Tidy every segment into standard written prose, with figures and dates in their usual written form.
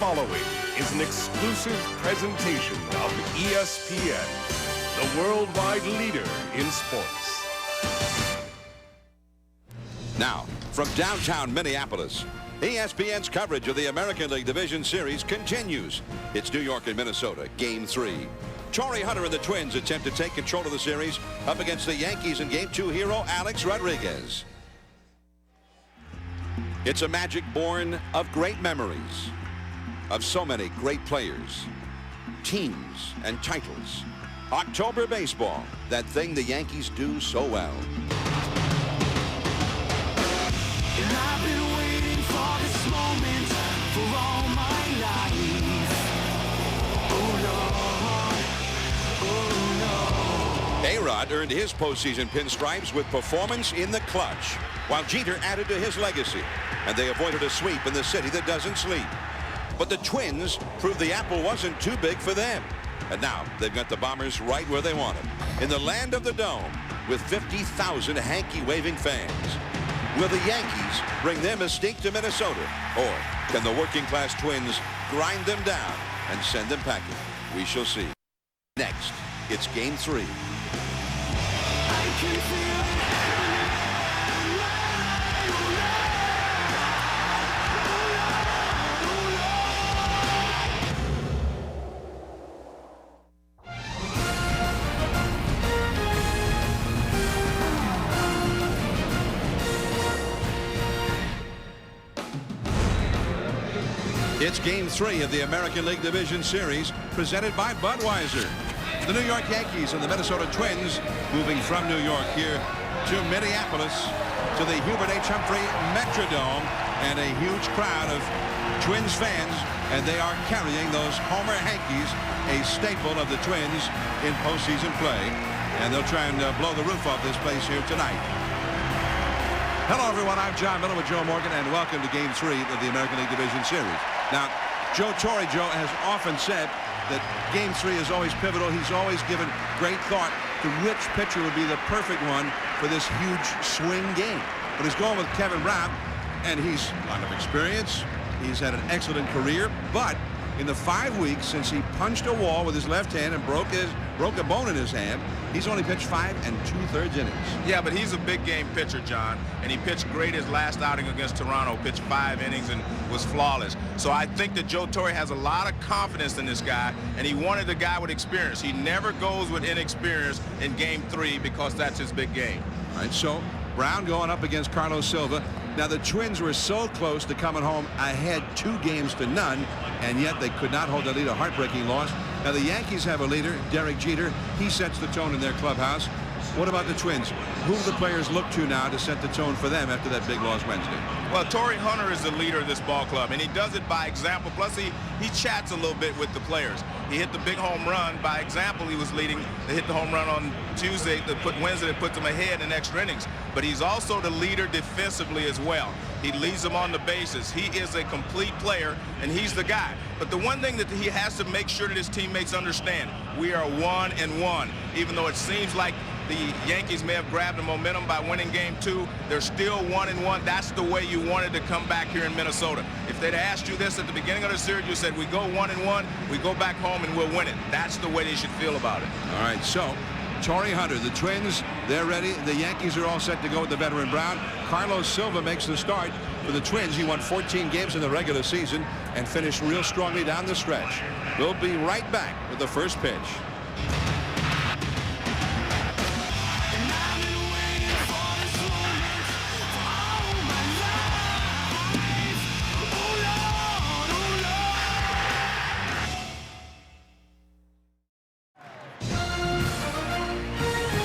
Following is an exclusive presentation of ESPN, the worldwide leader in sports. Now, from downtown Minneapolis, ESPN's coverage of the American League Division Series continues. It's New York and Minnesota, Game 3. Torrey Hunter and the Twins attempt to take control of the series up against the Yankees in Game 2 hero Alex Rodriguez. It's a magic born of great memories, of so many great players, teams, and titles. October baseball, that thing the Yankees do so well. And I've been waiting for this moment for all my life. Oh no, oh no. A-Rod earned his postseason pinstripes with performance in the clutch, while Jeter added to his legacy, and they avoided a sweep in the city that doesn't sleep. But the Twins proved the apple wasn't too big for them. And now they've got the Bombers right where they want them, in the land of the Dome, with 50,000 hanky-waving fans. Will the Yankees bring their mystique to Minnesota? Or can the working-class Twins grind them down and send them packing? We shall see. Next, it's Game 3. I can feel it. It's Game 3 of the American League Division Series, presented by Budweiser. The New York Yankees and the Minnesota Twins moving from New York here to Minneapolis, to the Hubert H. Humphrey Metrodome, and a huge crowd of Twins fans, and they are carrying those Homer Hankies, a staple of the Twins in postseason play, and they'll try and blow the roof off this place here tonight. Hello, everyone. I'm John Miller with Joe Morgan, and welcome to Game 3 of the American League Division Series. Now, Joe Torre has often said that Game 3 is always pivotal. He's always given great thought to which pitcher would be the perfect one for this huge swing game. But he's going with Kevin Brown, and he's a lot of experience. He's had an excellent career, but in the 5 weeks since he punched a wall with his left hand and broke a bone in his hand, he's only pitched 5 2/3 innings. Yeah, but he's a big game pitcher, John, and he pitched great his last outing against Toronto, pitched 5 innings and was flawless. So I think that Joe Torre has a lot of confidence in this guy, and he wanted a guy with experience. He never goes with inexperience in Game 3 because that's his big game. All right, so Brown going up against Carlos Silva. Now, the Twins were so close to coming home ahead 2 games to none, and yet they could not hold the lead, a heartbreaking loss. Now, the Yankees have a leader, Derek Jeter. He sets the tone in their clubhouse. What about the Twins? Who do the players look to now to set the tone for them after that big loss Wednesday? Well, Torrey Hunter is the leader of this ball club, and he does it by example. Plus, he chats a little bit with the players. He hit the big home run. By example, he was leading. They hit the home run on Tuesday, Wednesday, that put them ahead in extra innings. But he's also the leader defensively as well. He leads them on the bases. He is a complete player, and he's the guy. But the one thing that he has to make sure that his teammates understand, we are 1-1. Even though it seems like the Yankees may have grabbed the momentum by winning Game 2, they're still 1-1. That's the way you wanted to come back here in Minnesota. If they'd asked you this at the beginning of the series, you said, we go 1-1, we go back home and we'll win it. That's the way they should feel about it. All right, so Torrey Hunter, the Twins, they're ready. The Yankees are all set to go with the veteran Brown. Carlos Silva makes the start for the Twins. He won 14 games in the regular season and finished real strongly down the stretch. We'll be right back with the first pitch.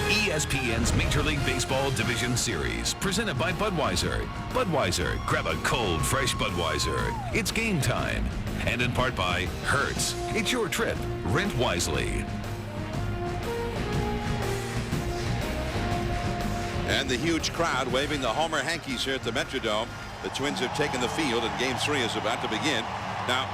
ESPN's Major League Baseball Division Series, presented by Budweiser. Budweiser, grab a cold, fresh Budweiser. It's game time. And in part by Hertz. It's your trip. Rent wisely. And the huge crowd waving the Homer Hankies here at the Metrodome. The Twins have taken the field, and Game 3 is about to begin. Now,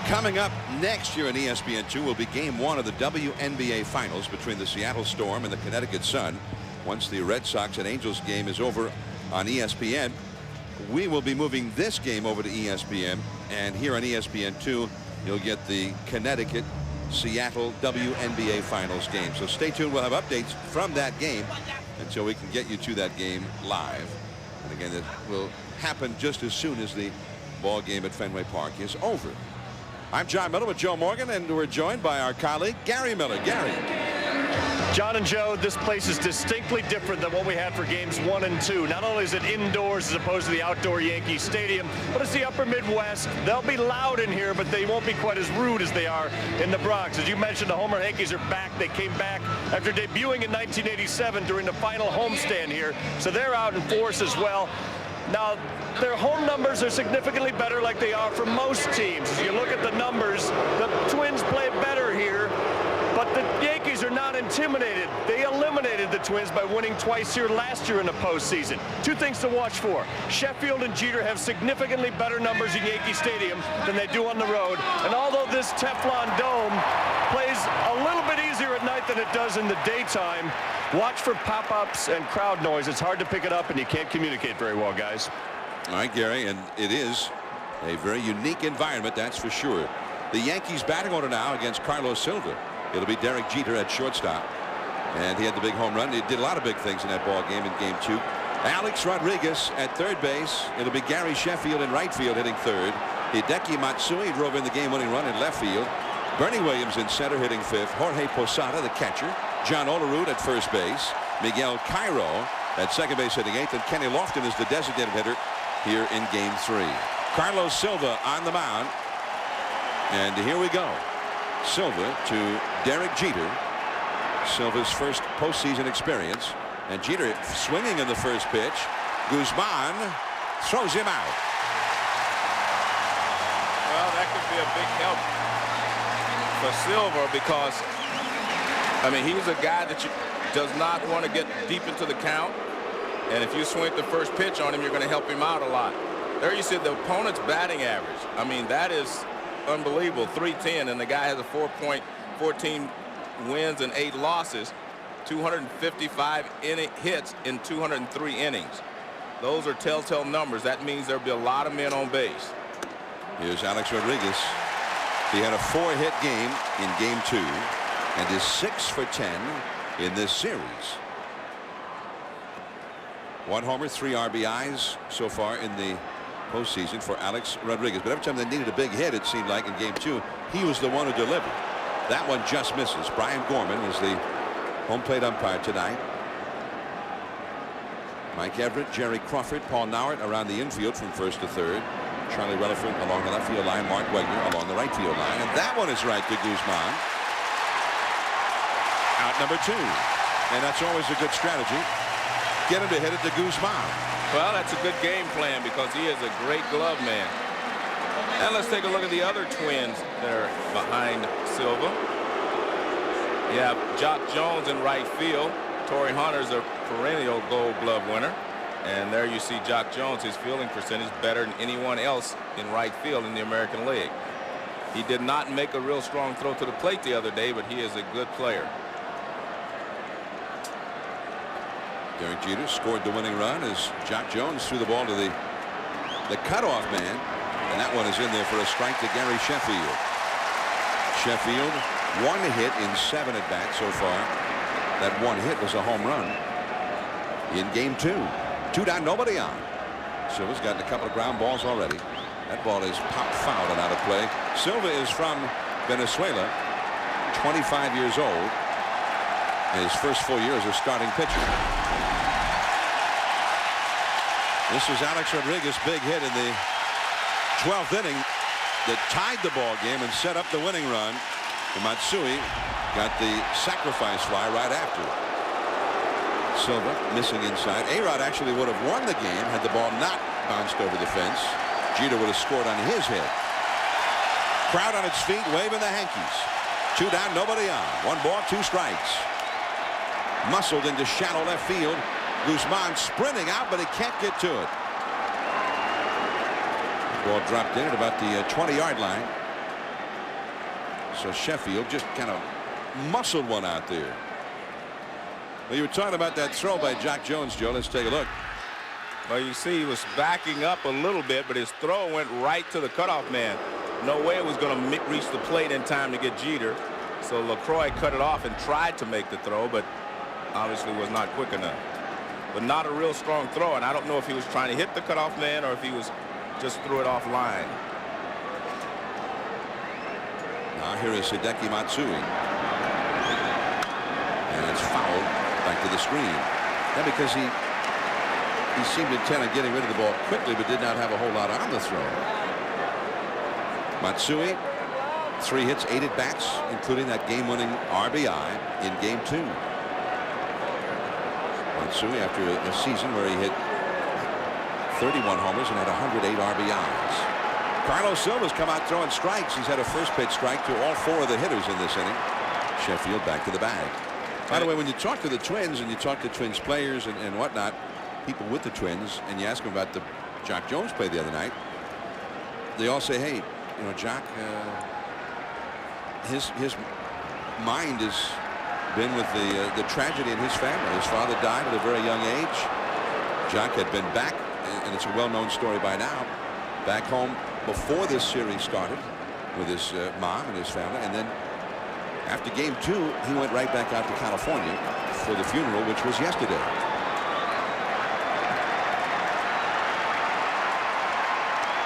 coming up next year on ESPN2 will be Game 1 of the WNBA Finals between the Seattle Storm and the Connecticut Sun. Once the Red Sox and Angels game is over on ESPN, we will be moving this game over to ESPN, and here on ESPN2 you'll get the Connecticut Seattle WNBA Finals game. So stay tuned. We'll have updates from that game until we can get you to that game live. And again, it will happen just as soon as the ball game at Fenway Park is over. I'm John Miller with Joe Morgan, and we're joined by our colleague Gary Miller. Gary. John and Joe, this place is distinctly different than what we had for games 1 and 2. Not only is it indoors as opposed to the outdoor Yankee Stadium, but it's the upper Midwest. They'll be loud in here, but they won't be quite as rude as they are in the Bronx. As you mentioned, the Homer Yankees are back. They came back after debuting in 1987 during the final homestand here, so they're out in force as well. Now, their home numbers are significantly better, like they are for most teams. As you look at the numbers, the Twins play better here, but the Yankees are not intimidated. They eliminated the Twins by winning twice here last year in the postseason. Two things to watch for. Sheffield and Jeter have significantly better numbers in Yankee Stadium than they do on the road. And although this Teflon dome plays a little bit easier at night than it does in the daytime, watch for pop-ups and crowd noise. It's hard to pick it up, and you can't communicate very well, guys. All right, Gary, and it is a very unique environment, that's for sure. The Yankees batting order now against Carlos Silva. It'll be Derek Jeter at shortstop, and he had the big home run. He did a lot of big things in that ball game in game 2. Alex Rodriguez at third base. It'll be Gary Sheffield in right field hitting third. Hideki Matsui drove in the game-winning run in left field. Bernie Williams in center hitting fifth. Jorge Posada, the catcher. John Olerud at first base. Miguel Cairo at second base hitting eighth, and Kenny Lofton is the designated hitter here in game 3. Carlos Silva on the mound, and here we go. Silva to Derek Jeter. Silva's first postseason experience, and Jeter swinging in the first pitch. Guzman throws him out. Well, that could be a big help for Silva, because I mean, he's a guy that does not want to get deep into the count, and if you swing the first pitch on him, you're going to help him out a lot. There you see the opponent's batting average. I mean, that is unbelievable. 310, and the guy has a 4.14 wins and 8 losses, 255 hits in 203 innings. Those are telltale numbers. That means there'll be a lot of men on base. Here's Alex Rodriguez. He had a 4-hit game in game 2 and is 6 for 10 in this series. 1 homer, 3 RBIs so far in the postseason for Alex Rodriguez. But every time they needed a big hit, it seemed like in game 2, he was the one who delivered. That one just misses. Brian Gorman is the home plate umpire tonight. Mike Everett, Jerry Crawford, Paul Nauert around the infield from first to third. Charlie Rutherford along the left field line. Mark Wegner along the right field line. And that one is right to Guzman. Out number 2. And that's always a good strategy. Get him to hit it to Guzman. Well, that's a good game plan, because he is a great glove man. And let's take a look at the other Twins that are behind Silva. You have Jock Jones in right field. Torrey Hunter's a perennial Gold Glove winner. And there you see Jock Jones, his fielding percentage better than anyone else in right field in the American League. He did not make a real strong throw to the plate the other day, but he is a good player. Derek Jeter scored the winning run as Jock Jones threw the ball to the cutoff man, and that one is in there for a strike to Gary Sheffield. Sheffield, 1 hit in 7 at bats so far. That 1 hit was a home run in game 2. 2 down, nobody on. Silva's gotten a couple of ground balls already. That ball is popped foul and out of play. Silva is from Venezuela, 25 years old. His first full year as a starting pitcher. This was Alex Rodriguez's big hit in the 12th inning that tied the ball game and set up the winning run. And Matsui got the sacrifice fly right after. Silva missing inside. A-Rod actually would have won the game had the ball not bounced over the fence. Jeter would have scored on his hit. Crowd on its feet waving the hankies. 2 down, nobody on. 1 ball, 2 strikes. Muscled into shallow left field. Guzman sprinting out, but he can't get to it. Ball dropped in at about the 20-yard line. So Sheffield just kind of muscled one out there. Well, you were talking about that throw by Jock Jones, Joe. Let's take a look. Well, you see he was backing up a little bit, but his throw went right to the cutoff man. No way it was going to reach the plate in time to get Jeter. So LaCroix cut it off and tried to make the throw, but obviously was not quick enough. But not a real strong throw, and I don't know if he was trying to hit the cutoff man or if he was just threw it off line. Now here is Hideki Matsui. And it's fouled back to the screen. And because he seemed intent on getting rid of the ball quickly, but did not have a whole lot on the throw. Matsui, 3 hits, 8 at-bats, including that game-winning RBI in Game 2. Matsui, after a season where he hit 31 homers and had 108 RBIs. Carlos Silva's come out throwing strikes. He's had a first pitch strike to all 4 of the hitters in this inning. Sheffield back to the bag. By the way, when you talk to the Twins and you talk to Twins players and whatnot, people with the Twins, and you ask them about the Jock Jones play the other night, they all say, hey, you know, Jock, his mind has been with the tragedy in his family. His father died at a very young age. Jock had been back, and it's a well-known story by now, back home before this series started with his mom and his family, and then after Game 2 he went right back out to California for the funeral, which was yesterday.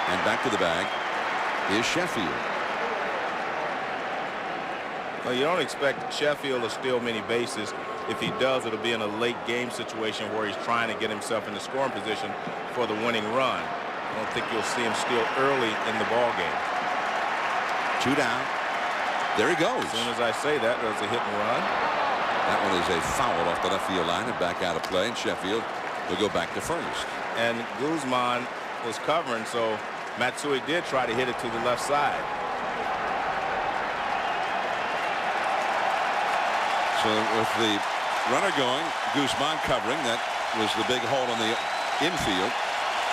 And back to the bag is Sheffield. Well, you don't expect Sheffield to steal many bases. If he does, it'll be in a late game situation where he's trying to get himself in the scoring position for the winning run. I don't think you'll see him steal early in the ball game. 2 down. There he goes. As soon as I say that, there's a hit and run. That one is a foul off the left field line and back out of play, and Sheffield will go back to first. And Guzman was covering, so Matsui did try to hit it to the left side. So with the runner going, Guzman covering, that was the big hole in the infield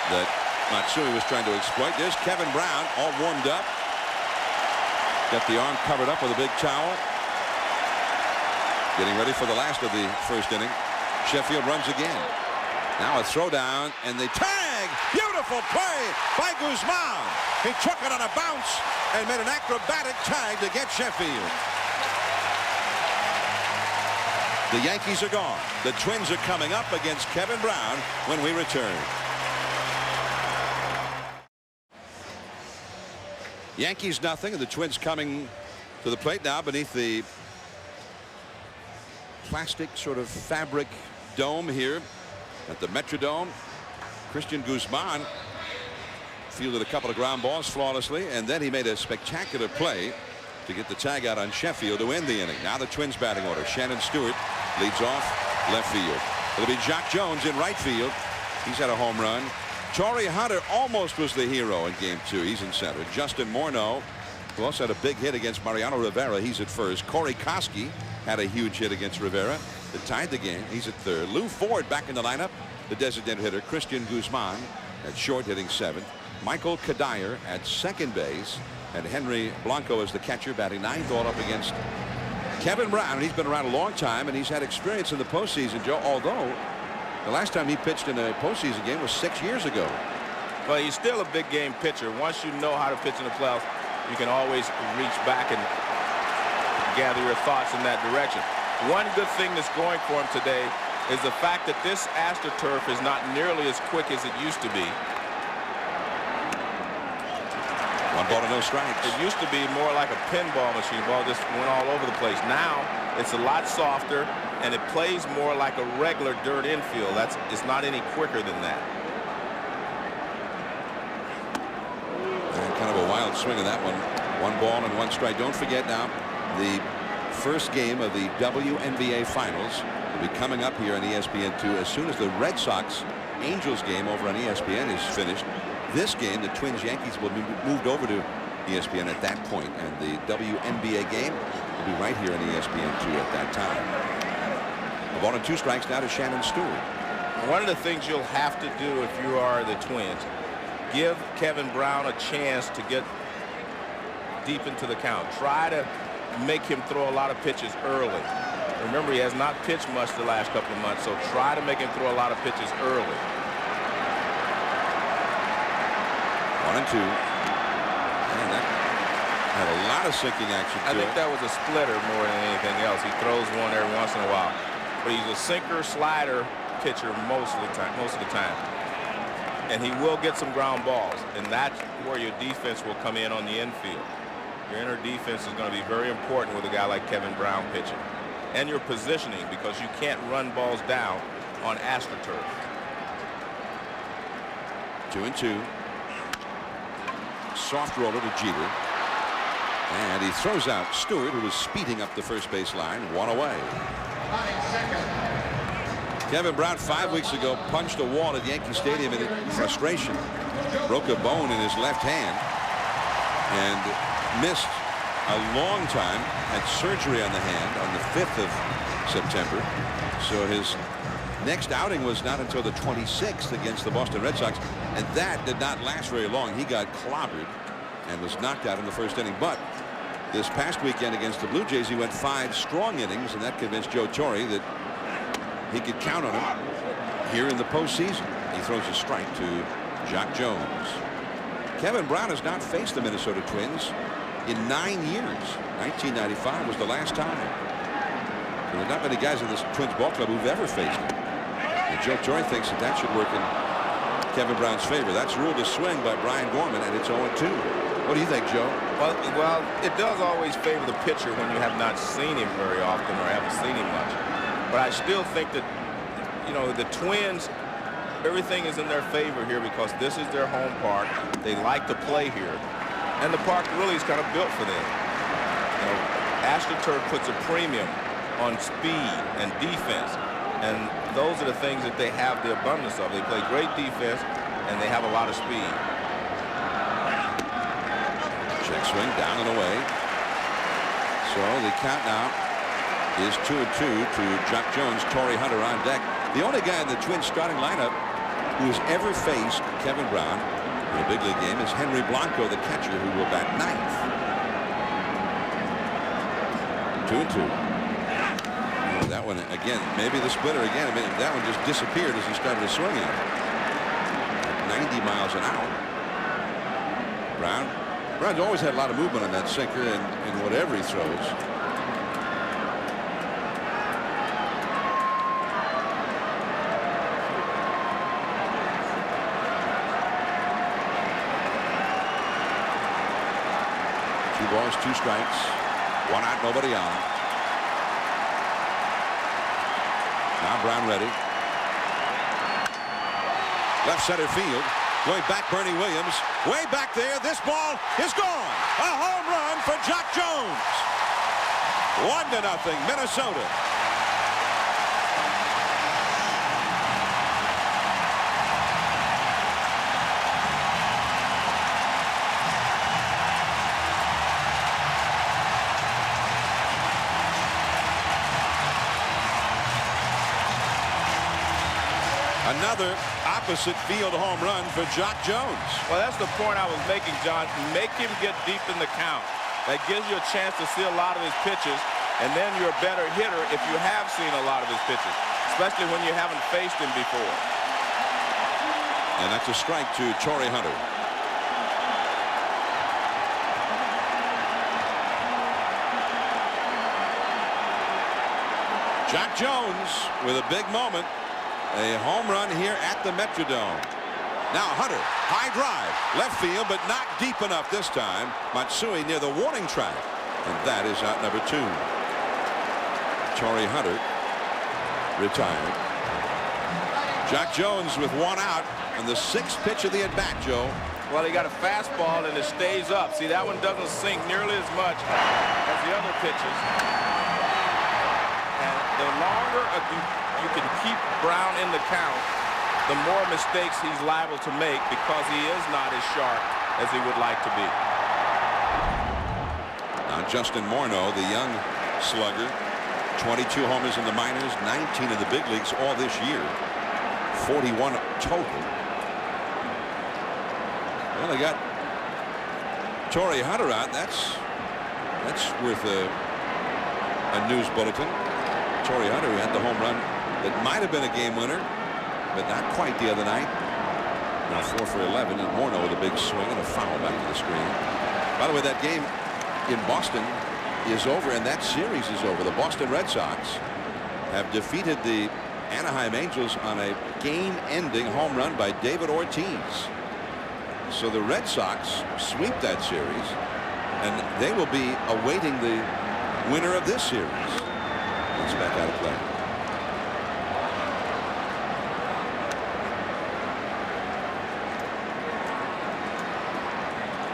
that Matsui was trying to exploit. There's Kevin Brown, all warmed up. Got the arm covered up with a big towel. Getting ready for the last of the first inning. Sheffield runs again. Now a throwdown, and they tag. Beautiful play by Guzman. He took it on a bounce and made an acrobatic tag to get Sheffield. The Yankees are gone. The Twins are coming up against Kevin Brown when we return. Yankees nothing, and the Twins coming to the plate now beneath the plastic sort of fabric dome here at the Metrodome. Christian Guzman fielded a couple of ground balls flawlessly, and then he made a spectacular play to get the tag out on Sheffield to end the inning. Now the Twins batting order. Shannon Stewart leads off left field. It'll be Jock Jones in right field. He's had a home run. Torrey Hunter almost was the hero in Game 2. He's in center. Justin Morneau, who also had a big hit against Mariano Rivera. He's at first. Corey Koski had a huge hit against Rivera that tied the game. He's at third. Lou Ford back in the lineup. The designated hitter. Christian Guzman at short, hitting 7th. Michael Kadire at second base. And Henry Blanco is the catcher, batting 9th, all up against Kevin Brown. He's been around a long time, and he's had experience in the postseason, Joe, although the last time he pitched in a postseason game was 6 years ago. Well, he's still a big game pitcher. Once you know how to pitch in the playoffs, you can always reach back and gather your thoughts in that direction. One good thing that's going for him today is the fact that this AstroTurf is not nearly as quick as it used to be. 1 ball and no strikes. It used to be more like a pinball machine. Ball just went all over the place. Now it's a lot softer, and it plays more like a regular dirt infield. It's not any quicker than that. And kind of a wild swing of that one. 1 ball and 1 strike. Don't forget now, the first game of the WNBA Finals will be coming up here on ESPN2 as soon as the Red Sox Angels game over on ESPN is finished. This game, the Twins Yankees, will be moved over to ESPN at that point, and the WNBA game will be right here on ESPN2 at that time. 1 ball and 2 strikes now to Shannon Stewart. One of the things you'll have to do if you are the Twins, give Kevin Brown a chance to get deep into the count. Try to make him throw a lot of pitches early. Remember, he has not pitched much the last couple of months, so try to make him throw a lot of pitches early. 1-2. And that had a lot of sinking action to I think it. that was a splitter more than anything else. He throws one every once in a while, but he's a sinker slider pitcher most of the time. And he will get some ground balls, and that's where your defense will come in on the infield. Your inner defense is going to be very important with a guy like Kevin Brown pitching, and your positioning, because you can't run balls down on AstroTurf. 2-2. Soft roller to Jeter. And he throws out Stewart, who was speeding up the first base line. 1 away. Kevin Brown 5 weeks ago punched a wall at Yankee Stadium in frustration. Broke a bone in his left hand and missed a long time. Had surgery on the hand on the 5th of September. So his next outing was not until the 26th against the Boston Red Sox, and that did not last very long. He got clobbered and was knocked out in the first inning. But this past weekend against the Blue Jays, he went 5 strong innings, and that convinced Joe Torre that he could count on him here in the postseason. He throws a strike to Jock Jones. Kevin Brown has not faced the Minnesota Twins in 9 years. 1995 was the last time. So there's not many guys in this Twins ball club who've ever faced him. And Joe Torre thinks that should work in Kevin Brown's favor. That's ruled a swing by Brian Gorman, and it's 0-2. What do you think, Joe? Well, it does always favor the pitcher when you have not seen him very often or haven't seen him much. But I still think that, you know, the Twins, everything is in their favor here because this is their home park. They like to play here. And the park really is kind of built for them. You know, AstroTurf puts a premium on speed and defense. And those are the things that they have the abundance of. They play great defense, and they have a lot of speed. Check swing down and away. So the count now is 2-2 to Jock Jones. Torrey Hunter on deck. The only guy in the Twins starting lineup who has ever faced Kevin Brown in a big league game is Henry Blanco, the catcher, who will bat 9th. 2-2. That one again, maybe the splitter again. I mean, that one just disappeared as he started to swing it. 90 miles an hour. Brown's always had a lot of movement on that sinker and whatever he throws. Two balls, 2 strikes, 1 out, nobody on. Now Brown ready. Left center field. Going back, Bernie Williams. Way back there. This ball is gone. A home run for Jock Jones. 1-0, Minnesota. Another opposite field home run for Jock Jones. Well, that's the point I was making, John. Make him get deep in the count. That gives you a chance to see a lot of his pitches, and then you're a better hitter if you have seen a lot of his pitches, especially when you haven't faced him before. And that's a strike to Torrey Hunter. Jock Jones with a big moment. A home run here at the Metrodome. Now Hunter, high drive, left field, but not deep enough this time. Matsui near the warning track, and that is out number 2. Torrey Hunter retired. Jock Jones with 1 out on the 6th pitch of the at-bat, Joe. Well, he got a fastball and it stays up. See, that one doesn't sink nearly as much as the other pitches. And the longer you can keep Brown in the count, the more mistakes he's liable to make because he is not as sharp as he would like to be. Now Justin Morneau, the young slugger, 22 homers in the minors, 19 in the big leagues all this year, 41 total. Well, they got Torrey Hunter out. That's worth a news bulletin. Torrey Hunter, who had the home run that might have been a game winner, but not quite the other night. Now 4 for 11, and Morneau with a big swing and a foul back to the screen. By the way, that game in Boston is over, and that series is over. The Boston Red Sox have defeated the Anaheim Angels on a game-ending home run by David Ortiz. So the Red Sox sweep that series, and they will be awaiting the winner of this series. It's back out of play.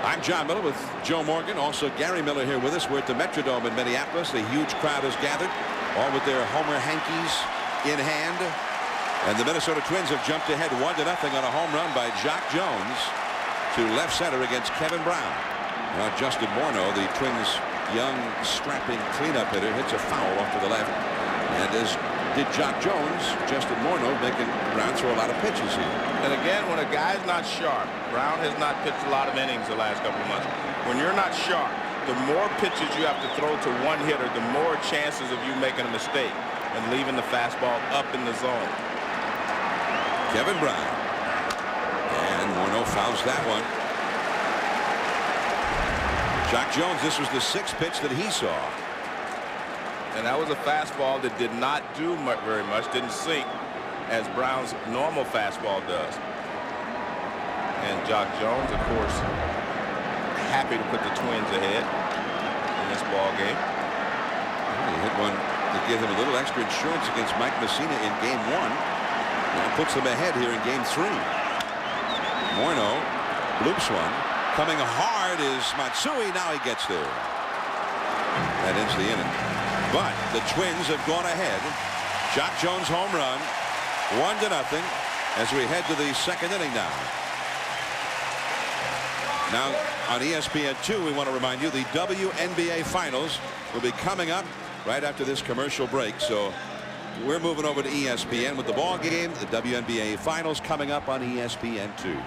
I'm John Miller with Joe Morgan. Also Gary Miller here with us. We're at the Metrodome in Minneapolis. A huge crowd has gathered, all with their Homer hankies in hand. And the Minnesota Twins have jumped ahead 1-0 on a home run by Jock Jones to left center against Kevin Brown. Now Justin Morneau, the Twins' young strapping cleanup hitter, hits a foul off to the left. And as did Jock Jones, Justin Morneau making Brown throw a lot of pitches here. And again, when a guy's not sharp, Brown has not pitched a lot of innings the last couple of months. When you're not sharp, the more pitches you have to throw to one hitter, the more chances of you making a mistake and leaving the fastball up in the zone. Kevin Brown. And Morneau fouls that one. Jock Jones, this was the 6th pitch that he saw. And that was a fastball that did not do very much, didn't sink as Brown's normal fastball does. And Jock Jones, of course, happy to put the Twins ahead in this ball game. He hit one to give him a little extra insurance against Mike Messina in game 1. And puts them ahead here in game 3. Morneau loops one. Coming hard is Matsui. Now he gets there. That ends the inning. But the Twins have gone ahead. Jock Jones home run. 1-0 as we head to the 2nd inning now. Now on ESPN2, we want to remind you the WNBA Finals will be coming up right after this commercial break. So we're moving over to ESPN with the ball game. The WNBA Finals coming up on ESPN2.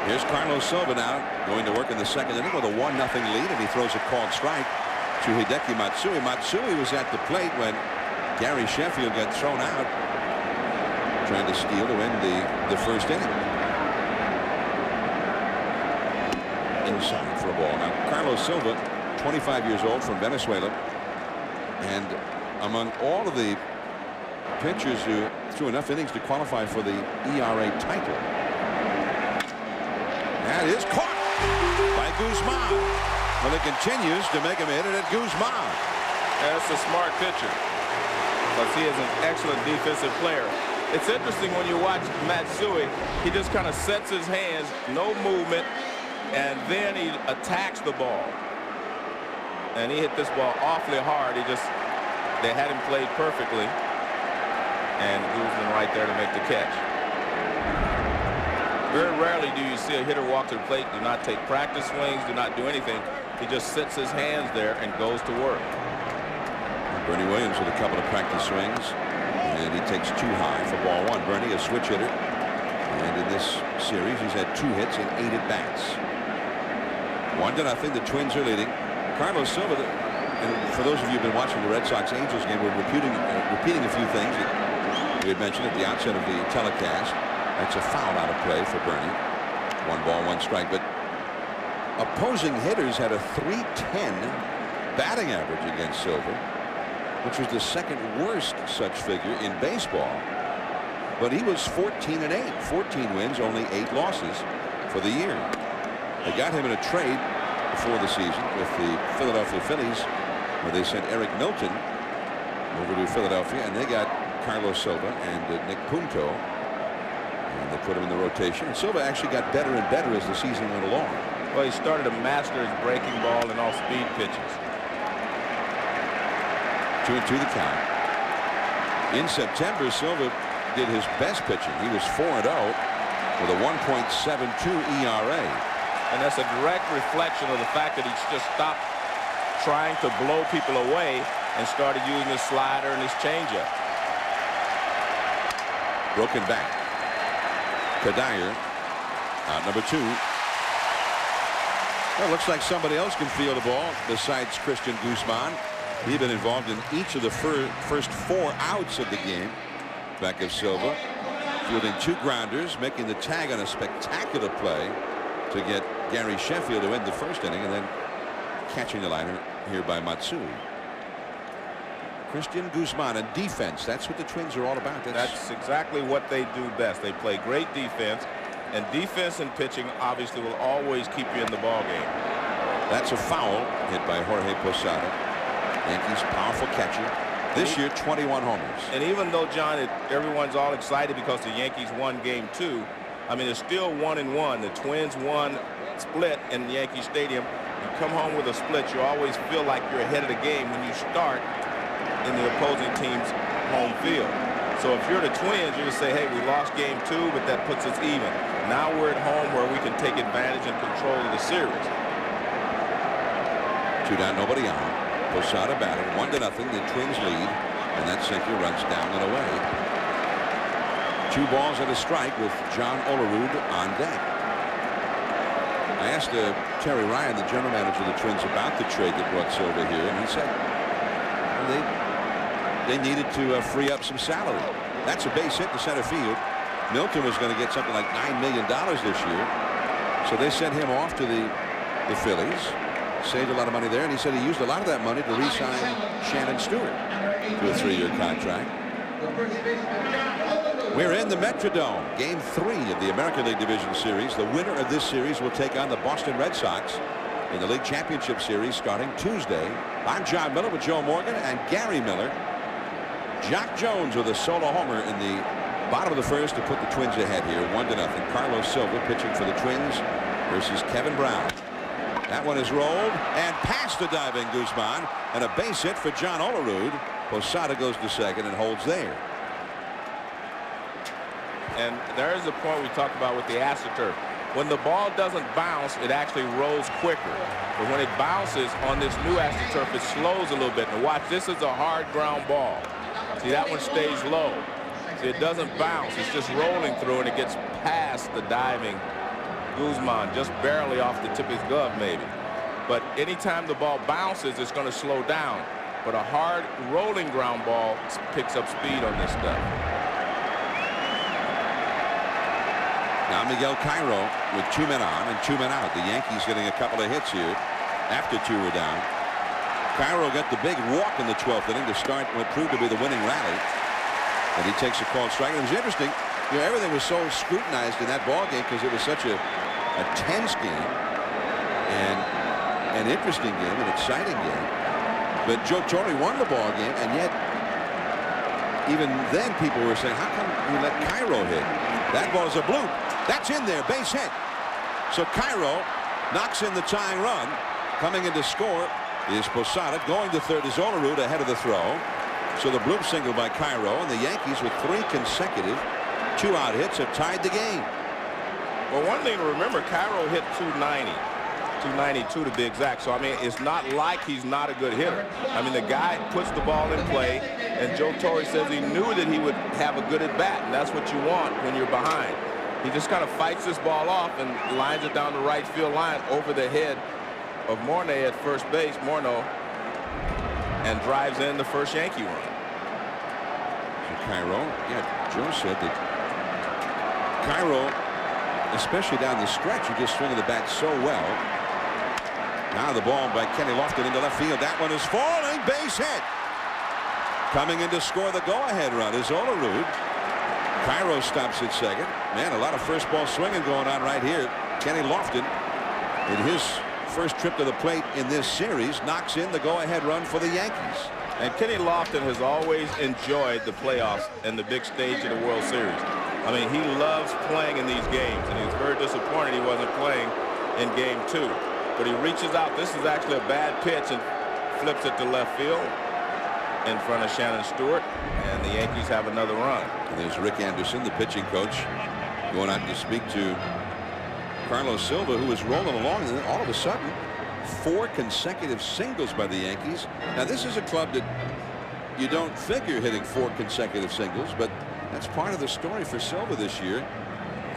Here's Carlos Silva now going to work in the 2nd inning with a 1-0 lead, and he throws a called strike to Hideki Matsui. Matsui was at the plate when Gary Sheffield got thrown out trying to steal to end the 1st inning. Inside for a ball. Now Carlos Silva, 25 years old, from Venezuela, and among all of the pitchers who threw enough innings to qualify for the ERA title. That is caught by Guzman. Well, it continues to make him hit it at Guzman. That's a smart pitcher, but he is an excellent defensive player. It's interesting when you watch Matsui, he just kind of sets his hands, no movement, and then he attacks the ball. And he hit this ball awfully hard. They had him played perfectly, and Guzman right there to make the catch. Very rarely do you see a hitter walk to the plate, do not take practice swings, do not do anything. He just sets his hands there and goes to work. Bernie Williams with a couple of practice swings, and he takes 2 high for ball 1. Bernie, a switch hitter, and in this series he's had 2 hits and 8 at-bats. 1-0. The Twins are leading. Carlos Silva, and for those of you who've been watching the Red Sox-Angels game, we're repeating a few things that we had mentioned at the outset of the telecast. That's a foul out of play for Bernie. 1 ball, 1 strike. But opposing hitters had a .310 batting average against Silva, which was the 2nd worst such figure in baseball. But he was 14-8, 14 wins, only 8 losses for the year. They got him in a trade before the season with the Philadelphia Phillies, where they sent Eric Milton over to Philadelphia, and they got Carlos Silva and Nick Punto. And they put him in the rotation. And Silva actually got better and better as the season went along. Well, he started to master his breaking ball and off-speed pitches. 2-2 the count. In September, Silva did his best pitching. He was 4-0 with a 1.72 ERA. And that's a direct reflection of the fact that he's just stopped trying to blow people away and started using his slider and his changeup. Broken back. Kadire out number 2. Well, looks like somebody else can field the ball besides Christian Guzman. He's been involved in each of the first 4 outs of the game. back of Silva, fielding 2 grounders, making the tag on a spectacular play to get Gary Sheffield to end the first inning, and then catching the liner here by Matsui. Christian Guzman and defense. That's what the Twins are all about. That's exactly what they do best. They play great defense, and defense and pitching obviously will always keep you in the ball game. That's a foul hit by Jorge Posada. Yankees powerful catcher. This year 21 homers. And even though, John, everyone's all excited because the Yankees won game 2, I mean, it's still 1-1. The Twins won split in Yankee Stadium. You come home with a split, you always feel like you're ahead of the game when you start in the opposing team's home field. So if you're the Twins, you just say, hey, we lost game 2, but that puts us even. Now we're at home where we can take advantage and control of the series. 2 down, nobody on. Posada batted 1-0. The Twins lead, and that sinker runs down and away. 2 balls and a strike with John Olerud on deck. I asked Terry Ryan, the general manager of the Twins, about the trade that brought Silva here, and he said they needed to free up some salary. That's a base hit to center field. Milton was going to get something like $9 million this year, so they sent him off to the Phillies. Saved a lot of money there, and he said he used a lot of that money to re-sign Shannon Stewart to a 3-year contract. We're in the Metrodome, game 3 of the American League Division Series. The winner of this series will take on the Boston Red Sox in the League Championship Series starting Tuesday. I'm John Miller with Joe Morgan and Gary Miller. Jock Jones with a solo homer in the bottom of the first to put the Twins ahead here, 1-0. Carlos Silva pitching for the Twins versus Kevin Brown. That one is rolled and past the diving Guzman, and a base hit for John Olerud. Posada goes to second and holds there. And there is a point we talked about with the AstroTurf. When the ball doesn't bounce, it actually rolls quicker. But when it bounces on this new AstroTurf, it slows a little bit. And watch, this is a hard ground ball. See, that one stays low. See, it doesn't bounce. It's just rolling through, and it gets past the diving Guzman, just barely off the tip of his glove maybe. But anytime the ball bounces, it's going to slow down. But a hard rolling ground ball picks up speed on this stuff. Now Miguel Cairo with 2 men on and 2 men out. The Yankees getting a couple of hits here after 2 were down. Cairo got the big walk in the 12th inning to start what proved to be the winning rally. And he takes a called strike. And it was interesting. You know, everything was so scrutinized in that ball game because it was such a tense game and an interesting game, an exciting game. But Joe Torre won the ball game, and yet even then people were saying, how come you let Cairo hit? That ball is a bloop. That's in there, base hit. So Cairo knocks in the tying run. Coming in to score is Posada. Going to third is Olerud ahead of the throw. So the bloop single by Cairo, and the Yankees with 3 consecutive 2-out hits have tied the game. Well, one thing to remember, Cairo hit 290, 292 to be exact. So, I mean, it's not like he's not a good hitter. I mean, the guy puts the ball in play, and Joe Torre says he knew that he would have a good at-bat, and that's what you want when you're behind. He just kind of fights this ball off and lines it down the right field line over the head of Morne at first base, Morneau, and drives in the first Yankee run. So Cairo, yeah, Joe said that Cairo, especially down the stretch, he just swinging the bat so well. Now the ball by Kenny Lofton into left field. That one is falling. Base hit. Coming in to score the go-ahead run is Olerud. Cairo stops at second. Man, a lot of first ball swinging going on right here. Kenny Lofton, in his first trip to the plate in this series, knocks in the go-ahead run for the Yankees. And Kenny Lofton has always enjoyed the playoffs and the big stage of the World Series. I mean, he loves playing in these games, and he was very disappointed he wasn't playing in game 2. But he reaches out. This is actually a bad pitch and flips it to left field in front of Shannon Stewart, and the Yankees have another run. And there's Rick Anderson, the pitching coach, going out to speak to Carlos Silva, who was rolling along, and then all of a sudden 4 consecutive singles by the Yankees. Now, this is a club that you don't figure hitting 4 consecutive singles, but that's part of the story for Silva this year.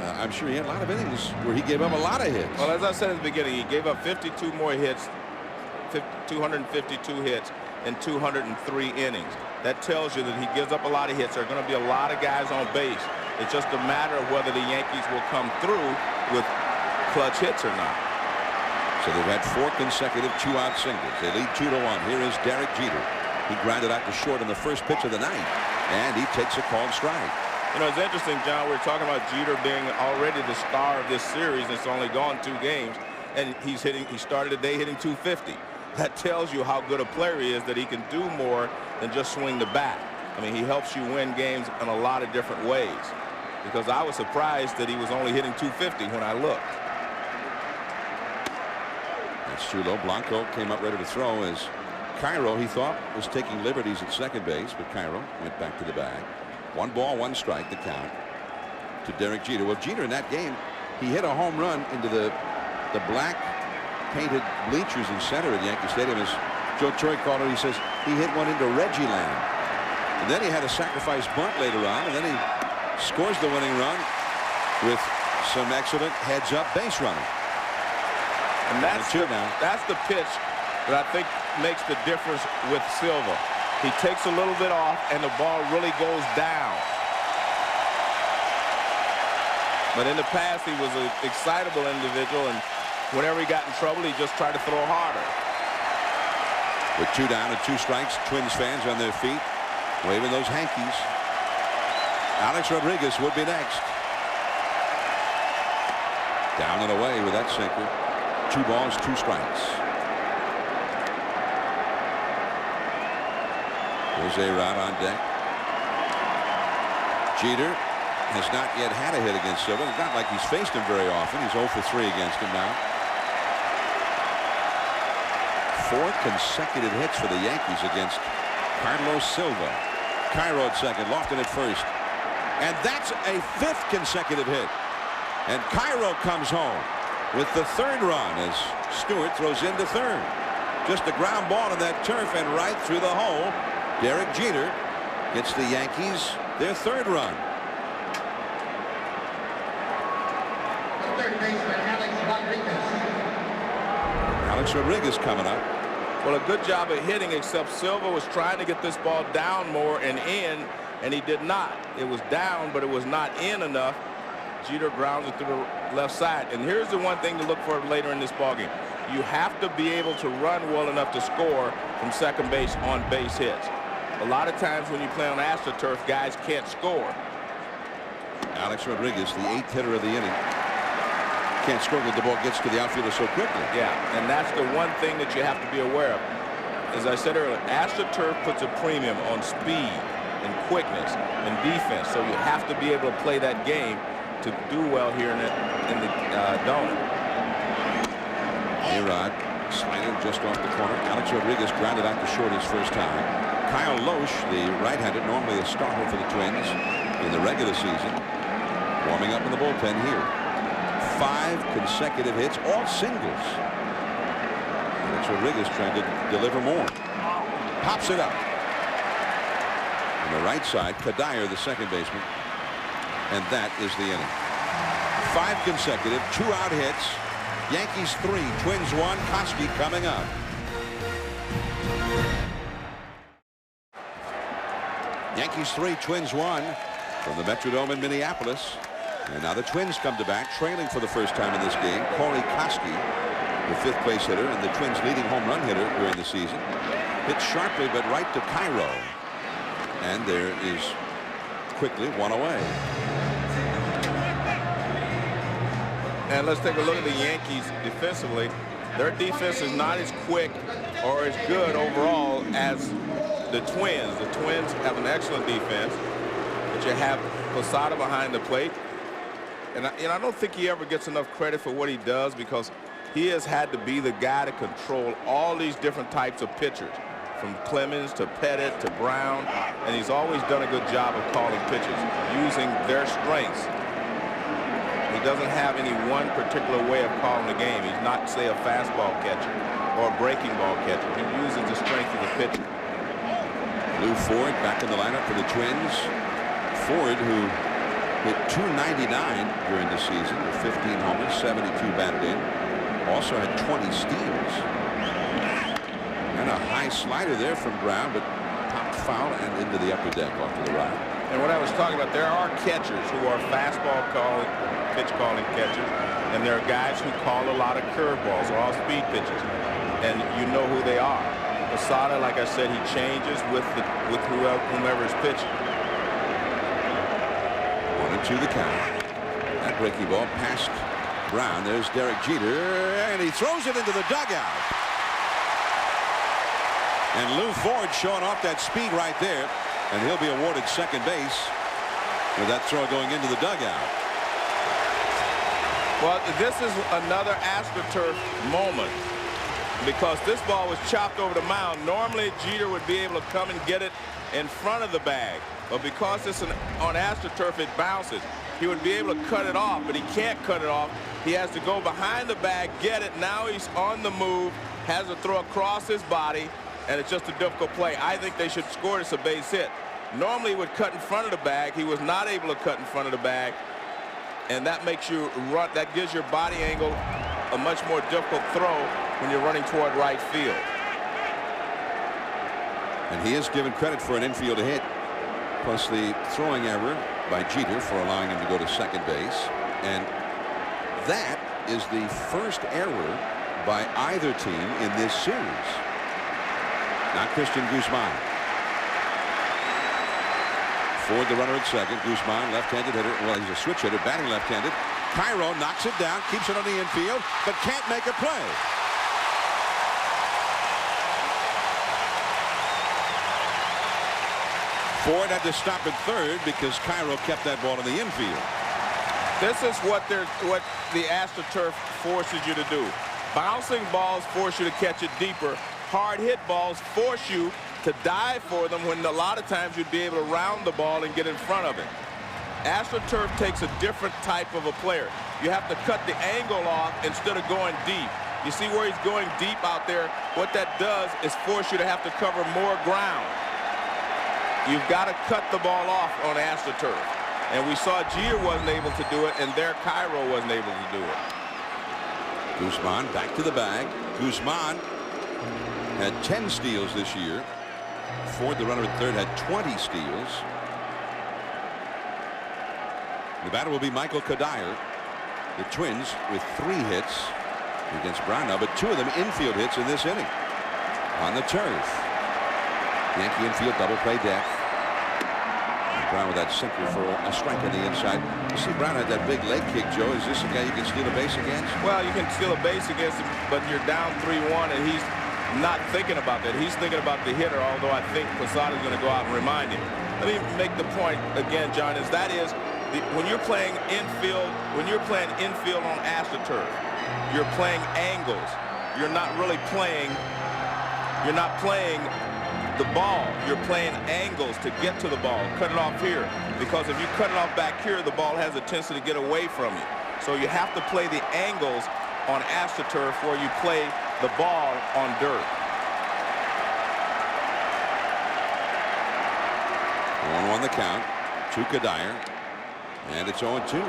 I'm sure he had a lot of innings where he gave up a lot of hits. Well, as I said at the beginning, he gave up 52 more hits, 252 hits in 203 innings. that tells you that he gives up a lot of hits. There are going to be a lot of guys on base. It's just a matter of whether the Yankees will come through with clutch hits or not. So they've had 4 consecutive 2-out singles. They lead 2-1. Here is Derek Jeter. He grounded out to short on the first pitch of the night, and he takes a called strike. You know, it's interesting, John, we're talking about Jeter being already the star of this series. It's only gone 2 games, and he started the day hitting .250. That tells you how good a player he is, that he can do more than just swing the bat. I mean, he helps you win games in a lot of different ways, because I was surprised that he was only hitting .250 when I looked. That's too low. Blanco came up ready to throw as Cairo, he thought, was taking liberties at second base, but Cairo went back to the bag. 1 ball, 1 strike, the count to Derek Jeter. Well, Jeter in that game, he hit a home run into the black painted bleachers in center at Yankee Stadium. As Joe Torre called it, he says he hit one into Reggie Land. And then he had a sacrifice bunt later on, and then he scores the winning run with some excellent heads-up base running. And that's the pitch that I think makes the difference with Silva. He takes a little bit off, and the ball really goes down. But in the past, he was an excitable individual, and whenever he got in trouble, he just tried to throw harder. With 2 down and 2 strikes, Twins fans on their feet, waving those hankies. Alex Rodriguez would be next. Down and away with that sinker. 2 balls, 2 strikes. There's A-Rod on deck. Jeter has not yet had a hit against Silva. It's not like he's faced him very often. He's 0 for 3 against him now. 4 consecutive hits for the Yankees against Carlos Silva. Cairo at second, Lofton at first. And that's a 5th consecutive hit. And Cairo comes home with the 3rd run as Stewart throws into 3rd. Just a ground ball in that turf and right through the hole. Derek Jeter gets the Yankees their 3rd run. Third baseman Alex Rodriguez coming up. Well, a good job of hitting, except Silva was trying to get this ball down more and in, and he did not. It was down, but it was not in enough. Jeter grounds it through the left side. And here's the one thing to look for later in this ballgame. You have to be able to run well enough to score from second base on base hits. A lot of times when you play on AstroTurf, guys can't score. Alex Rodriguez, the 8th hitter of the inning. Can't score when the ball gets to the outfielder so quickly. Yeah, and that's the one thing that you have to be aware of. As I said earlier, AstroTurf puts a premium on speed and quickness and defense, so you have to be able to play that game to do well here in the dome. A-Rod, slider just off the corner. Alex Rodriguez grounded out to short his first time. Kyle Loesch, the right-handed, normally a starter for the Twins in the regular season, warming up in the bullpen here. 5 consecutive hits, all singles. Alex Rodriguez trying to deliver more. Pops it up. On the right side, Kadire, the second baseman. And that is the inning. 5 consecutive 2-out hits. Yankees 3, Twins 1. Koski coming up. Yankees 3, Twins 1 from the Metrodome in Minneapolis. And now the Twins come to bat, trailing for the first time in this game. Corey Koski, the 5th place hitter and the Twins' leading home run hitter during the season. Hit sharply but right to Cairo. And there is quickly 1 away. And let's take a look at the Yankees defensively. Their defense is not as quick or as good overall as the Twins. The Twins have an excellent defense, but you have Posada behind the plate. And I don't think he ever gets enough credit for what he does, because he has had to be the guy to control all these different types of pitchers, from Clemens to Pettit to Brown, and he's always done a good job of calling pitches, using their strengths. He doesn't have any one particular way of calling the game. He's not, say, a fastball catcher or a breaking ball catcher. He uses the strength of the pitcher. Lou Ford back in the lineup for the Twins. Ford, who hit .299 during the season with 15 homers, 72 batted in. Also had 20 steals. And a high slider there from Brown, but popped foul and into the upper deck off to the right. And what I was talking about, there are catchers who are fastball calling, pitch calling catchers, and there are guys who call a lot of curveballs or off-speed pitches, and you know who they are. Posada, like I said, he changes with whomever is pitching. 1-2 the count. That breaking ball past Brown. There's Derek Jeter, and he throws it into the dugout. And Lou Ford showing off that speed right there, and he'll be awarded second base with that throw going into the dugout. Well, this is another AstroTurf moment, because this ball was chopped over the mound. Normally Jeter would be able to come and get it in front of the bag, but because it's on AstroTurf, it bounces. He would be able to cut it off, but he can't cut it off. He has to go behind the bag, get it. Now he's on the move, has to throw across his body, and it's just a difficult play. I think they should score this a base hit. Normally he would cut in front of the bag. He was not able to cut in front of the bag, and that makes you run. That gives your body angle a much more difficult throw when you're running toward right field. And he is given credit for an infield hit, plus the throwing error by Jeter for allowing him to go to second base. And that is the first error by either team in this series. Not Christian Guzman. Ford, the runner at second. Guzman, left-handed hitter. Well, he's a switch hitter, batting left-handed. Cairo knocks it down, keeps it on the infield, but can't make a play. Ford had to stop at third because Cairo kept that ball in the infield. This is what the AstroTurf forces you to do. Bouncing balls force you to catch it deeper. Hard hit balls force you to dive for them when a lot of times you'd be able to round the ball and get in front of it. AstroTurf takes a different type of a player. You have to cut the angle off instead of going deep. You see where he's going deep out there? What that does is force you to have to cover more ground. You've got to cut the ball off on AstroTurf. And we saw Jeter wasn't able to do it, and there Cairo wasn't able to do it. Guzman back to the bag. Guzman had 10 steals this year. Ford, the runner at third, had 20 steals. The batter will be Michael Kadire. The Twins with 3 hits against Brown now, but 2 of them infield hits in this inning on the turf. Yankee infield double play death. And Brown with that sinker for a strike on the inside. You see Brown had that big leg kick, Joe. Is this a guy you can steal a base against? Well, you can steal a base against him, but you're down 3-1, and he's not thinking about that. He's thinking about the hitter, although I think Posada is going to go out and remind him. Let me make the point again, John, when you're playing infield, on AstroTurf, you're playing angles. You're not playing the ball. You're playing angles to get to the ball. Cut it off here, because if you cut it off back here, the ball has a tendency to get away from you. So you have to play the angles on AstroTurf where you play the ball on dirt. 1-1 the count to Kadire, and it's 0-2.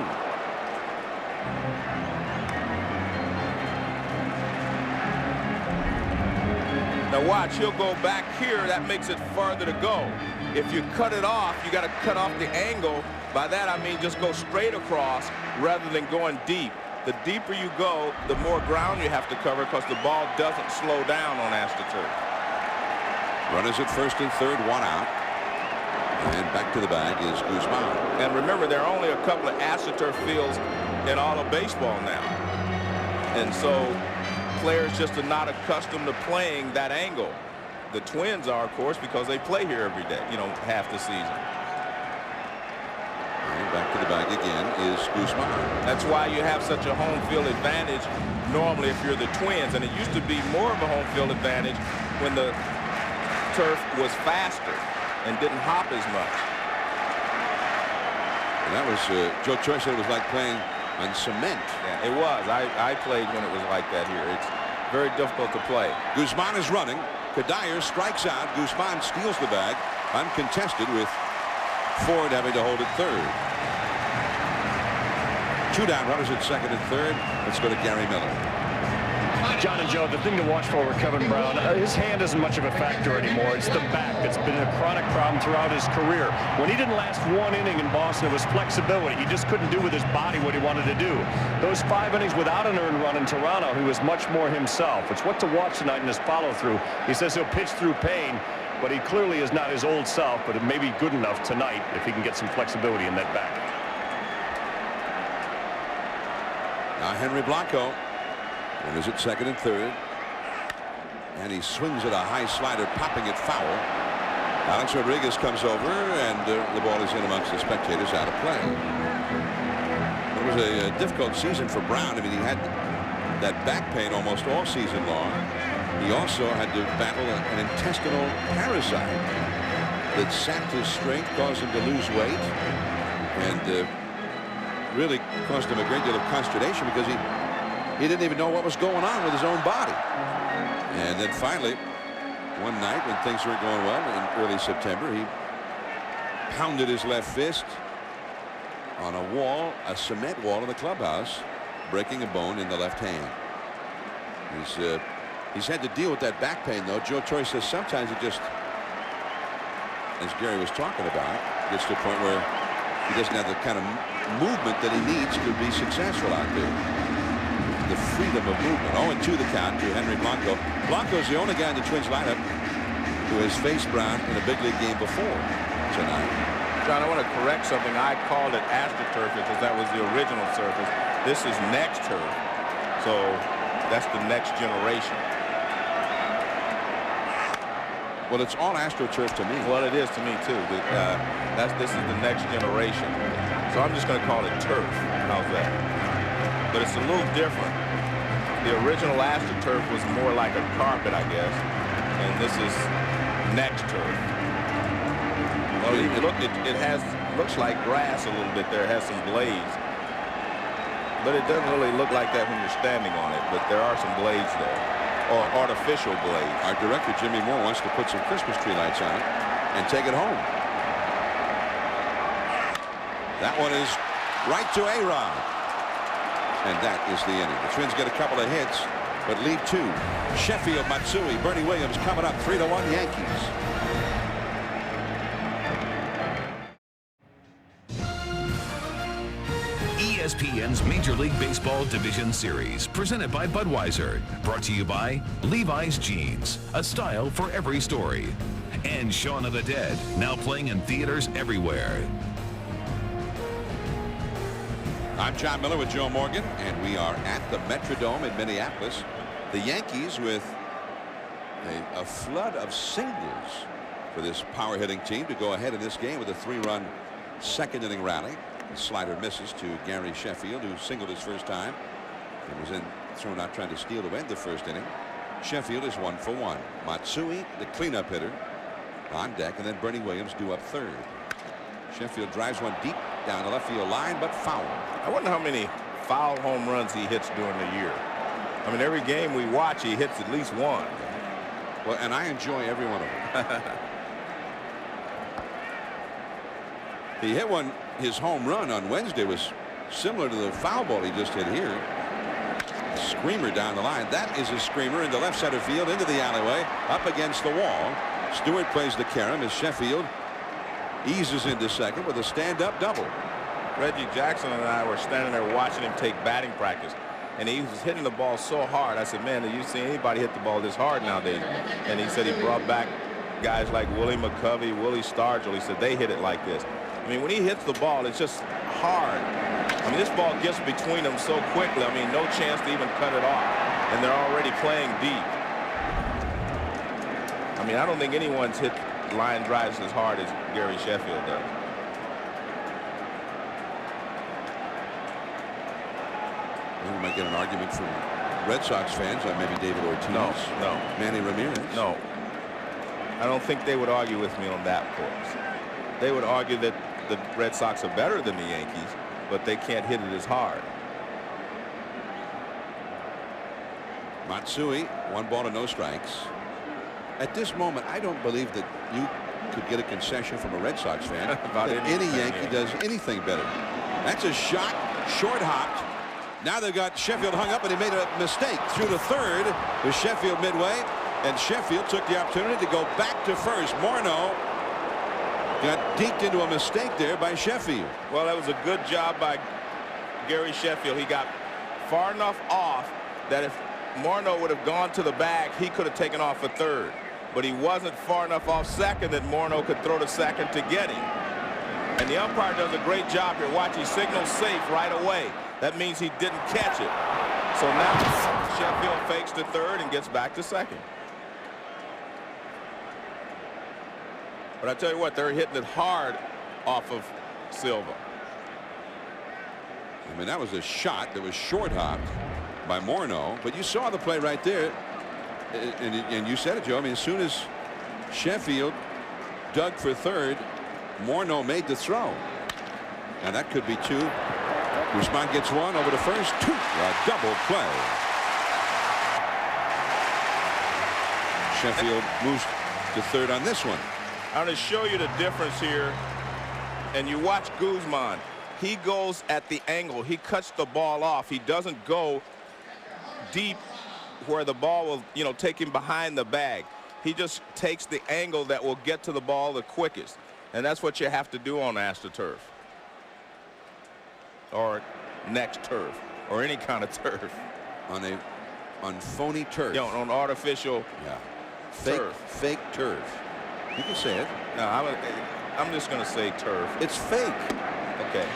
Now watch, he'll go back here. That makes it farther to go. If you cut it off, you got to cut off the angle. By that I mean just go straight across rather than going deep. The deeper you go, the more ground you have to cover, because the ball doesn't slow down on AstroTurf. Runners at first and third, 1 out. And back to the bag is Guzman. And remember, there are only a couple of AstroTurf fields in all of baseball now. And so players just are not accustomed to playing that angle. The Twins are, of course, because they play here every day, half the season. And back to the bag again is Guzman. That's why you have such a home field advantage normally if you're the Twins. And it used to be more of a home field advantage when the turf was faster and didn't hop as much. And that was, Joe Choi said it was like playing on cement. Yeah, it was. I played when it was like that here. It's very difficult to play. Guzman is running. Kadire strikes out. Guzman steals the bag, uncontested, with Ford having to hold it third. 2 down, runners at second and third. Let's go to Gary Miller. John and Joe, the thing to watch for with Kevin Brown, his hand isn't much of a factor anymore. It's the back that's been a chronic problem throughout his career. When he didn't last one inning in Boston, it was flexibility. He just couldn't do with his body what he wanted to do. Those 5 innings without an earned run in Toronto, he was much more himself. It's what to watch tonight in his follow-through. He says he'll pitch through pain, but he clearly is not his old self, but it may be good enough tonight if he can get some flexibility in that back. Now Henry Blanco. And is it second and third? And he swings at a high slider, popping it foul. Alex Rodriguez comes over, and the ball is in amongst the spectators, out of play. It was a difficult season for Brown. I mean, he had that back pain almost all season long. He also had to battle an intestinal parasite that sapped his strength, caused him to lose weight, and really caused him a great deal of consternation because he didn't even know what was going on with his own body. And then finally, one night when things weren't going well in early September, he pounded his left fist on a wall, a cement wall in the clubhouse, breaking a bone in the left hand. He's had to deal with that back pain, though. Joe Torre says sometimes it just, as Gary was talking about, gets to a point where he doesn't have the kind of movement that he needs to be successful out there. The freedom of movement. 0-2 the count to Henry Blanco. Blanco's the only guy in the Twins lineup who has faced Brown in a big league game before tonight. John, I want to correct something. I called it AstroTurf because that was the original surface. This is next turf. So that's the next generation. Well, it's all AstroTurf to me. Well, it is to me too. This is the next generation. So I'm just going to call it turf. How's that? But it's a little different. The original AstroTurf was more like a carpet, I guess, and this is next turf. Well, it looks like grass a little bit there. It has some blades, but it doesn't really look like that when you're standing on it. But there are some blades there, or artificial blades. Our director Jimmy Moore wants to put some Christmas tree lights on it and take it home. That one is right to A-Rod. And that is the inning. The Twins get a couple of hits, but lead 2. Sheffield, Matsui, Bernie Williams coming up 3-1 Yankees. ESPN's Major League Baseball Division Series, presented by Budweiser, brought to you by Levi's Jeans, a style for every story, and Shaun of the Dead, now playing in theaters everywhere. I'm John Miller with Joe Morgan, and we are at the Metrodome in Minneapolis. The Yankees with a flood of singles for this power hitting team to go ahead in this game with a 3-run second inning rally. The slider misses to Gary Sheffield, who singled his first time and was then thrown out trying to steal to end the first inning. Sheffield is 1 for 1. Matsui, the cleanup hitter, on deck, and then Bernie Williams due up third. Sheffield drives one deep down the left field line, but foul. I wonder how many foul home runs he hits during the year. I mean, every game we watch, he hits at least one. Well, and I enjoy every one of them. He hit one. His home run on Wednesday was similar to the foul ball he just hit here. Screamer down the line. That is a screamer into left center field, into the alleyway, up against the wall. Stewart plays the carom as Sheffield eases into second with a stand-up double. Reggie Jackson and I were standing there watching him take batting practice, and he was hitting the ball so hard. I said, man, have you seen anybody hit the ball this hard nowadays? And he said he brought back guys like Willie McCovey, Willie Stargell. He said they hit it like this. I mean, when he hits the ball, it's just hard. I mean, this ball gets between them so quickly. I mean, no chance to even cut it off, and they're already playing deep. I mean, I don't think anyone's hit line drives as hard as Gary Sheffield does. We might get an argument from Red Sox fans on maybe David Ortiz. No. Manny Ramirez. No. I don't think they would argue with me on that course. They would argue that the Red Sox are better than the Yankees, but they can't hit it as hard. Matsui, 1 ball to no strikes. At this moment, I don't believe that you could get a concession from a Red Sox fan about that any Yankee does anything better. That's a shot, short hopped, Now they've got Sheffield hung up, and he made a mistake. Through to third was Sheffield midway, and Sheffield took the opportunity to go back to first. Morneau got deked into a mistake there by Sheffield. Well, that was a good job by Gary Sheffield. He got far enough off that if Morneau would have gone to the bag, he could have taken off for third. But he wasn't far enough off second that Morneau could throw to second to get him. And the umpire does a great job here. Watch, he signals safe right away. That means he didn't catch it. So now Sheffield fakes to third and gets back to second. But I tell you what, they're hitting it hard off of Silva. I mean, that was a shot that was short hopped by Morneau, but you saw the play right there, and you said it, Joe. I mean, as soon as Sheffield dug for third, Morneau made the throw. Now that could be two. Guzman gets one over to first. Two. A double play. Sheffield moves to third on this one. I'm going to show you the difference here. And you watch Guzman. He goes at the angle. He cuts the ball off. He doesn't go deep where the ball will, you know, take him behind the bag. He just takes the angle that will get to the ball the quickest. And that's what you have to do on AstroTurf. Or next turf. Or any kind of turf. On phony turf. You know, on artificial turf. Fake turf. You can say it. No, I'm just going to say turf. It's fake. Okay.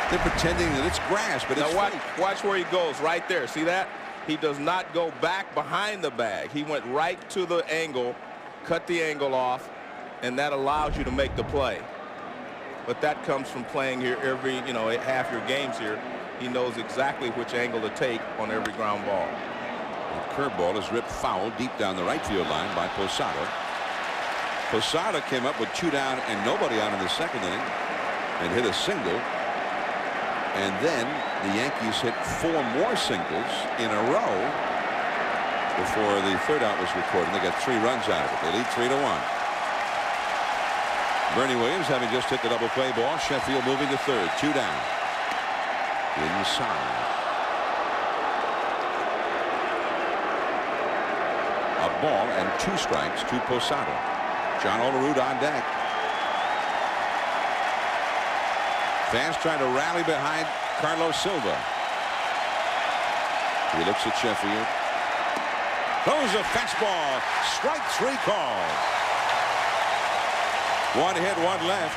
They're pretending that it's grass, but it's fake. Watch where he goes right there. See that? He does not go back behind the bag. He went right to the angle, cut the angle off, and that allows you to make the play. But that comes from playing here every, you know, half your games here. He knows exactly which angle to take on every ground ball. The curveball is ripped foul deep down the right field line by Posada. Posada came up with 2 down and nobody out in the second inning and hit a single. And then the Yankees hit 4 more singles in a row before the third out was recorded. They got 3 runs out of it. They lead 3-1. Bernie Williams having just hit the double play ball. Sheffield moving to third. 2 down. Inside. A ball and 2 strikes to Posada. John Olerud on deck. Fans trying to rally behind Carlos Silva. He looks at Sheffield. Throws a fastball. Strike 3 call. 1 hit, 1 left.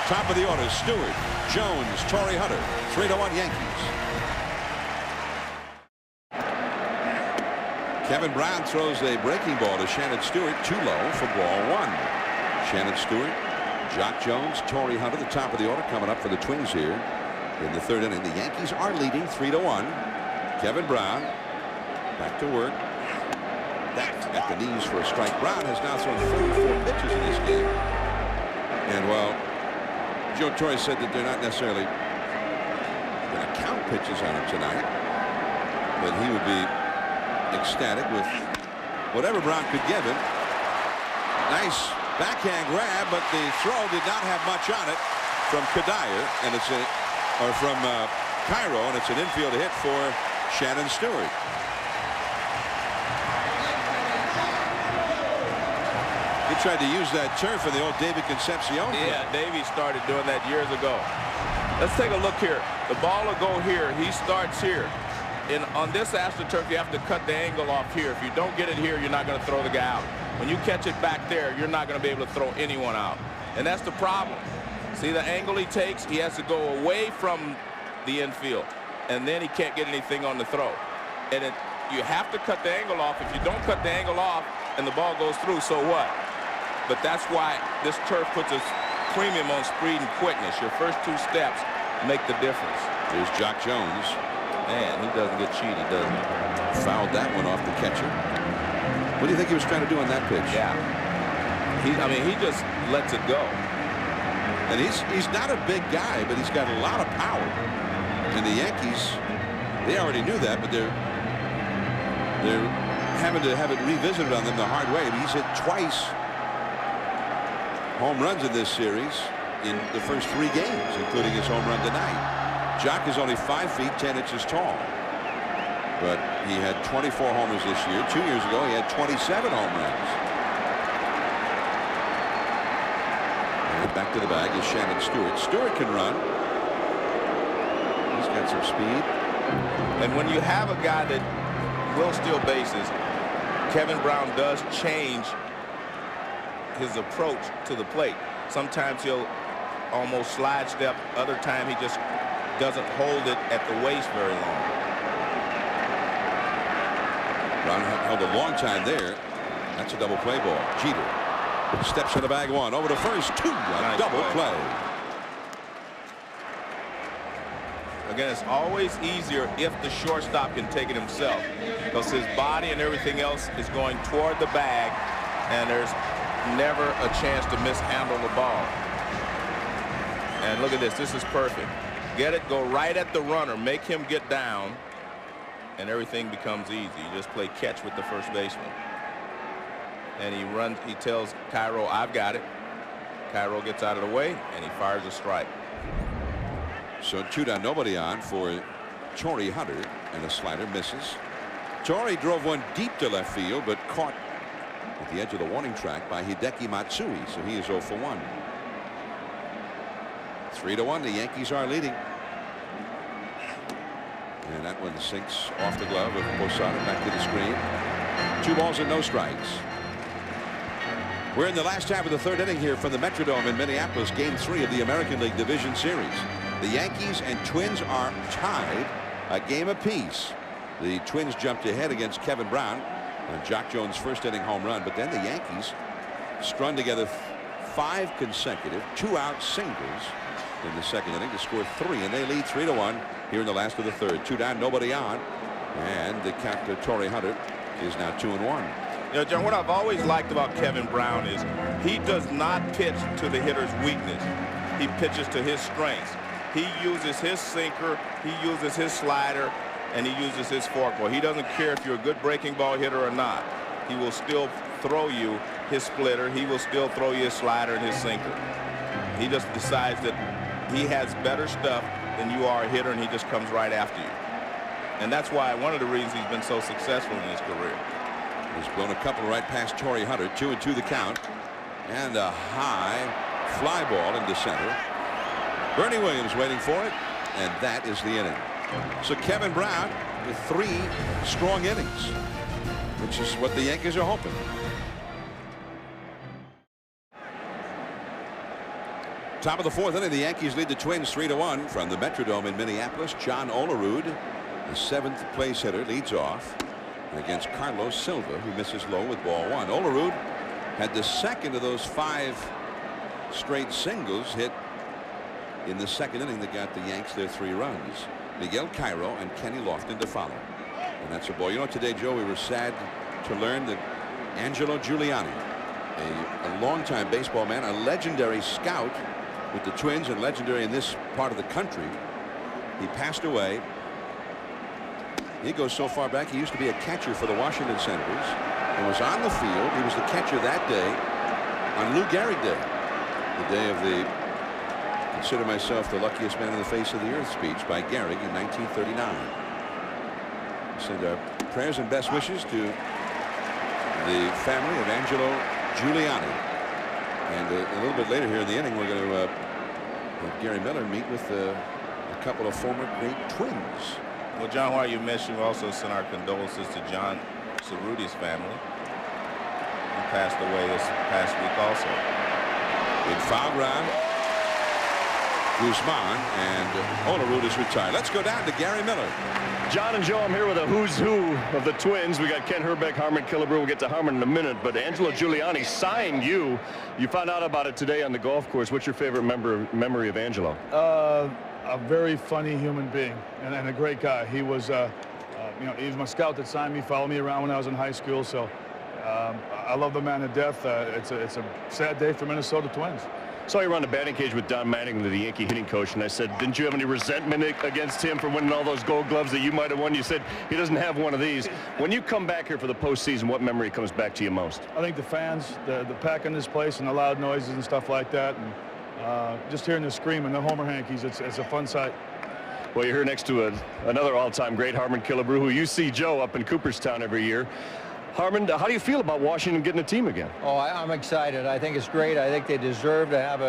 Top of the order, Stewart, Jones, Torrey Hunter. 3-1 Yankees. Kevin Brown throws a breaking ball to Shannon Stewart, too low for ball 1. Shannon Stewart, Jock Jones, Torrey Hunter, the top of the order coming up for the Twins here in the third inning. The Yankees are leading 3-1. Kevin Brown back to work. That's at the knees for a strike. Brown has now thrown 34 pitches in this game. And while Joe Torre said that they're not necessarily going to count pitches on him tonight, but he would be ecstatic with whatever Brown could give him. Nice backhand grab, but the throw did not have much on it from Kadire, and it's from Cairo, and it's an infield hit for Shannon Stewart. He tried to use that turf in the old David Concepcion. Yeah, Davey started doing that years ago. Let's take a look here. The ball will go here. He starts here. And on this AstroTurf, you have to cut the angle off here. If you don't get it here, you're not going to throw the guy out. When you catch it back there, you're not going to be able to throw anyone out. And that's the problem. See the angle he takes? He has to go away from the infield. And then he can't get anything on the throw. And you have to cut the angle off. If you don't cut the angle off and the ball goes through, so what? But that's why this turf puts a premium on speed and quickness. Your first 2 steps make the difference. Here's Jock Jones. Man, he doesn't get cheated, does he? Fouled that one off the catcher. What do you think he was trying to do on that pitch? Yeah. I mean, he just lets it go. And he's not a big guy, but he's got a lot of power. And the Yankees, they already knew that, but they're having to have it revisited on them the hard way. He's hit twice home runs in this series in the first 3 games, including his home run tonight. Jock is only 5 feet 10 inches tall, but he had 24 homers this year. 2 years ago he had 27 home runs. And back to the bag is Shannon Stewart. Stewart can run. He's got some speed. And when you have a guy that will steal bases, Kevin Brown does change his approach to the plate. Sometimes he'll almost slide step. Other time he just doesn't hold it at the waist very long. Brown held a long time there. That's a double play ball. Jeter steps in the bag one. Over to first. Two. A double play. Again, it's always easier if the shortstop can take it himself, because his body and everything else is going toward the bag, and there's never a chance to mishandle the ball. And look at this. This is perfect. Get it, go right at the runner, make him get down, and everything becomes easy. You just play catch with the first baseman. And he runs, he tells Cairo, I've got it. Cairo gets out of the way, and he fires a strike. So 2 down, nobody on for Torrey Hunter, and a slider misses. Torrey drove one deep to left field, but caught at the edge of the warning track by Hideki Matsui, so he is 0 for 1. 3-1, the Yankees are leading. And that one sinks off the glove of Posada, back to the screen. 2 balls and no strikes. We're in the last half of the 3rd inning here from the Metrodome in Minneapolis, Game 3 of the American League Division Series. The Yankees and Twins are tied a game apiece. The Twins jumped ahead against Kevin Brown on Jock Jones' first inning home run, but then the Yankees strung together 5 consecutive 2-out singles in the 2nd inning to score 3, and they lead 3-1 here in the last of the 3rd. 2 down, nobody on, and the count to Torrey Hunter is now 2-1. You know, John, what I've always liked about Kevin Brown is he does not pitch to the hitter's weakness. He pitches to his strengths. He uses his sinker, he uses his slider, and he uses his forkball. He doesn't care if you're a good breaking ball hitter or not. He will still throw you his splitter. He will still throw you his slider and his sinker. He just decides that he has better stuff than you are a hitter, and he just comes right after you. And that's why one of the reasons he's been so successful in his career. He's blown a couple right past Torrey Hunter. 2-2 the count, and a high fly ball into center. Bernie Williams waiting for it, and that is the inning. So Kevin Brown with 3 strong innings, which is what the Yankees are hoping. Top of the 4th inning, the Yankees lead the Twins 3-1 from the Metrodome in Minneapolis. John Olerud, the 7th place hitter, leads off against Carlos Silva, who misses low with ball 1. Olerud had the second of those 5 straight singles hit in the 2nd inning that got the Yanks their 3 runs. Miguel Cairo and Kenny Lofton to follow. And that's a ball. You know, today, Joe, we were sad to learn that Angelo Giuliani, a longtime baseball man, a legendary scout with the Twins and legendary in this part of the country, he passed away. He goes so far back, he used to be a catcher for the Washington Senators and was on the field. He was the catcher that day on Lou Gehrig Day, the day of the "Consider myself the luckiest man on the face of the earth" speech by Gehrig in 1939. Send our prayers and best wishes to the family of Angelo Giuliani. And a little bit later here in the inning, we're going to have Gary Miller meet with a couple of former great Twins. Well, John, while you mentioned, we also send our condolences to John Cerruti's family, who passed away this past week also. In foul ground, Guzman, and Olerud is retired. Let's go down to Gary Miller. John and Joe, I'm here with a who's who of the Twins. We got Ken Herbeck, Harmon Killebrew. We'll get to Harmon in a minute, but Angelo Giuliani signed you. You found out about it today on the golf course. What's your favorite memory of Angelo? A very funny human being and a great guy. He was, you know, he was my scout that signed me, followed me around when I was in high school. So I love the man to death. It's a sad day for Minnesota Twins. Saw you around the batting cage with Don Mattingly, the Yankee hitting coach, and I said, didn't you have any resentment against him for winning all those gold gloves that you might have won? You said he doesn't have one of these. When you come back here for the postseason, what memory comes back to you most? I think the fans, the pack in this place, and the loud noises and stuff like that, and just hearing the screaming, the Homer Hankies, it's a fun sight. Well, you're here next to another all-time great, Harmon Killebrew, who you see Joe up in Cooperstown every year. Harmon, how do you feel about Washington getting a team again? Oh, I'm excited. I think it's great. I think they deserve to have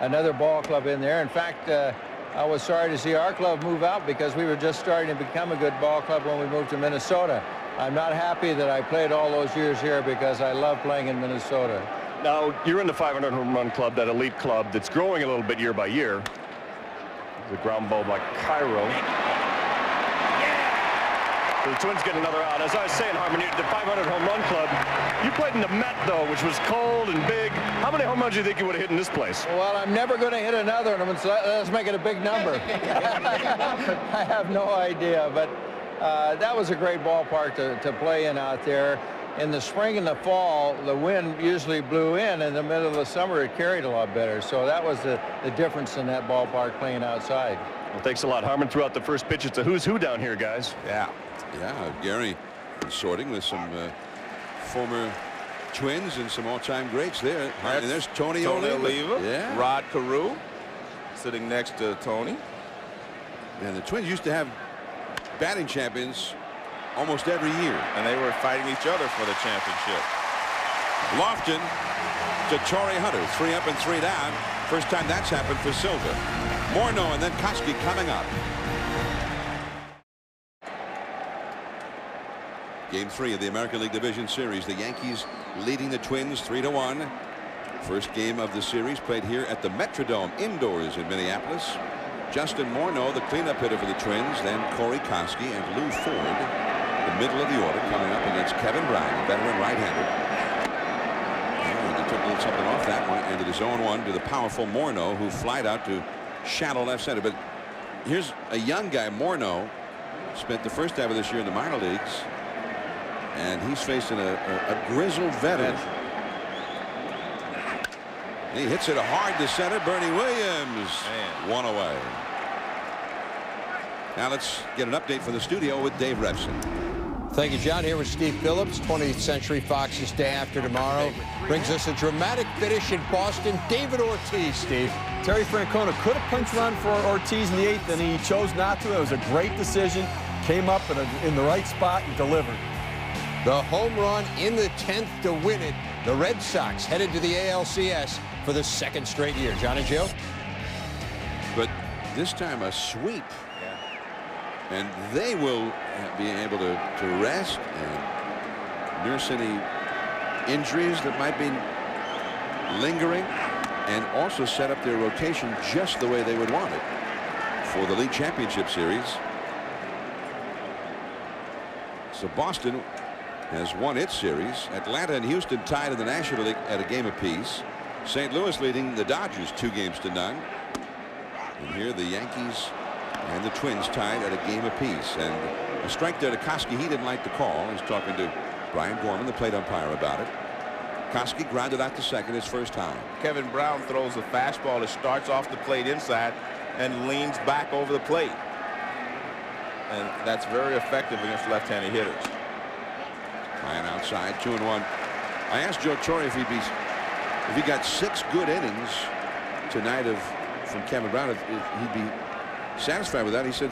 another ball club in there. In fact, I was sorry to see our club move out because we were just starting to become a good ball club when we moved to Minnesota. I'm not happy that I played all those years here because I love playing in Minnesota. Now, you're in the 500 home run club, that elite club that's growing a little bit year by year. The ground ball by Cairo. The Twins get another out. As I was saying, Harmon, the 500 home run club, you played in the Met, though, which was cold and big. How many home runs do you think you would have hit in this place? Well, I'm never going to hit another one, so let's make it a big number. I have no idea, but that was a great ballpark to play in out there. In the spring and the fall, the wind usually blew in. In the middle of the summer, it carried a lot better. So that was the difference in that ballpark playing outside. Well, thanks a lot. Harmon threw out the first pitch. It's a who's who down here, guys. Yeah, Gary sorting with some former Twins and some all-time greats there. And there's Tony Oliva. Yeah. Rod Carew sitting next to Tony. And the Twins used to have batting champions almost every year. And they were fighting each other for the championship. Lofton to Torrey Hunter. 3 up and 3 down. First time that's happened for Silva. Morneau and then Koski coming up. Game 3 of the American League Division Series. The Yankees leading the Twins 3-1. First game of the series played here at the Metrodome indoors in Minneapolis. Justin Morneau, the cleanup hitter for the Twins. Then Corey Koski and Lou Ford, the middle of the order, coming up against Kevin Brown, a veteran right-hander. And they took a little something off that one, and it is 0-1 to the powerful Morneau, who flied out to shallow left center. But here's a young guy, Morneau, spent the first half of this year in the minor leagues, and he's facing a grizzled veteran. And he hits it hard to center. Bernie Williams, one away. Now let's get an update from the studio with Dave Repson. Thank you, John. Here with Steve Phillips. 20th Century Fox's Day After Tomorrow brings us a dramatic finish in Boston. David Ortiz, Steve. Terry Francona could have punched run for Ortiz in the 8th, and he chose not to. It was a great decision. Came up in the right spot and delivered. The home run in the 10th to win it. The Red Sox headed to the ALCS for the 2nd straight year. John and Joe? But this time a sweep. And they will be able to rest and nurse any injuries that might be lingering, and also set up their rotation just the way they would want it for the league championship series. So Boston has won its series. Atlanta and Houston tied in the National League at a game apiece. St. Louis leading the Dodgers 2-0. And here the Yankees and the Twins tied at a game apiece. And a strike there to Koski. He didn't like the call. He's talking to Brian Gorman, the plate umpire, about it. Koski grounded out to second his first time. Kevin Brown throws a fastball that starts off the plate inside and leans back over the plate. And that's very effective against left-handed hitters. Ryan outside, 2-1. I asked Joe Torre if he got 6 good innings tonight from Kevin Brown, if he'd be satisfied with that. He says,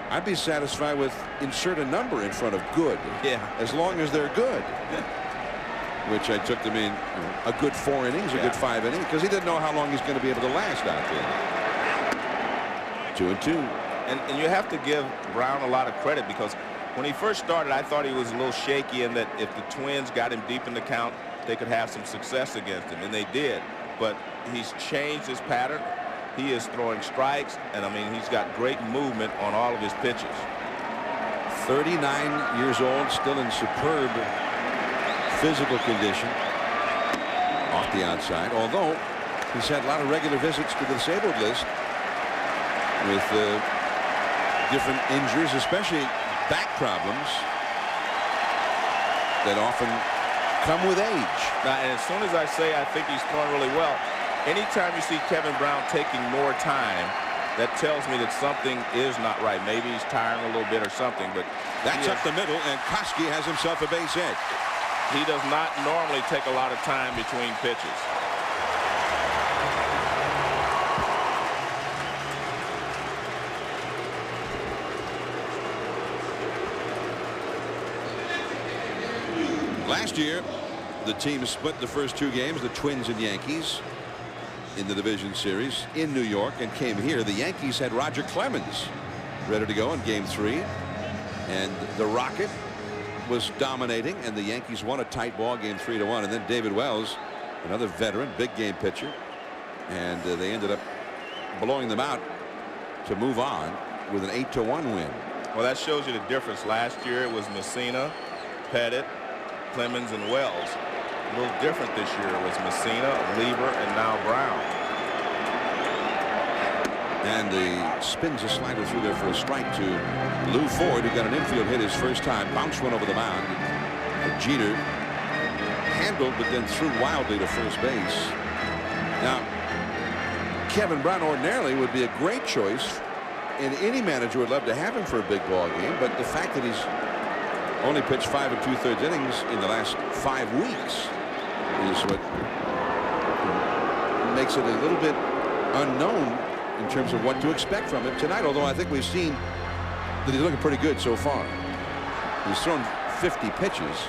I'd be satisfied with insert a number in front of good. Yeah. As long as they're good. Which I took to mean a good 4 innings, a good 5 innings, because he didn't know how long he's going to be able to last out there. 2-2. And you have to give Brown a lot of credit, because when he first started, I thought he was a little shaky, and that if the Twins got him deep in the count, they could have some success against him, and they did. But he's changed his pattern. He is throwing strikes, and I mean, he's got great movement on all of his pitches. 39 years old, still in superb physical condition. Off the outside, although he's had a lot of regular visits to the disabled list with different injuries, especially back problems that often come with age. Now, and as soon as I say I think he's throwing really well, anytime you see Kevin Brown taking more time, that tells me that something is not right. Maybe he's tiring a little bit or something, but that's up the middle, and Koski has himself a base hit. He does not normally take a lot of time between pitches. Last year, the team split the first 2 games, the Twins and Yankees, in the division series in New York, and came here. The Yankees had Roger Clemens ready to go in Game 3, and the Rocket was dominating, and the Yankees won a tight ball game 3-1. And then David Wells, another veteran, big game pitcher, and they ended up blowing them out to move on with an 8-1 win. Well, that shows you the difference. Last year it was Messina, Pettit, Clemens, and Wells. A little different this year. It was Messina, Lieber, and now Brown. And the spins a slider through there for a strike to Lou Ford, who got an infield hit his first time. Bounced one over the mound. Jeter handled, but then threw wildly to first base. Now, Kevin Brown ordinarily would be a great choice, and any manager would love to have him for a big ball game. But the fact that he's only pitched 5 2/3 innings in the last 5 weeks is what makes it a little bit unknown in terms of what to expect from him tonight. Although I think we've seen that he's looking pretty good so far. He's thrown 50 pitches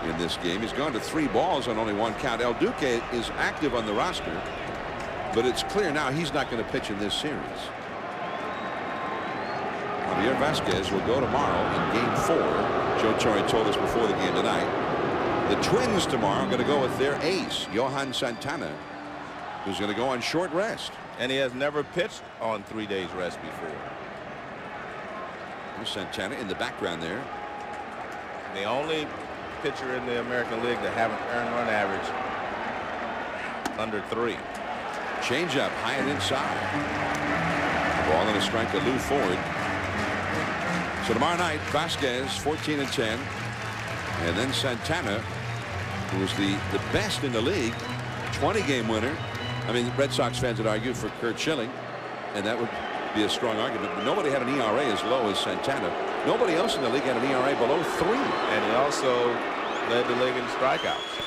in this game. He's gone to 3 balls on only 1 count. El Duque is active on the roster, but it's clear now he's not going to pitch in this series. Javier Vasquez will go tomorrow in Game 4. Joe Torre told us before the game tonight. The Twins tomorrow are going to go with their ace, Johan Santana, who's going to go on short rest. And he has never pitched on 3 days rest before. There's Santana in the background there. The only pitcher in the American League that haven't earned run average under 3. Change up high and inside. Ball and a strike to Lou Ford. So tomorrow night, Vasquez 14-10, and then Santana, who was the best in the league, 20-game winner. I mean, Red Sox fans would argue for Curt Schilling, and that would be a strong argument. But nobody had an ERA as low as Santana. Nobody else in the league had an ERA below 3. And he also led the league in strikeouts.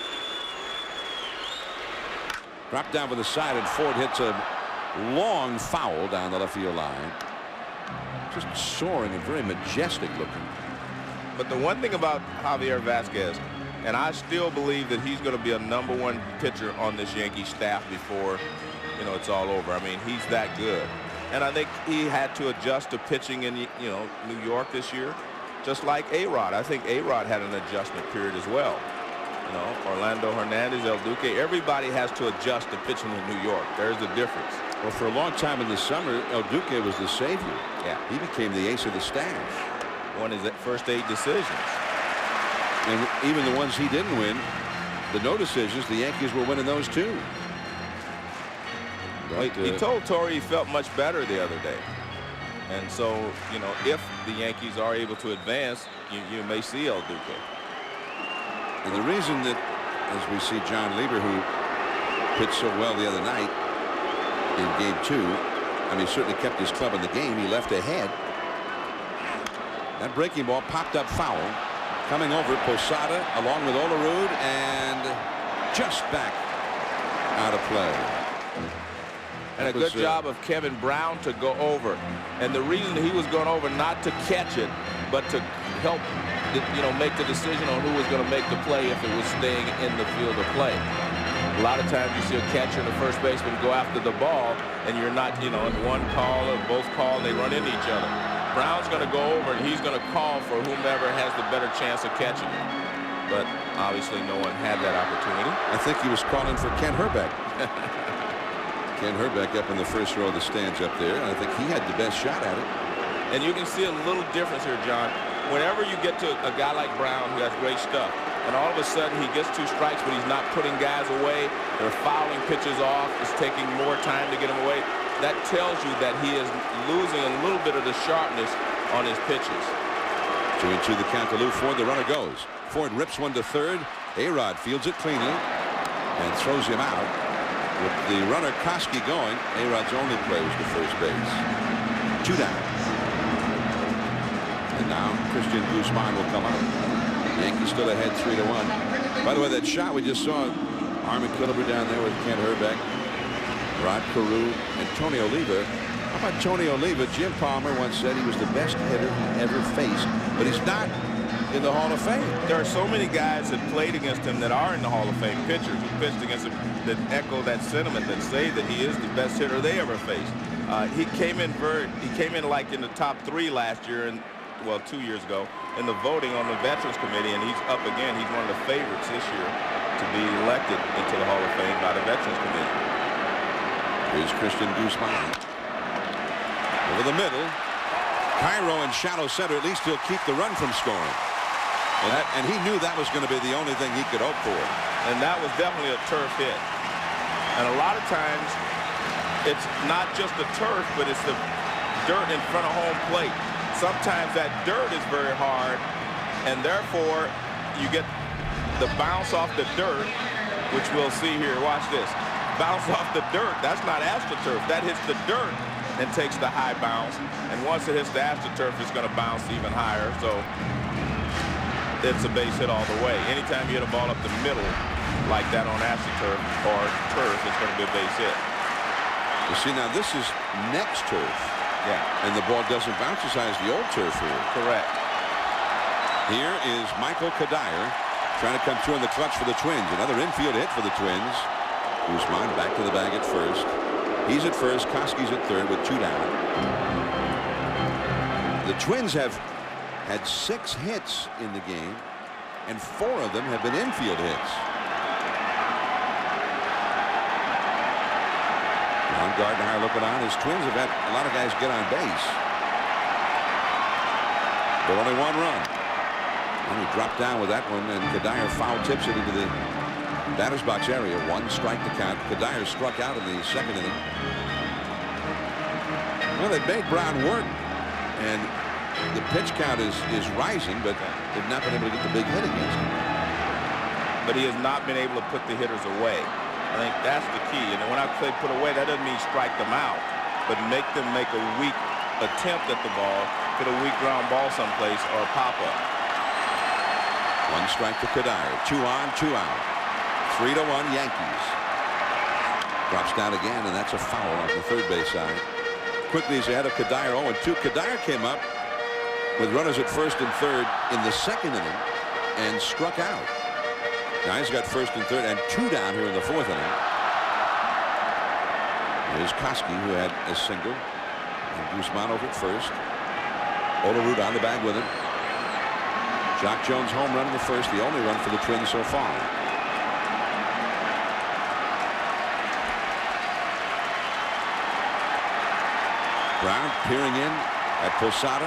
Dropped down with the side, and Ford hits a long foul down the left field line. Just soaring and very majestic looking. But the one thing about Javier Vasquez, and I still believe that he's going to be a #1 pitcher on this Yankee staff before, you know, it's all over. I mean, he's that good. And I think he had to adjust to pitching in, you know, New York this year, just like A-Rod. I think A-Rod had an adjustment period as well. You know, Orlando Hernandez, El Duque, everybody has to adjust to pitching in New York. There's the difference. Well, for a long time in the summer, El Duque was the savior. Yeah. He became the ace of the staff. Won his first 8 decisions. And even the ones he didn't win, the no decisions, the Yankees were winning those too. But, he told Torre he felt much better the other day. And so, you know, if the Yankees are able to advance, you may see El Duque. And the reason that, as we see John Lieber, who pitched so well the other night in Game 2, I mean, certainly kept his club in the game. He left ahead. That breaking ball popped up foul. Coming over, Posada along with Olerud, and just back out of play. And a good job of Kevin Brown to go over. And the reason he was going over, not to catch it, but to help, you know, make the decision on who was going to make the play if it was staying in the field of play. A lot of times you see a catcher and a first baseman go after the ball, and you're not, you know, in one call or both call, and they run into each other. Brown's going to go over, and he's going to call for whomever has the better chance of catching it. But obviously no one had that opportunity. I think he was calling for Ken Herbeck. Ken Herbeck up in the first row of the stands up there. I think he had the best shot at it. And you can see a little difference here, John. Whenever you get to a guy like Brown who has great stuff, and all of a sudden he gets 2 strikes, but he's not putting guys away, they're fouling pitches off, it's taking more time to get him away, that tells you that he is losing a little bit of the sharpness on his pitches. 2-2 the count to Lou Ford. The runner goes. Ford rips one to third. A-Rod fields it cleanly and throws him out. With the runner Koski going, A-Rod's only play was to first base. 2 down. And now Christian Guzman will come out. Yankees still ahead 3-1. By the way, that shot we just saw, Armin Killebrew down there with Ken Herbeck, Rod Carew, and Tony Oliva. How about Tony Oliva? Jim Palmer once said he was the best hitter he ever faced, but he's not in the Hall of Fame. There are so many guys that played against him that are in the Hall of Fame, pitchers who pitched against him that echo that sentiment, that say that he is the best hitter they ever faced. He came in like in the top 3 last year, and well, 2 years ago, in the voting on the Veterans Committee, and he's up again. He's one of the favorites this year to be elected into the Hall of Fame by the Veterans Committee. Here's Christian Guzman. Over the middle. Cairo in shallow center. At least he'll keep the run from scoring. And he knew that was going to be the only thing he could hope for. And that was definitely a turf hit. And a lot of times, it's not just the turf, but it's the dirt in front of home plate. Sometimes that dirt is very hard, and therefore you get the bounce off the dirt, which we'll see here. Watch this. Bounce off the dirt. That's not AstroTurf. That hits the dirt and takes the high bounce. And once it hits the AstroTurf, it's going to bounce even higher. So it's a base hit all the way. Anytime you hit a ball up the middle like that on AstroTurf or turf, it's going to be a base hit. You see, now this is next turf. Yeah. And the ball doesn't bounce as high as the old turf here. Correct. Here is Michael Kadire trying to come through in the clutch for the Twins. Another infield hit for the Twins. Guzman back to the bag at first. He's at first. Koski's at third with 2 down. The Twins have had 6 hits in the game, and 4 of them have been infield hits. Ron Gardner looking on. His Twins have had a lot of guys get on base, but only 1 run. And he dropped down with that one, and Kadire foul tips it into the batter's box area. 1 strike to count. Kadire struck out in the 2nd inning. Well, they've made Brown work, and the pitch count is rising, but they've not been able to get the big hit against him. But he has not been able to put the hitters away. I think that's the key. And when I say put away, that doesn't mean strike them out, but make them make a weak attempt at the ball, get a weak ground ball someplace, or a pop-up. 1 strike to Kadire. 2 on, 2 out. 3-1 Yankees. Drops down again, and that's a foul off the third base side. Quickly he's ahead of Kadire. 0-2. Kadire came up with runners at first and third in the 2nd inning and struck out. Now he's got first and third and 2 down here in the 4th inning. Here's Koski, who had a single. And Guzman over at first. Olerud on the bag with him. Jock Jones home run in the 1st, the only run for the Twins so far. Brown peering in at Posada.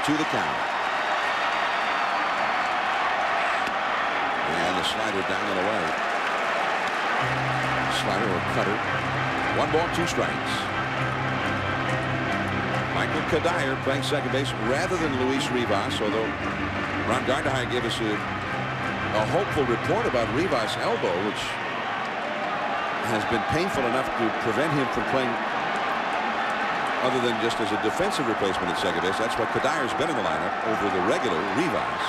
0-2 the count. And the slider down and away. Slider or cutter. 1 ball, 2 strikes. Michael Kadire playing second base rather than Luis Rivas, although Ron Gardner gave us a hopeful report about Rivas' elbow, which has been painful enough to prevent him from playing other than just as a defensive replacement at second base. That's why Kadire's been in the lineup over the regular Rivas.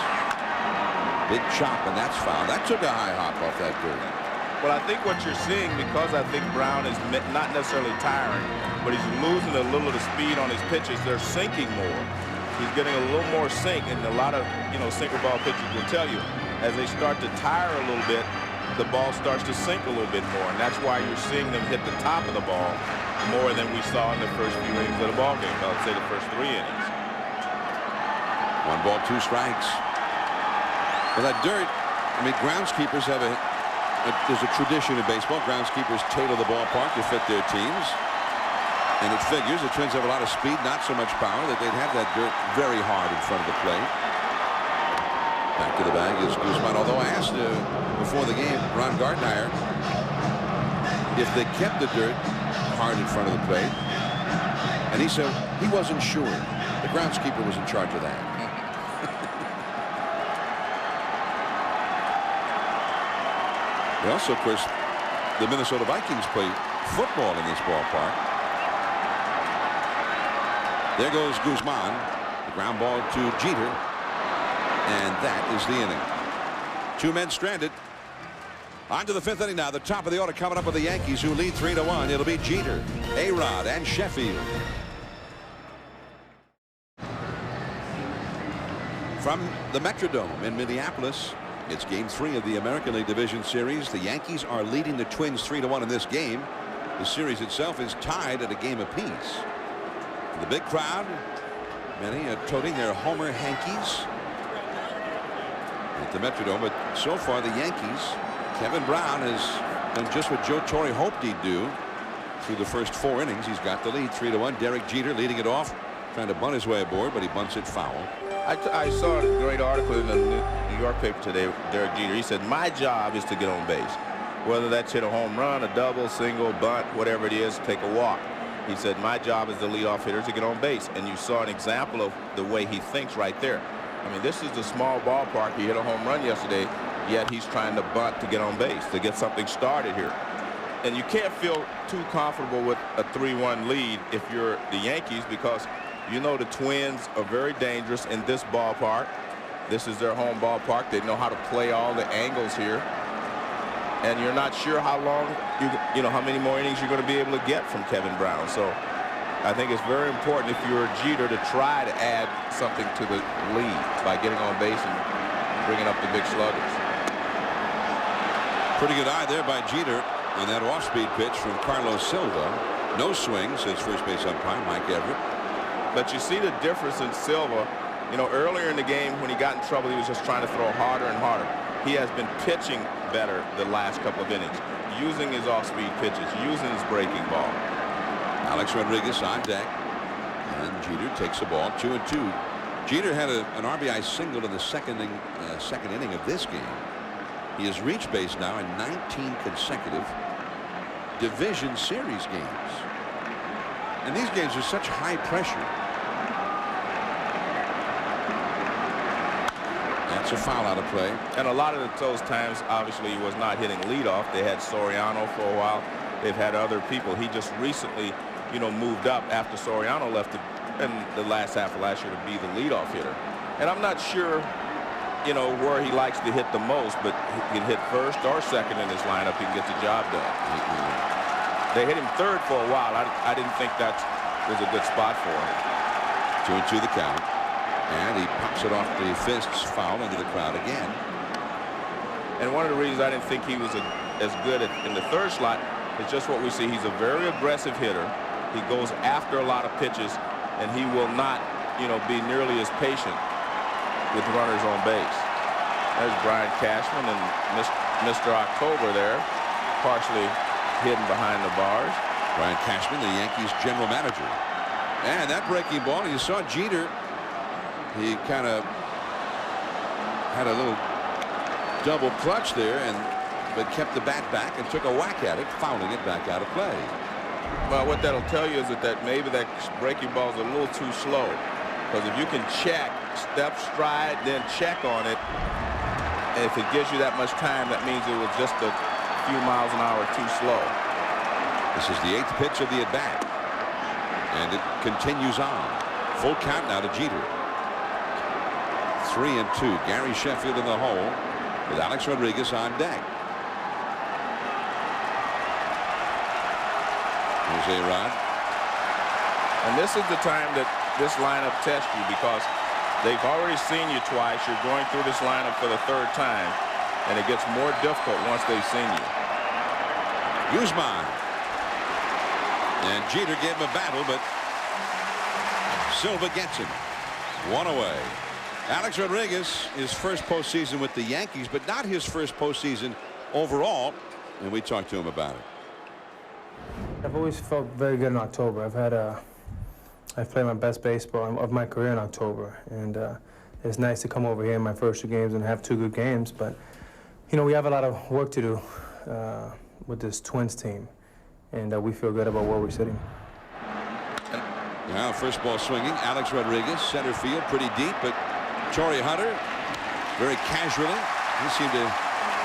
Big chop, and that's foul. That took a high hop off that dirt. Well, I think what you're seeing, because I think Brown is not necessarily tiring, but he's losing a little of the speed on his pitches. They're sinking more. He's getting a little more sink, and a lot of, sinker ball pitchers will tell you, as they start to tire a little bit, the ball starts to sink a little bit more, and that's why you're seeing them hit the top of the ball more than we saw in the first few innings of the ball game. I would say the first 3 innings. 1 ball, 2 strikes. Well, that dirt, groundskeepers have there's a tradition in baseball. Groundskeepers tailor the ballpark to fit their teams. And it figures the Twins have a lot of speed, not so much power, that they'd have that dirt very hard in front of the plate. Back to the bag is Guzman. Although I asked before the game, Ron Gardner, if they kept the dirt hard in front of the plate. And he said he wasn't sure. The groundskeeper was in charge of that. Also, of course, the Minnesota Vikings play football in this ballpark. There goes Guzman. The ground ball to Jeter. And that is the inning. 2 men stranded. On to the 5th inning now. The top of the order coming up with the Yankees, who lead 3-1. It'll be Jeter, A-Rod, and Sheffield. from the Metrodome in Minneapolis. It's Game 3 of the American League Division Series. The Yankees are leading the Twins 3-1 in this game. The series itself is tied at a game apiece. The big crowd, many toting their Homer hankies at the Metrodome. But so far, the Yankees, Kevin Brown has done just what Joe Torre hoped he'd do through the first 4 innings. He's got the lead 3-1. Derek Jeter leading it off, trying to bunt his way aboard, but he bunts it foul. I saw a great article in the New York paper today. Derek Jeter, he said, my job is to get on base, whether that's hit a home run, a double, single, bunt, whatever it is, take a walk. He said, my job as the leadoff hitter to get on base. And you saw an example of the way he thinks right there. I mean, this is a small ballpark. He hit a home run yesterday, yet he's trying to bunt to get on base, to get something started here. And you can't feel too comfortable with a 3-1 lead if you're the Yankees, because you know the Twins are very dangerous in this ballpark. This is their home ballpark. They know how to play all the angles here. And you're not sure how long, you know, how many more innings you're going to be able to get from Kevin Brown. So I think it's very important if you're a Jeter to try to add something to the lead by getting on base and bringing up the big sluggers. Pretty good eye there by Jeter on that off-speed pitch from Carlos Silva. No swing, says first base umpire Mike Everett. But you see the difference in Silva. You know, earlier in the game when he got in trouble, he was just trying to throw harder and harder. He has been pitching better the last couple of innings, using his off-speed pitches, using his breaking ball. Alex Rodriguez on deck, and Jeter takes the ball 2-2. Jeter had an RBI single in the second inning of this game. He has reached base now in 19 consecutive division series games. And these games are such high pressure. That's a foul out of play. And a lot of those times, obviously, he was not hitting leadoff. They had Soriano for a while. They've had other people. He just recently, you know, moved up after Soriano left in the last half of last year to be the leadoff hitter. And I'm not sure, you know, where he likes to hit the most, but he can hit first or second in his lineup. He can get the job done. They hit him third for a while. I didn't think that was a good spot for him. 2-2 the count. And he pops it off the fists, foul into the crowd again. And one of the reasons I didn't think he was as good in the third slot is just what we see. He's a very aggressive hitter. He goes after a lot of pitches, and he will not, you know, be nearly as patient with runners on base. There's Brian Cashman and Mr. October there, partially hidden behind the bars. Brian Cashman, the Yankees general manager. And that breaking ball, you saw Jeter. He kind of had a little double clutch there, but kept the bat back and took a whack at it, fouling it back out of play. Well, what that'll tell you is that maybe that breaking ball is a little too slow. Because if you can check, step, stride, then check on it, and if it gives you that much time, that means it was just a few miles an hour too slow. This is the 8th pitch of the at-bat. And it continues on. Full count now to Jeter. 3-2. Gary Sheffield in the hole with Alex Rodriguez on deck. Here's A-Rod. And this is the time that this lineup tests you, because they've already seen you twice. You're going through this lineup for the 3rd time, and it gets more difficult once they've seen you. Guzman. And Jeter gave him a battle, but Silva gets him. 1 away. Alex Rodriguez, his first postseason with the Yankees, but not his first postseason overall, and we talked to him about it. I've always felt very good in October. I've played my best baseball of my career in October, and it's nice to come over here in my first 2 games and have 2 good games, but you know, we have a lot of work to do with this Twins team, and we feel good about where we're sitting. Now, first ball swinging, Alex Rodriguez, center field, pretty deep, but Torrey Hunter, very casually, he seemed to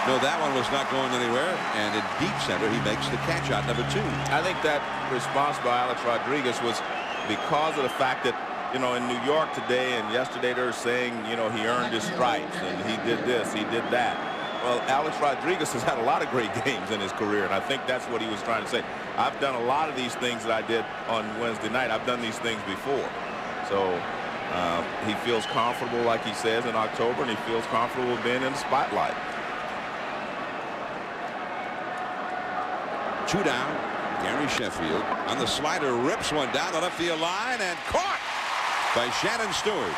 know that one was not going anywhere, and in deep center, he makes the catch out number 2. I think that response by Alex Rodriguez was because of the fact that, you know, in New York today and yesterday, they were saying, you know, he earned his stripes, and he did this, he did that. Well, Alex Rodriguez has had a lot of great games in his career, and I think that's what he was trying to say. I've done a lot of these things that I did on Wednesday night. I've done these things before. So He feels comfortable, like he says, in October, and he feels comfortable being in the spotlight. 2 down. Gary Sheffield on the slider, rips one down the left field line and caught by Shannon Stewart.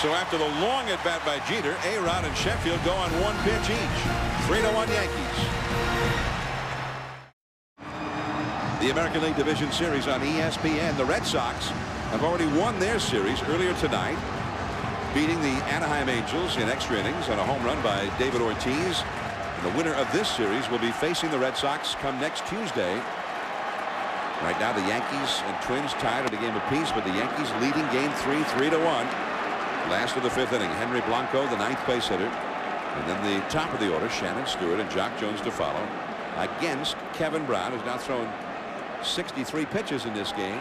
So after the long at bat by Jeter, A-Rod and Sheffield go on 1 pitch each. 3-1 Yankees. The American League Division Series on ESPN. The Red Sox have already won their series earlier tonight, beating the Anaheim Angels in extra innings on a home run by David Ortiz. And the winner of this series will be facing the Red Sox come next Tuesday. Right now the Yankees and Twins tied at a game apiece, but the Yankees leading game 3, 3-1. Last of the 5th inning, Henry Blanco, the 9th place hitter, and then the top of the order, Shannon Stewart and Jock Jones to follow, against Kevin Brown, who's now thrown 63 pitches in this game,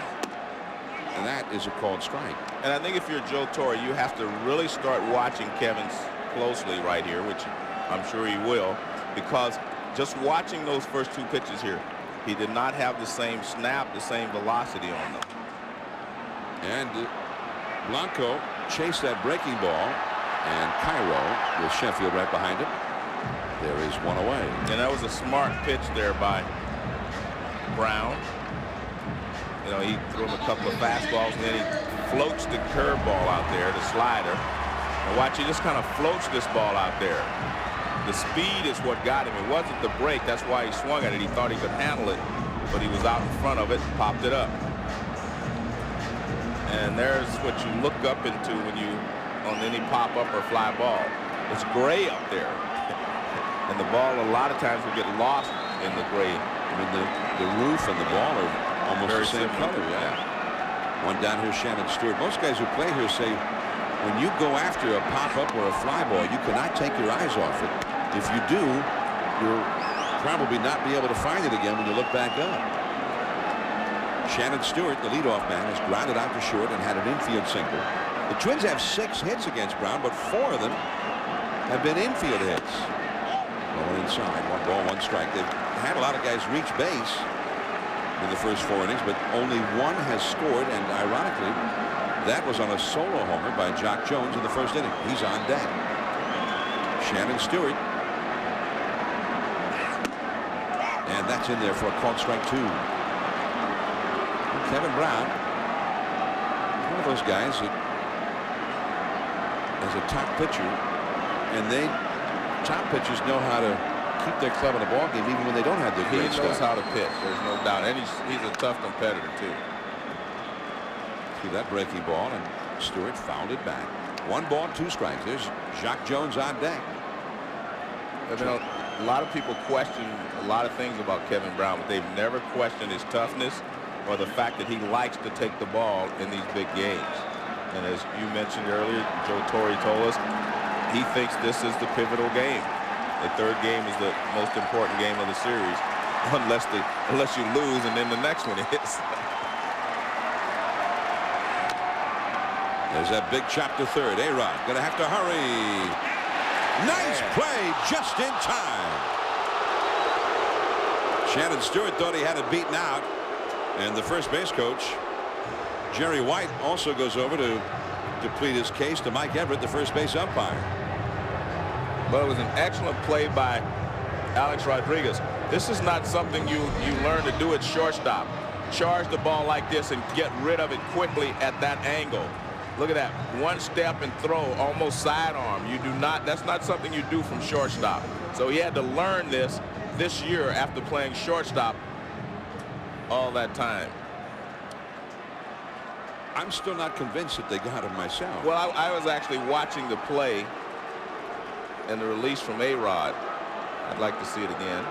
and that is a called strike. And I think if you're Joe Torre, you have to really start watching Kevin closely right here, which I'm sure he will, because just watching those first 2 pitches here, he did not have the same snap, the same velocity on them. And Blanco chased that breaking ball, and Cairo with Sheffield right behind him. There is one away. And that was a smart pitch there by Brown. You know, he threw him a couple of fastballs, and then he floats the curveball out there, the slider. And watch, he just kind of floats this ball out there. The speed is what got him. It wasn't the break. That's why he swung at it. He thought he could handle it, but he was out in front of it, popped it up. And there's what you look up into when you on any pop-up or fly ball. It's gray up there. And the ball a lot of times will get lost in the gray. I mean, the roof and the ball are almost Very the same similar. color. Yeah. One down here, Shannon Stewart. Most guys who play here say when you go after a pop-up or a fly ball, you cannot take your eyes off it. If you do, you'll probably not be able to find it again when you look back up. Shannon Stewart, the leadoff man, has grounded out to short and had an infield single. The Twins have 6 hits against Brown, but 4 of them have been infield hits. Going inside, 1 ball, 1 strike. They've had a lot of guys reach base in the first 4 innings, but only 1 has scored, and ironically, that was on a solo homer by Jock Jones in the first inning. He's on deck. Shannon Stewart. And that's in there for a called strike 2. Kevin Brown, one of those guys that is a top pitcher, and top pitchers know how to keep their club in a ball game even when they don't have their great stuff. He knows how to pitch. There's no doubt, and he's a tough competitor too. See that breaking ball, and Stewart fouled it back. 1 ball, 2 strikes. There's Jock Jones on deck. I mean, a lot of people question a lot of things about Kevin Brown, but they've never questioned his toughness or the fact that he likes to take the ball in these big games. And as you mentioned earlier, Joe Torre told us he thinks this is the pivotal game. The 3rd game is the most important game of the series, unless you lose and then the next one hits. There's that big chop to third. A-Rod gonna have to hurry. Nice play just in time. Shannon Stewart thought he had it beaten out. And the first base coach, Jerry White, also goes over to plead his case to Mike Everett, the first base umpire. But it was an excellent play by Alex Rodriguez. This is not something you learn to do at shortstop. Charge the ball like this and get rid of it quickly at that angle. Look at that. 1 step and throw, almost sidearm. You do not, that's not something you do from shortstop. So he had to learn this year after playing shortstop all that time. I'm still not convinced that they got him myself. Well, I was actually watching the play and the release from A-Rod. I'd like to see it again.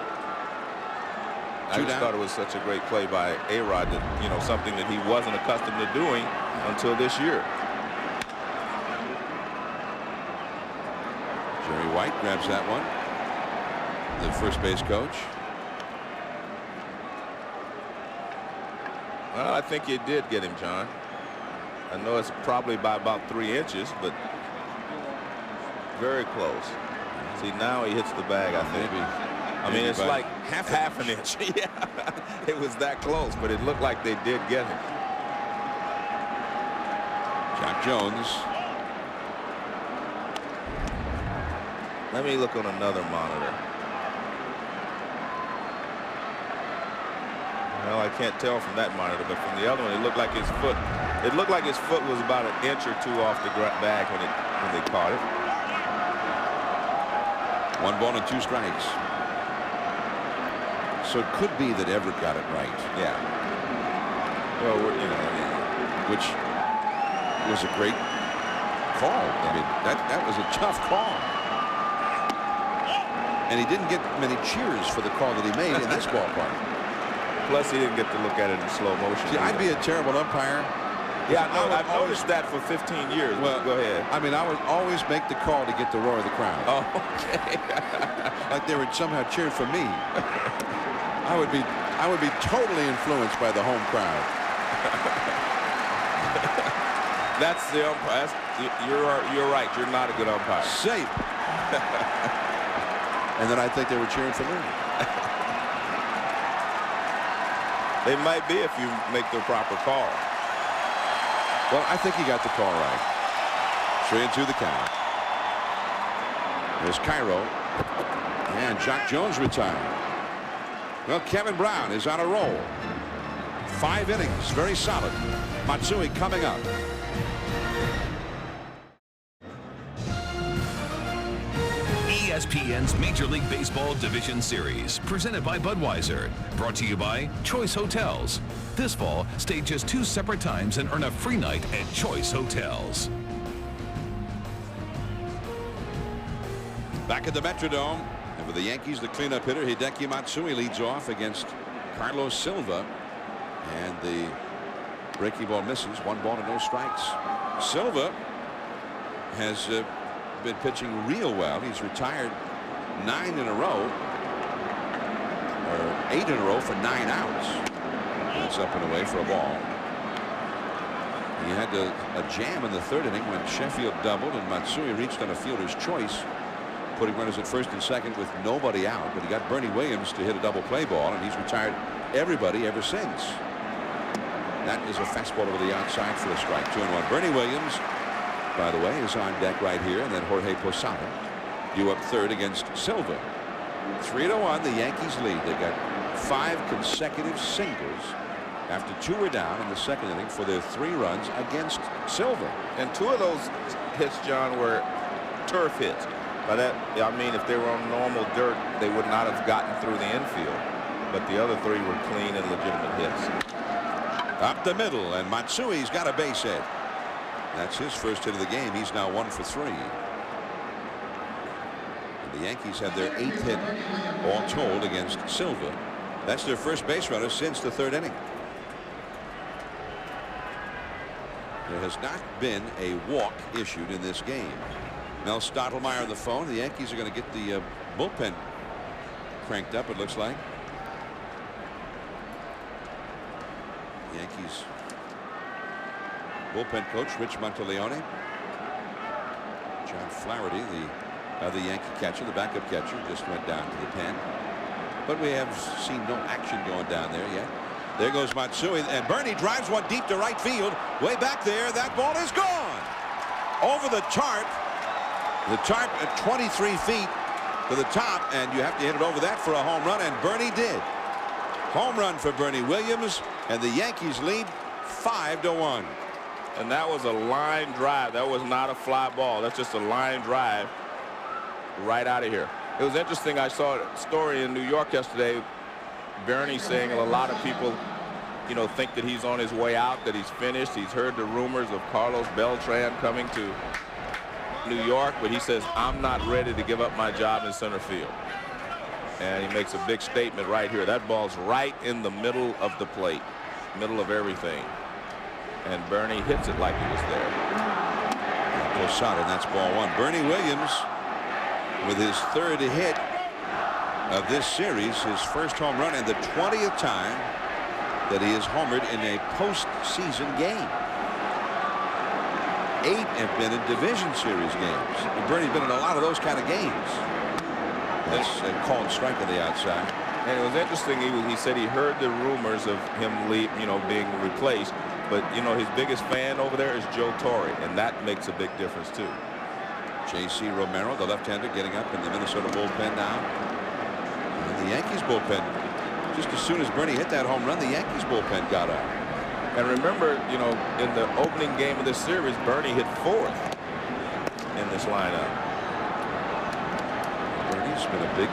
I just thought it was such a great play by A-Rod that, you know, something that he wasn't accustomed to doing until this year. Jerry White grabs that one. The first base coach. Well, I think you did get him, John. I know it's probably by about 3 inches, but very close. See, now he hits the bag, I think. I mean, it's like half an inch. Yeah, it was that close, but it looked like they did get him. Jack Jones. Let me look on another monitor. Well, I can't tell from that monitor, but from the other one, it looked like his foot. It looked like his foot was about an inch or two off the bag when they caught it. 1 ball and 2 strikes. So it could be that Everett got it right. Yeah. Well, which was a great call. I mean, that was a tough call. And he didn't get many cheers for the call that he made in this ballpark. Plus, he didn't get to look at it in slow motion. See, I'd be a terrible umpire. Yeah, I've noticed that for 15 years. Well, go ahead. I mean, I would always make the call to get the roar of the crowd. Oh, okay. Like they would somehow cheer for me. I would be totally influenced by the home crowd. That's the umpire. You're right. You're not a good umpire. Safe. And then I think they were cheering for me. They might be if you make the proper call. Well, I think he got the call right. 3-2 the count. There's Cairo. And Jack Jones retired. Well, Kevin Brown is on a roll. 5 innings, very solid. Matsui coming up. ESPN's Major League Baseball Division Series, presented by Budweiser, brought to you by Choice Hotels. This fall, stay just 2 separate times and earn a free night at Choice Hotels. Back at the Metrodome, and for the Yankees, the cleanup hitter Hideki Matsui leads off against Carlos Silva, and the breaking ball misses. 1 ball and no strikes. Silva has been pitching real well. He's retired 9 in a row, or 8 in a row for 9 outs. That's up and away for a ball. He had a jam in the 3rd inning when Sheffield doubled and Matsui reached on a fielder's choice, putting runners at 1st and 2nd with nobody out, but he got Bernie Williams to hit a double play ball, and he's retired everybody ever since. That is a fastball over the outside for a strike. 2-1. Bernie Williams, by the way, is on deck right here, and then Jorge Posada due up 3rd against Silva. 3-1, the Yankees lead. They got 5 consecutive singles after 2 were down in the 2nd inning for their 3 runs against Silva. And 2 of those hits, John, were turf hits. By that, I mean, if they were on normal dirt, they would not have gotten through the infield. But the other 3 were clean and legitimate hits. Up the middle, and Matsui's got a base hit. That's his first hit of the game. He's now 1 for 3. And the Yankees had their 8th hit all told against Silva. That's their first base runner since the 3rd inning. There has not been a walk issued in this game. Mel Stottlemyre on the phone. The Yankees are going to get the bullpen cranked up, it looks like. Yankees bullpen coach Rich Monteleone. John Flaherty, the other Yankee catcher, the backup catcher, just went down to the pen. But we have seen no action going down there yet. There goes Matsui, and Bernie drives one deep to right field. Way back there, that ball is gone. Over the tarp. The tarp at 23 feet to the top, and you have to hit it over that for a home run, and Bernie did. Home run for Bernie Williams, and the Yankees lead 5-1. And that was a line drive. That was not a fly ball. That's just a line drive right out of here. It was interesting. I saw a story in New York yesterday. Bernie saying a lot of people, think that he's on his way out, that he's finished. He's heard the rumors of Carlos Beltran coming to New York, but he says, I'm not ready to give up my job in center field. And he makes a big statement right here. That ball's right in the middle of the plate, middle of everything. And Bernie hits it like he was there. Posada, and that's ball 1. Bernie Williams with his 3rd hit of this series, his first home run, and the 20th time that he has homered in a postseason game. 8 have been in division series games. And Bernie's been in a lot of those kind of games. That's a called strike on the outside. And it was interesting. He said he heard the rumors of him being replaced. but you know his biggest fan over there is Joe Torre, and that makes a big difference too. J.C. Romero, the left-hander, getting up in the Minnesota bullpen now. And the Yankees bullpen, just as soon as Bernie hit that home run, the Yankees bullpen got up. And remember, you know, in the opening game of this series, Bernie hit 4th in this lineup. Bernie's been a big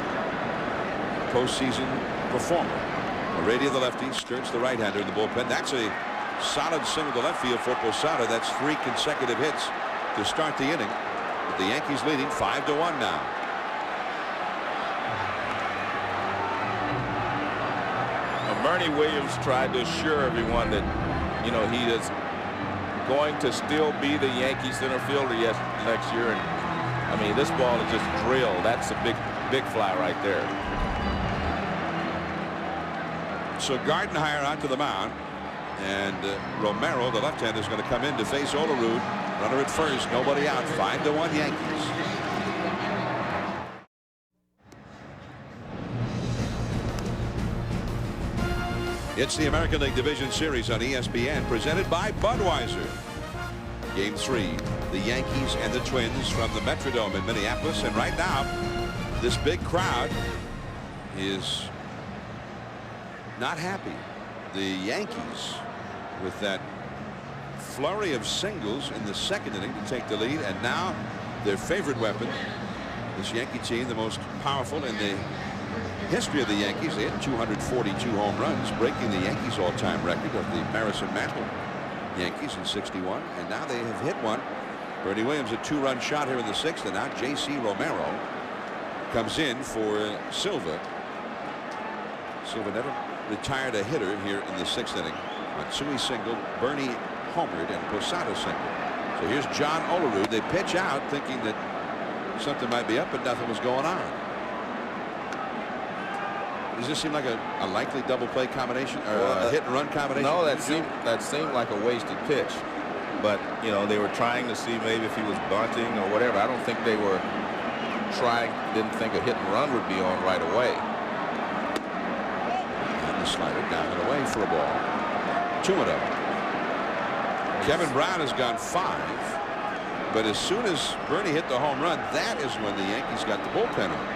postseason performer. O'Reilly, the lefty, Sturts, the right-hander in the bullpen. That's a solid single to left field for Posada. That's 3 consecutive hits to start the inning. With the Yankees leading 5-1 now. Bernie Williams tried to assure everyone that, you know, he is going to still be the Yankee center fielder next year. And I mean, this ball is just drilled. That's a big fly right there. So Gardenhire onto the mound, and Romero, the left-hander, is going to come in to face Olerud. Runner at first, nobody out. 5-1 Yankees. It's the American League Division Series on ESPN, presented by Budweiser. Game 3, the Yankees and the Twins from the Metrodome in Minneapolis. And right now, this big crowd is not happy. The Yankees, with that flurry of singles in the second inning to take the lead, and now their favorite weapon, this Yankee team, the most powerful in the history of the Yankees. They had 242 home runs, breaking the Yankees all-time record of the Marison Mantle Yankees in '61, and now they have hit one. Bernie Williams, a 2-run shot here in the 6th, and now J.C. Romero comes in for Silva. Silva never retired a hitter here in the 6th inning. Matsui singled, Bernie homered, and Posada singled. So here's John Olerud. They pitch out thinking that something might be up, but nothing was going on. Does this seem like a likely double play combination, or a hit and run combination? No, that seemed like a wasted pitch. But you know, they were trying to see maybe if he was bunting or whatever. I don't think they were didn't think a hit and run would be on right away. And the slider down and away for a ball. 2-0. Kevin Brown has gone 5, but as soon as Bernie hit the home run, that is when the Yankees got the bullpen on.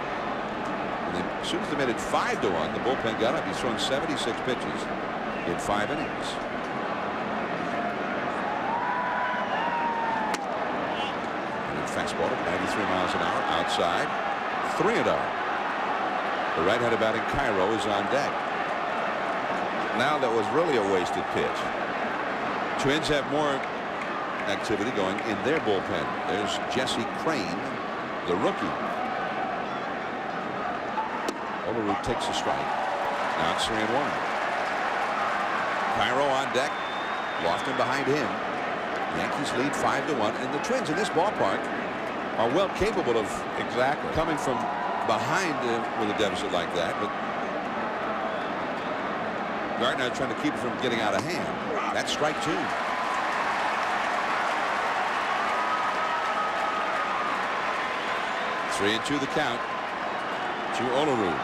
As soon as they made it 5-1, the bullpen got up. He's thrown 76 pitches in 5 innings. And fastball at 93 miles an hour outside. 3-0. The right-handed batting Cairo is on deck. Now that was really a wasted pitch. Twins have more activity going in their bullpen. There's Jesse Crane, the rookie. Olerud takes a strike. Now it's 3-1. Cairo on deck. Lofton behind him. Yankees lead 5-1, and the Twins in this ballpark are well capable of coming from behind with a deficit like that. But Gardner trying to keep it from getting out of hand. That's strike 2. Three and 2 the count to Olerud.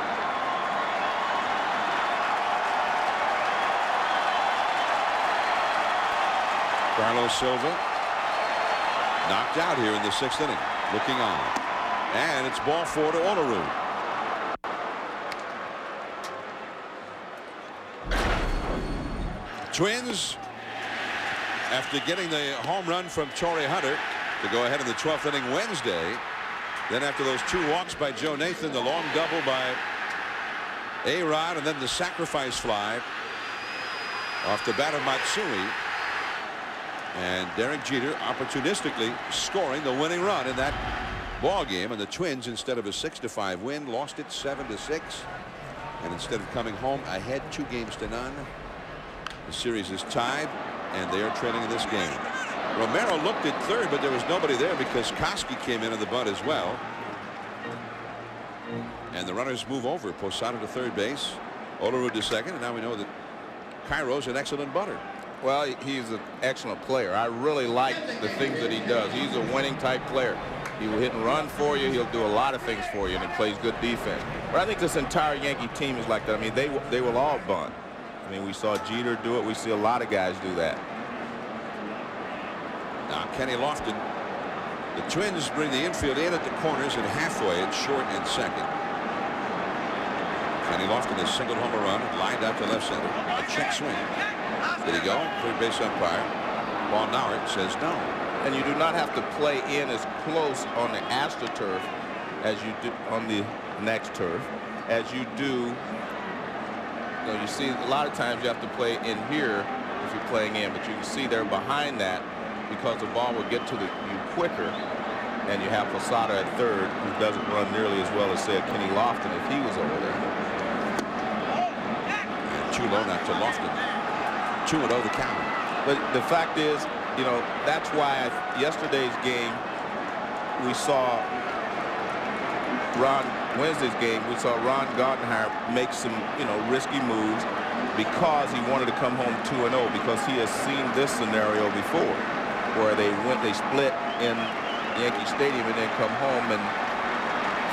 Carlos Silva knocked out here in the 6th inning, looking on, and it's ball 4 to Olerud. Twins, after getting the home run from Torrey Hunter to go ahead in the 12th inning Wednesday, then after those 2 walks by Joe Nathan, the long double by A-Rod, and then the sacrifice fly off the bat of Matsui, and Derek Jeter opportunistically scoring the winning run in that ball game, and the Twins, instead of a 6-5 win, lost it 7-6, and instead of coming home ahead 2-0, the series is tied, and they are trailing in this game. Romero looked at third, but there was nobody there because Koski came in on the bunt as well, and the runners move over. Posada to third base, Olerud to second, and now we know that Cairo's an excellent butter. Well, he's an excellent player. I really like the things that he does. He's a winning type player. He will hit and run for you. He'll do a lot of things for you, and he plays good defense. But I think this entire Yankee team is like that. I mean, they will all bunt. I mean, we saw Jeter do it. We see a lot of guys do that. Now Kenny Lofton. The Twins bring the infield in at the corners and halfway at short and second. Kenny Lofton has singled home a run and lined out to left center. A check swing. Did he go? Third base umpire Paul Nauert says no. And you do not have to play in as close on the AstroTurf as you do on the next turf as you do. You know, you see a lot of times you have to play in here if you're playing in, but you can see they're behind that because the ball will get to you quicker, and you have Posada at third, who doesn't run nearly as well as, say, Kenny Lofton if he was over there. And too low now to Lofton. 2-0 the count. But the fact is, you know, that's why yesterday's game we saw Wednesday's game, we saw Ron Gardenhire make some, you know, risky moves because he wanted to come home 2-0 because he has seen this scenario before where they split in Yankee Stadium and then come home and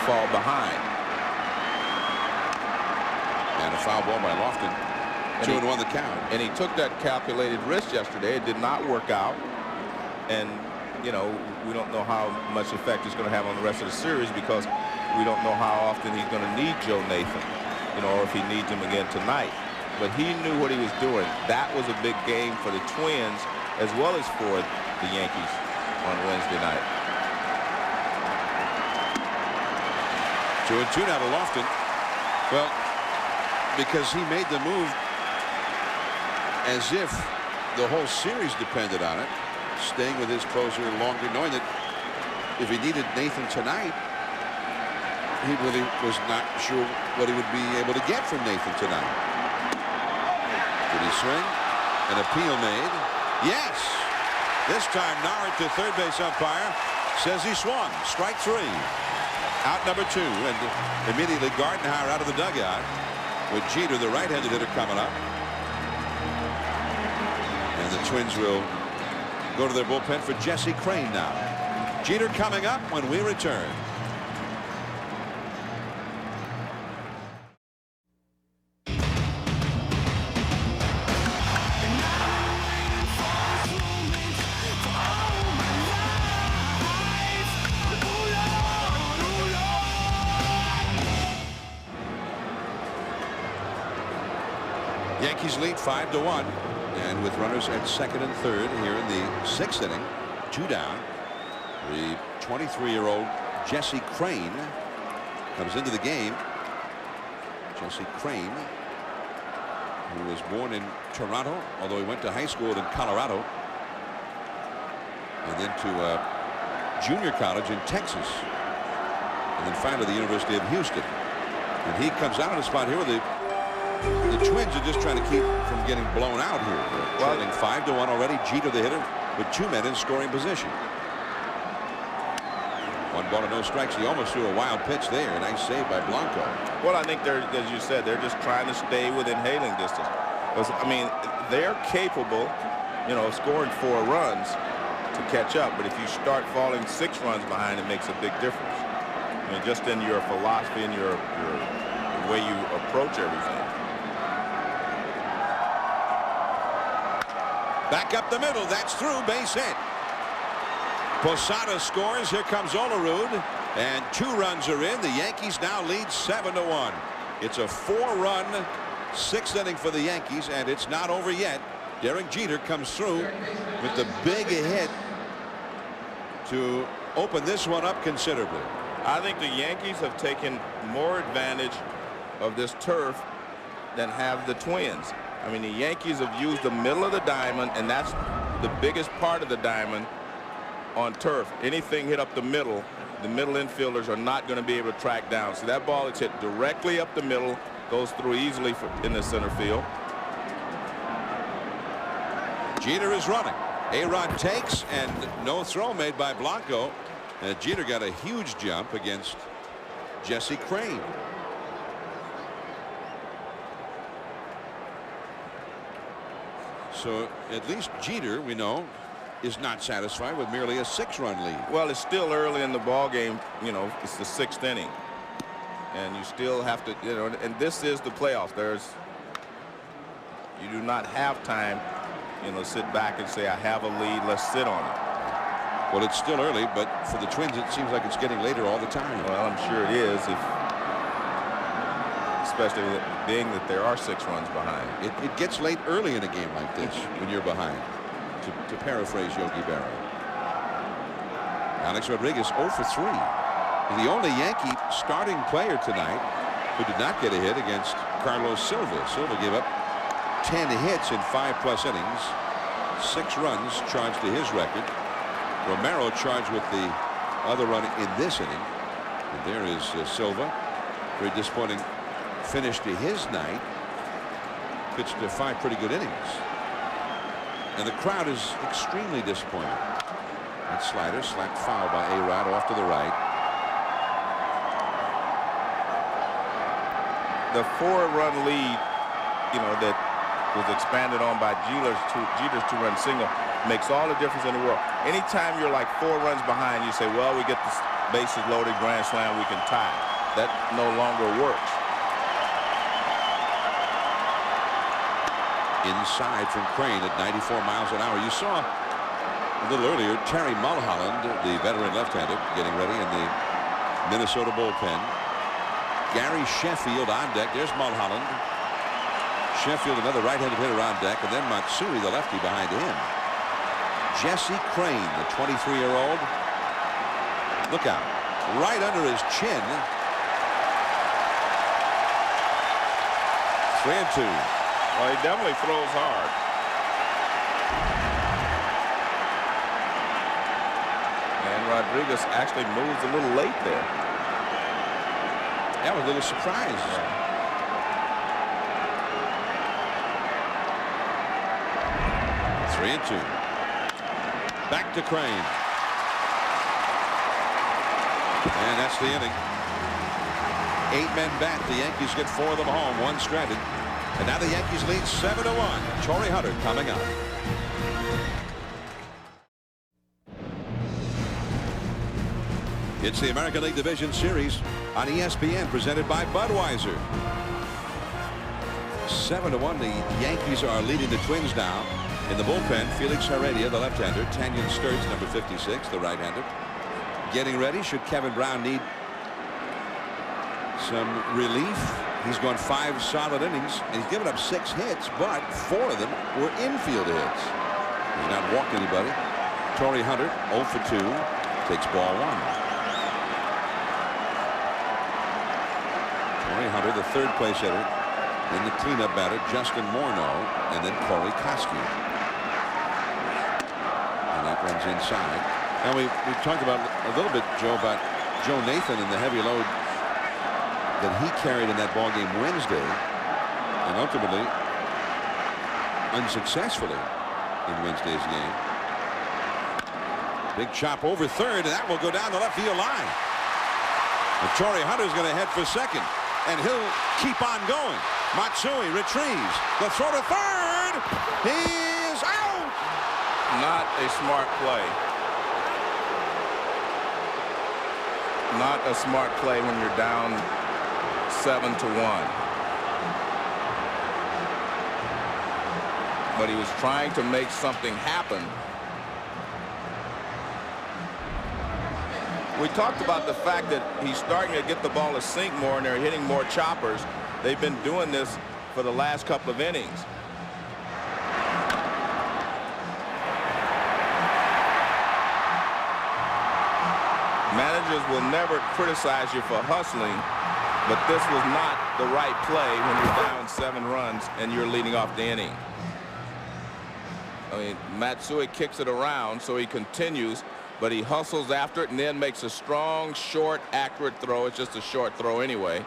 fall behind. And a foul ball by Lofton. 2-1 the count. And he took that calculated risk yesterday. It did not work out. And, you know, we don't know how much effect it's going to have on the rest of the series because we don't know how often he's going to need Joe Nathan, you know, or if he needs him again tonight. But he knew what he was doing. That was a big game for the Twins as well as for the Yankees on Wednesday night. 2-2 now to Lofton. Well, because he made the move as if the whole series depended on it, staying with his closer longer, knowing that if he needed Nathan tonight, he really was not sure what he would be able to get from Nathan tonight. Did he swing? An appeal made. Yes. This time Nauert, the third base umpire, says he swung. Strike 3. Out number 2, and immediately Gardenhire out of the dugout with Jeter, the right-handed hitter, coming up. And the Twins will go to their bullpen for Jesse Crain now. Jeter coming up when we return. Yankees lead 5-1, and with runners at second and third here in the 6th inning, 2 down, the 23-year-old Jesse Crain comes into the game. Jesse Crain, who was born in Toronto, although he went to high school in Colorado, and then to junior college in Texas, and then finally the University of Houston. And he comes out of the spot here with the Twins are just trying to keep from getting blown out here. They're trailing 5-1 already. Jeter, the hitter, with 2 men in scoring position. 1 ball and no strikes. He almost threw a wild pitch there. Nice save by Blanco. Well, I think they're, as you said, they're just trying to stay within hailing distance. Because, I mean, they're capable, you know, of scoring 4 runs to catch up. But if you start falling 6 runs behind, it makes a big difference. I mean, just in your philosophy and your way you approach everything. Back up the middle. That's through. Base hit. Posada scores. Here comes Olerud. And 2 runs are in. The Yankees now lead 7-1. It's a 4-run 6th inning for the Yankees, and it's not over yet. Derek Jeter comes through with the big hit to open this one up considerably. I think the Yankees have taken more advantage of this turf than have the Twins. I mean, the Yankees have used the middle of the diamond, and that's the biggest part of the diamond on turf. Anything hit up the middle infielders are not going to be able to track down. So that ball is hit directly up the middle, goes through easily in the center field. Jeter is running. A-Rod takes, and no throw made by Blanco. And Jeter got a huge jump against Jesse Crain. So at least Jeter, we know, is not satisfied with merely a 6-run lead. Well, it's still early in the ball game. You know, it's the 6th inning, and you still have to, you know, and this is the playoffs. You do not have time, you know, sit back and say, I have a lead, let's sit on it. Well, it's still early, but for the Twins, it seems like it's getting later all the time. Well, I'm sure it is, especially being that there are 6 runs behind. It gets late early in a game like this when you're behind, to paraphrase Yogi Berra. Alex Rodriguez 0 for 3. The only Yankee starting player tonight who did not get a hit against Carlos Silva. Silva gave up 10 hits in 5+ innings, 6 runs charged to his record. Romero charged with the other run in this inning. And there is Silva. Very disappointing finish to his night. Pitched 5 pretty good innings. And the crowd is extremely disappointed. That slider slapped foul by A-Rod off to the right. The 4-run lead, that was expanded on by Jeter's 2-run single makes all the difference in the world. Anytime you're like 4 runs behind, you say, well, we get the bases loaded, grand slam, we can tie. That no longer works. Inside from Crane at 94 miles an hour. You saw a little earlier Terry Mulholland, the veteran left-hander, getting ready in the Minnesota bullpen. Gary Sheffield on deck. There's Mulholland. Sheffield, another right-handed hitter on deck, and then Matsui, the lefty, behind him. Jesse Crane, the 23-year-old. Look out. Right under his chin. 3-2. Well, he definitely throws hard. And Rodriguez actually moves a little late there. That was a little surprise. Yeah. 3-2. Back to Crane. And that's the inning. 8 men back. The Yankees get 4 of them home, 1 stranded. And now the Yankees lead 7-1. Torrey Hunter coming up. It's the American League Division Series on ESPN, presented by Budweiser. 7-1. The Yankees are leading the Twins now. In the bullpen, Felix Heredia, the left-hander. Tanyan Sturtz, number 56, the right-hander. Getting ready should Kevin Brown need some relief. He's gone 5 solid innings, and he's given up 6 hits, but 4 of them were infield hits. He's not walked anybody. Torrey Hunter, 0 for 2, takes ball 1. Torrey Hunter, the 3rd place hitter. In the cleanup batter, Justin Morneau, and then Corey Kosky. And that runs inside. And we talked about a little bit, Joe, about Joe Nathan and the heavy load that he carried in that ball game Wednesday, and ultimately unsuccessfully in Wednesday's game. Big chop over 3rd, and that will go down the left field line. And Torrey Hunter's going to head for 2nd, and he'll keep on going. Matsui retrieves the throw to 3rd. He is out. Not a smart play. Not a smart play when you're down 7-1. But he was trying to make something happen. We talked about the fact that he's starting to get the ball to sink more, and they're hitting more choppers. They've been doing this for the last couple of innings. Managers will never criticize you for hustling, but this was not the right play when you're down 7 runs and you're leading off the inning. I mean, Matsui kicks it around, so he continues, but he hustles after it and then makes a strong, short, accurate throw. It's just a short throw anyway.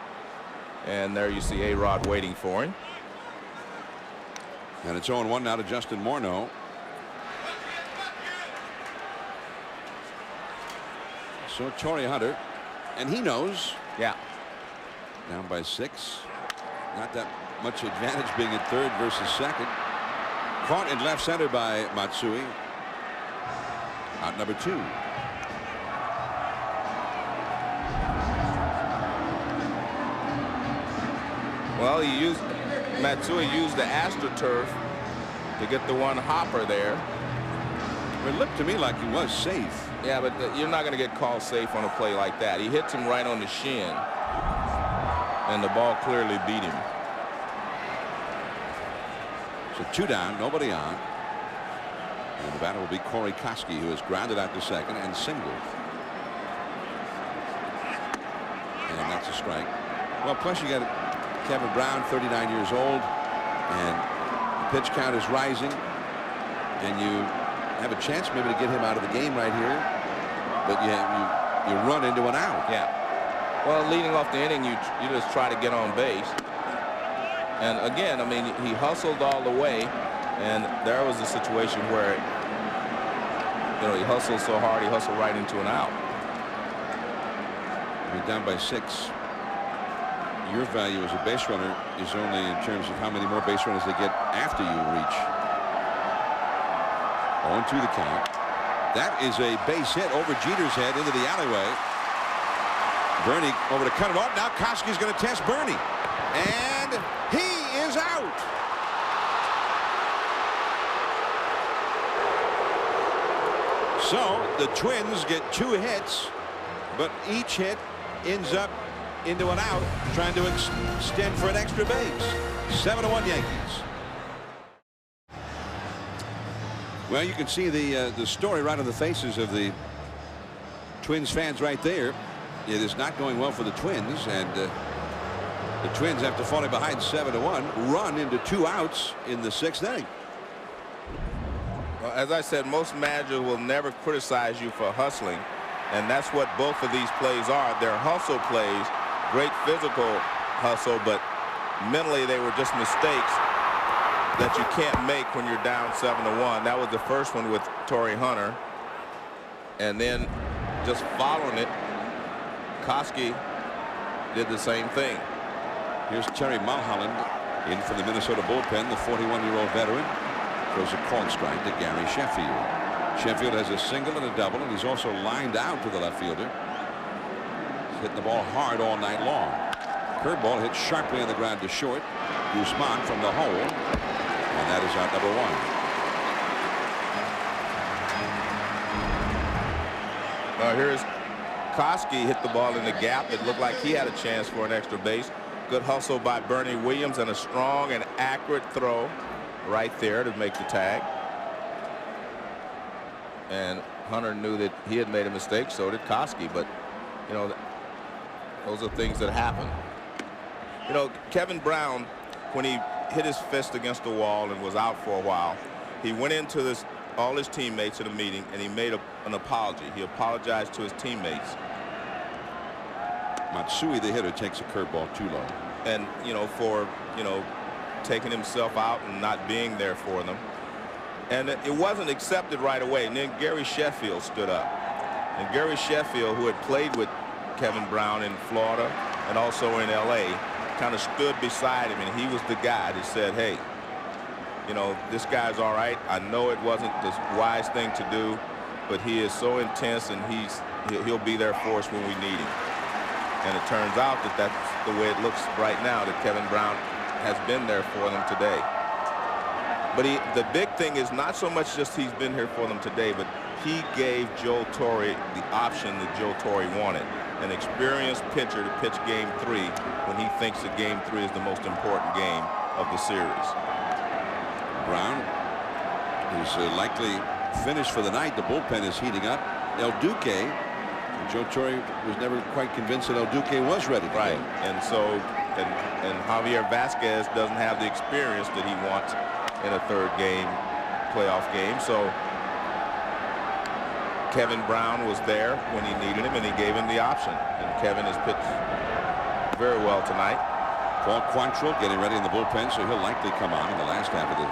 And there you see A-Rod waiting for him. And it's 0-1 now to Justin Morneau. So Torrey Hunter, and he knows. Yeah. Down by 6. Not that much advantage being at 3rd versus 2nd. Caught in left center by Matsui. Out number 2. Well, Matsui used the AstroTurf to get the one hopper there. It looked to me like he was safe. Yeah, but you're not going to get called safe on a play like that. He hits him right on the shin, and the ball clearly beat him. So 2 down, nobody on. And the batter will be Corey Koski, who is grounded out to second and singled. And that's a strike. Well, plus you got Kevin Brown, 39 years old, and the pitch count is rising, and you have a chance maybe to get him out of the game right here, but you run into an out. Yeah. Well, leading off the inning, you just try to get on base. And again, I mean, he hustled all the way, and there was a situation where, you know, he hustled so hard, he hustled right into an out. You're down by 6. Your value as a base runner is only in terms of how many more base runners they get after you reach. 0-2 the count. That is a base hit over Jeter's head into the alleyway. Bernie over to cut it off. Now Koski's going to test Bernie. And he is out. So the Twins get 2 hits, but each hit ends up into an out, trying to extend for an extra base. 7-1 Yankees. Well, you can see the story right on the faces of the Twins fans right there. It is not going well for the Twins, and the Twins, after falling behind 7-1, run into 2 outs in the 6th inning. Well, as I said, most managers will never criticize you for hustling, and that's what both of these plays are. They're hustle plays, great physical hustle, but mentally they were just mistakes that you can't make when you're down 7-1. That was the first one with Torrey Hunter, and then just following it, Koski did the same thing. Here's Terry Mulholland in from the Minnesota bullpen. The 41-year-old veteran throws a called strike to Gary Sheffield. Sheffield has a single and a double, and he's also lined out to the left fielder. He's hitting the ball hard all night long. Curveball hit sharply on the ground to short. Guzman from the hole, and that is out number 1. Here's Koski hit the ball in the gap. It looked like he had a chance for an extra base. Good hustle by Bernie Williams and a strong and accurate throw right there to make the tag. And Hunter knew that he had made a mistake, so did Koski, but you know, those are things that happen. You know, Kevin Brown, when he hit his fist against the wall and was out for a while, he went into all his teammates at a meeting, and he made an apology. He apologized to his teammates. Matsui, the hitter, takes a curveball too low. And, you know, for, you know, taking himself out and not being there for them. And it wasn't accepted right away. And then Gary Sheffield stood up. And Gary Sheffield, who had played with Kevin Brown in Florida and also in L.A., kind of stood beside him, and he was the guy that said, hey, you know, this guy's all right. I know it wasn't the wise thing to do, but he is so intense, and he'll be there for us when we need him. And it turns out that that's the way it looks right now, that Kevin Brown has been there for them today. But the big thing is not so much just he's been here for them today, but he gave Joe Torre the option that Joe Torre wanted. An experienced pitcher to pitch Game 3 when he thinks that Game 3 is the most important game of the series. Brown is likely finished for the night. The bullpen is heating up. El Duque, Joe Torre was never quite convinced that El Duque was ready to right. go. And so, and Javier Vasquez doesn't have the experience that he wants in a third game, playoff game. So Kevin Brown was there when he needed him, and he gave him the option. And Kevin has pitched very well tonight. Paul Quantrill getting ready in the bullpen, so he'll likely come on in the last half of the.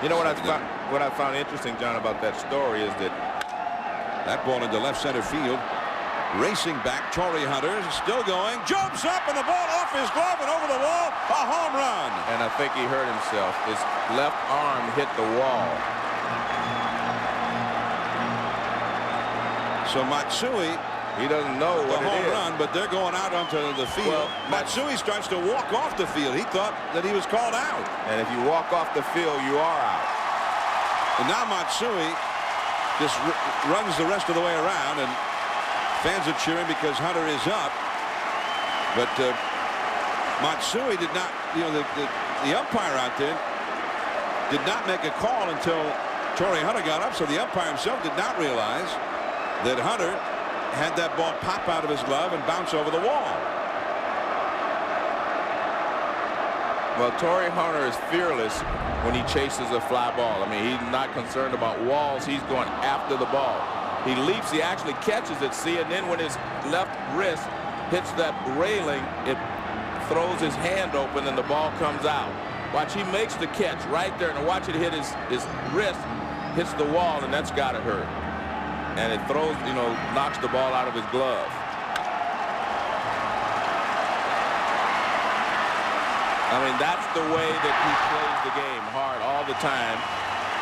You know what I found interesting, John, about that story is that ball into left center field. Racing back, Torrey Hunter still going, jumps up, and the ball off his glove and over the wall, a home run. And I think he hurt himself. His left arm hit the wall. So Matsui, he doesn't know what it is. The home run, but they're going out onto the field. Well, Matsui starts to walk off the field. He thought that he was called out. And if you walk off the field, you are out. And now Matsui just runs the rest of the way around, and fans are cheering because Hunter is up. But Matsui did not, the umpire out there did not make a call until Torrey Hunter got up, so the umpire himself did not realize that Hunter had that ball pop out of his glove and bounce over the wall. Well, Torrey Hunter is fearless when he chases a fly ball. I mean, he's not concerned about walls. He's going after the ball. He leaps, he actually catches it, see, and then when his left wrist hits that railing, it throws his hand open and the ball comes out. Watch, he makes the catch right there, and watch it hit his wrist, hits the wall, and that's got to hurt. And it throws, knocks the ball out of his glove. I mean, that's the way that he plays the game, hard all the time,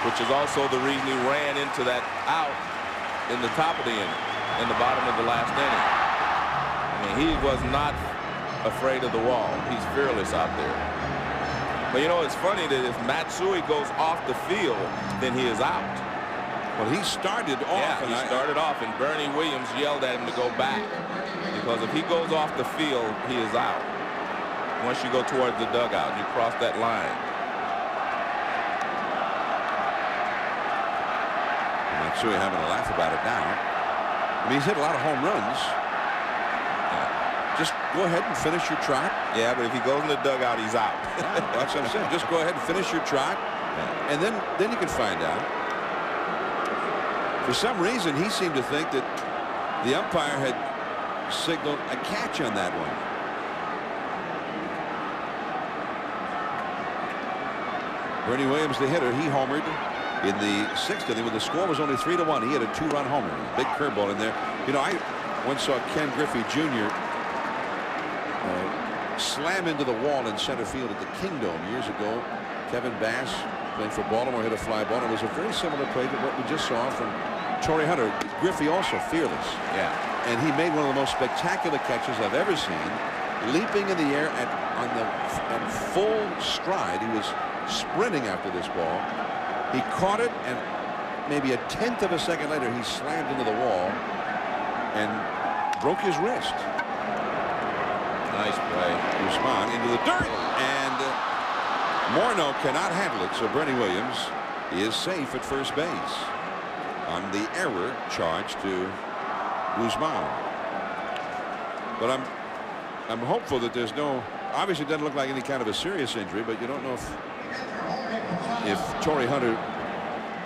which is also the reason he ran into that out in the top of the inning, in the bottom of the last inning. I mean, he was not afraid of the wall. He's fearless out there. But, it's funny that if Matsui goes off the field, then he is out. Well, he started off. Yeah, he started off, and Bernie Williams yelled at him to go back. Because if he goes off the field, he is out. Once you go towards the dugout, you cross that line. Matsui having a laugh about it now. I mean, he's hit a lot of home runs. Just go ahead and finish your trot. Yeah, but if he goes in the dugout, he's out. That's what I'm saying. Just go ahead and finish your trot, and then you can find out. For some reason, he seemed to think that the umpire had signaled a catch on that one. Bernie Williams, the hitter, he homered in the 6th inning when the score was only 3-1. He hit a 2-run homer. Big curveball in there. I once saw Ken Griffey Jr. Slam into the wall in center field at the Kingdome years ago. Kevin Bass, playing for Baltimore, hit a fly ball. It was a very similar play to what we just saw from Torrey Hunter. Griffey also fearless. Yeah. And he made one of the most spectacular catches I've ever seen. Leaping in the air at full stride. He was sprinting after this ball. He caught it, and maybe a 1/10 of a second later, he slammed into the wall and broke his wrist. Nice play. Guzman into the dirt, and Morneau cannot handle it, so Bernie Williams is safe at first base on the error charge to Guzman. But I'm hopeful that there's no, obviously it doesn't look like any kind of a serious injury, but you don't know if Torrey Hunter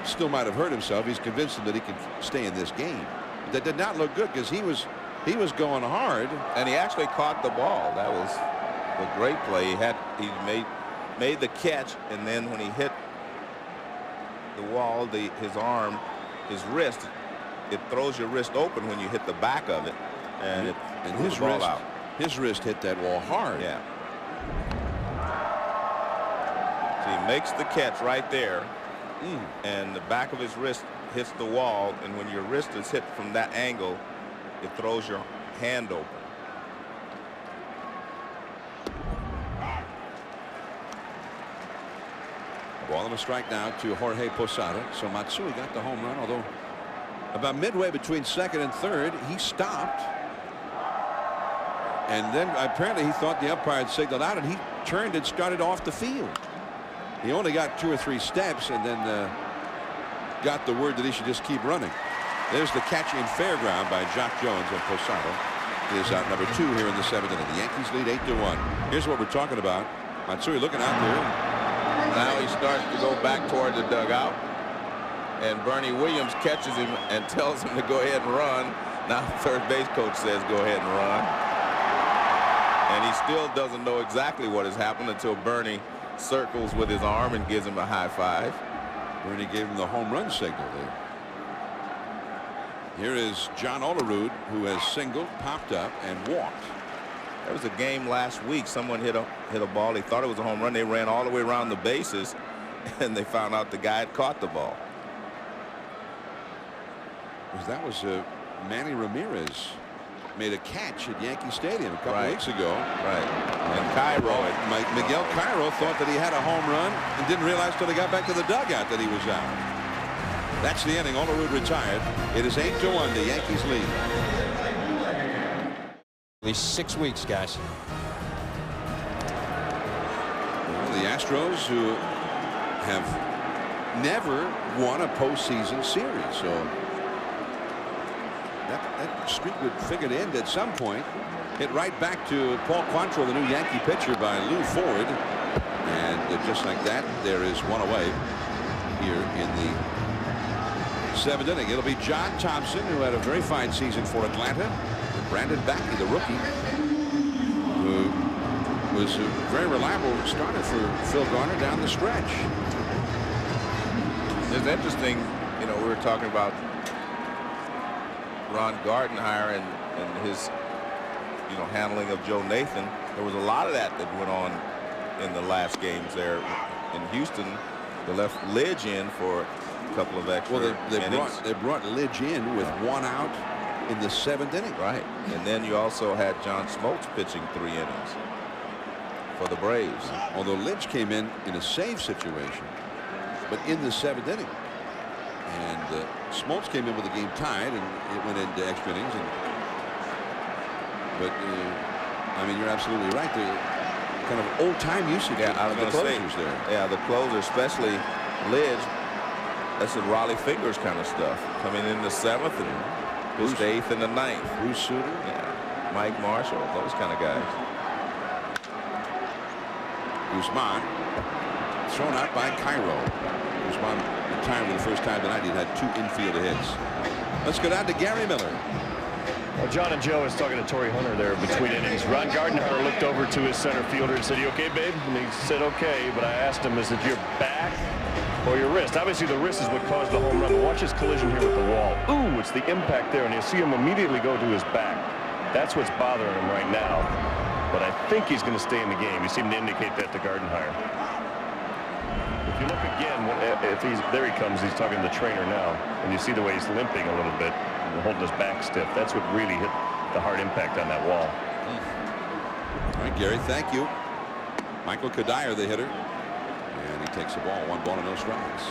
still might have hurt himself. He's convinced him that he can stay in this game. That did not look good because he was going hard, and he actually caught the ball. That was a great play. He made the catch, and then when he hit the wall, his arm, his wrist, it throws your wrist open when you hit the back of it, and his wrist out. His wrist hit that wall hard. Yeah. So he makes the catch right there, and the back of his wrist hits the wall, and when your wrist is hit from that angle, it throws your hand open. Ball and a strike now to Jorge Posada. So Matsui got the home run, although about midway between second and third, he stopped. And then apparently he thought the umpire had signaled out, and he turned and started off the field. He only got 2 or 3 steps, and then got the word that he should just keep running. There's the catch in fairground by Jock Jones, and Posada is out number 2 here in the 7th inning. The Yankees lead 8-1. Here's what we're talking about. Matsui looking out there. Now he starts to go back toward the dugout, and Bernie Williams catches him and tells him to go ahead and run. Now the third base coach says go ahead and run. And he still doesn't know exactly what has happened until Bernie circles with his arm and gives him a high five. Bernie gave him the home run signal there. Here is John Olerud, who has singled, popped up, and walked. There was a game last week. Someone hit a ball. They thought it was a home run. They ran all the way around the bases, and they found out the guy had caught the ball. That was Manny Ramirez made a catch at Yankee Stadium a couple weeks ago. Right. And Cairo, Miguel Cairo thought that he had a home run and didn't realize till he got back to the dugout that he was out. That's the inning. Olerud retired. It is 8-1. The Yankees lead. At least 6 weeks, guys. Well, the Astros, who have never won a postseason series, so that streak would figure to end at some point. Hit right back to Paul Quantrill, the new Yankee pitcher, by Lou Ford, and just like that, there is one away here in the 7th inning. It'll be John Thompson, who had a very fine season for Atlanta. Brandon Backey, the rookie, who was a very reliable starter for Phil Garner down the stretch. It's interesting, you know, we were talking about Ron Gardenhire and his, you know, handling of Joe Nathan. There was a lot of that went on in the last games there in Houston. They left Lidge in for a couple of extra innings. They brought Lidge in with 1 out in the 7th inning. Right. And then you also had John Smoltz pitching 3 innings for the Braves. Although Lidge came in a save situation, but in the 7th inning. And Smoltz came in with the game tied, and it went into extra innings. But I mean, you're absolutely right. The kind of old-time usage. Yeah, I was going to say there. Yeah, the closer, especially Lidge. That's the Raleigh Fingers kind of stuff. Coming in the 7th and pitched the 8th and the 9th. Bruce Sutter. Yeah, Mike Marshall, those kind of guys. Guzman thrown out by Cairo. Guzman retired for the first time tonight. He had 2 infield hits. Let's go down to Gary Miller. Well, John and Joe was talking to Torrey Hunter there between innings. Ron Gardenhire looked over to his center fielder and said, "You okay, babe?" And he said, "Okay." But I asked him, "Is it your back or your wrist?" Obviously, the wrist is what caused the home run. But watch his collision here with the wall. Ooh, it's the impact there. And you'll see him immediately go to his back. That's what's bothering him right now. But I think he's going to stay in the game. He seemed to indicate that to Gardenhire. If you look again, there he comes. He's talking to the trainer now. And you see the way he's limping a little bit. Holding his back stiff. That's what really hit the hard impact on that wall. All right, Gary, thank you. Michael Kadire, the hitter, and he takes the ball. 1 ball and no strikes.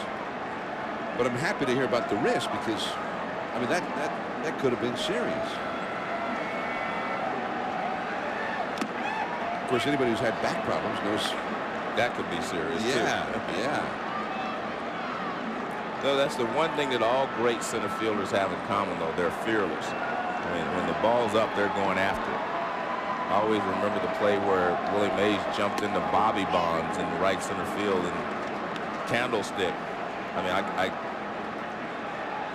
But I'm happy to hear about the wrist, because I mean that could have been serious. Of course, anybody who's had back problems knows that could be serious. Yeah, too. Yeah. No, that's the one thing that all great center fielders have in common, though. They're fearless. I mean, when the ball's up, they're going after it. I always remember the play where Willie Mays jumped into Bobby Bonds in the right center field and Candlestick. I mean,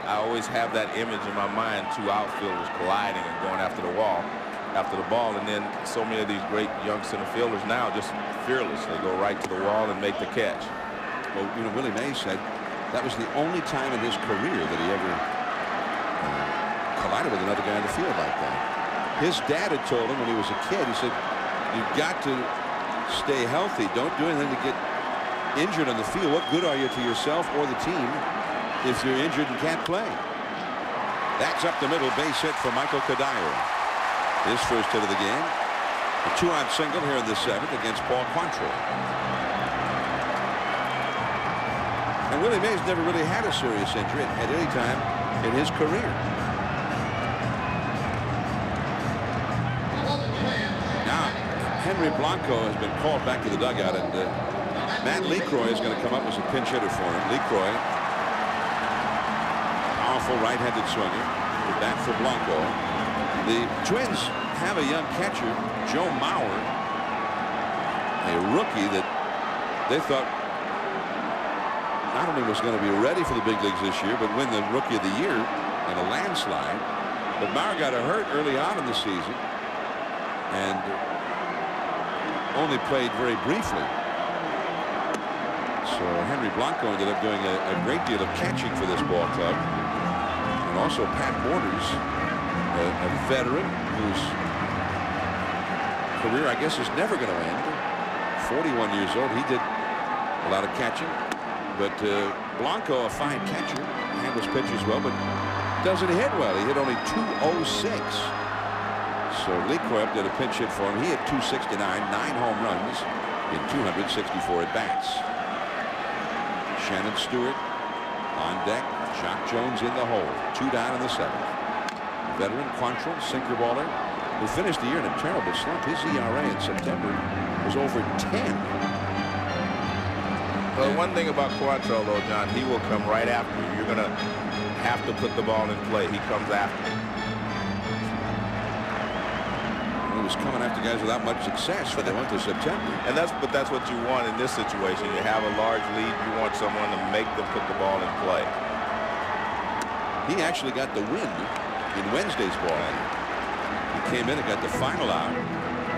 I always have that image in my mind, 2 outfielders colliding and going after the ball, and then so many of these great young center fielders now just fearless. They go right to the wall and make the catch. Well, you know, Willie Mays said that was the only time in his career that he ever collided with another guy in the field like that. His dad had told him when he was a kid, he said, "You've got to stay healthy. Don't do anything to get injured on the field. What good are you to yourself or the team if you're injured and can't play?" That's up the middle, base hit for Michael Kadire. His first hit of the game. A 2-out single here in the 7th against Paul Quantrill. And Willie Mays never really had a serious injury at any time in his career. Now, Henry Blanco has been called back to the dugout, and Matt Lecroy is going to come up as a pinch hitter for him. Lecroy, powerful right-handed swinger. The bat for Blanco. The Twins have a young catcher, Joe Mauer, a rookie that they thought not only was going to be ready for the big leagues this year, but win the Rookie of the Year in a landslide. But Mauer got hurt early on in the season and only played very briefly. So Henry Blanco ended up doing a great deal of catching for this ball club. And also Pat Borders, a veteran whose career, I guess, is never going to end. 41 years old. He did a lot of catching. But Blanco, a fine catcher, handles pitches well, but doesn't hit well. He hit only .206. So Lecroy did a pinch hit for him. He hit .269, 9 home runs in 264 at bats. Shannon Stewart on deck. Jock Jones in the hole. 2 down in the 7th. Veteran Quantrill, sinker baller, who finished the year in a terrible slump. His ERA in September was over 10. Well, one thing about Quantrill, though, John, he will come right after you. You're going to have to put the ball in play. He comes after you. He was coming after guys without much success for the month of September. And that's what you want in this situation. You have a large lead. You want someone to make them put the ball in play. He actually got the win in Wednesday's ball game. He came in and got the final out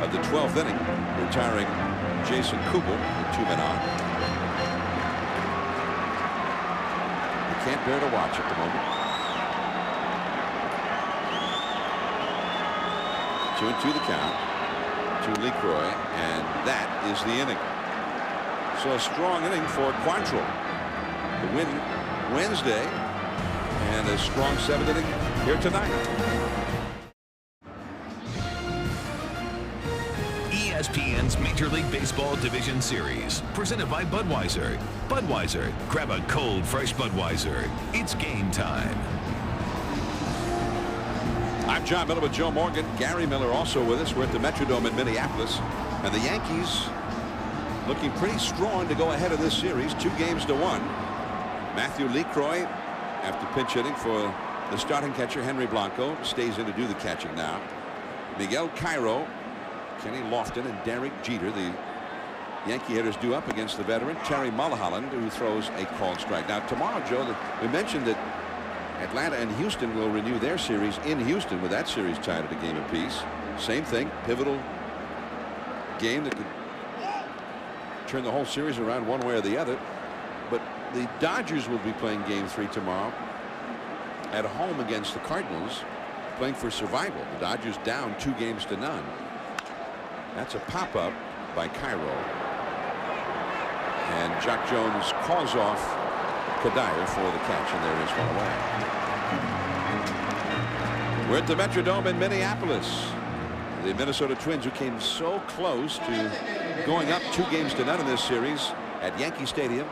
of the 12th inning, retiring Jason Kubel with 2 men on. You can't bear to watch at the moment. 2-2 the count to LeCroy, and that is the inning. So a strong inning for Quantrill. The win Wednesday, and a strong 7th inning here tonight. ESPN's Major League Baseball Division Series, presented by Budweiser. Budweiser, grab a cold, fresh Budweiser. It's game time. I'm John Miller with Joe Morgan. Gary Miller also with us. We're at the Metrodome in Minneapolis, and the Yankees looking pretty strong to go ahead of this series, 2-1. Matthew LeCroy, after pinch hitting for the starting catcher Henry Blanco, stays in to do the catching now. Miguel Cairo, Kenny Lofton, and Derek Jeter, the Yankee hitters, due up against the veteran Terry Mulholland, who throws a called strike. Now tomorrow, Joe, we mentioned that Atlanta and Houston will renew their series in Houston, with that series tied at a game apiece. Same thing, pivotal game that could turn the whole series around one way or the other. But the Dodgers will be playing game 3 tomorrow at home against the Cardinals, playing for survival. The Dodgers down 2-0. That's a pop-up by Cairo, and Jock Jones calls off Kadire for the catch, and there is one away. We're at the Metrodome in Minneapolis. The Minnesota Twins, who came so close to going up 2-0 in this series at Yankee Stadium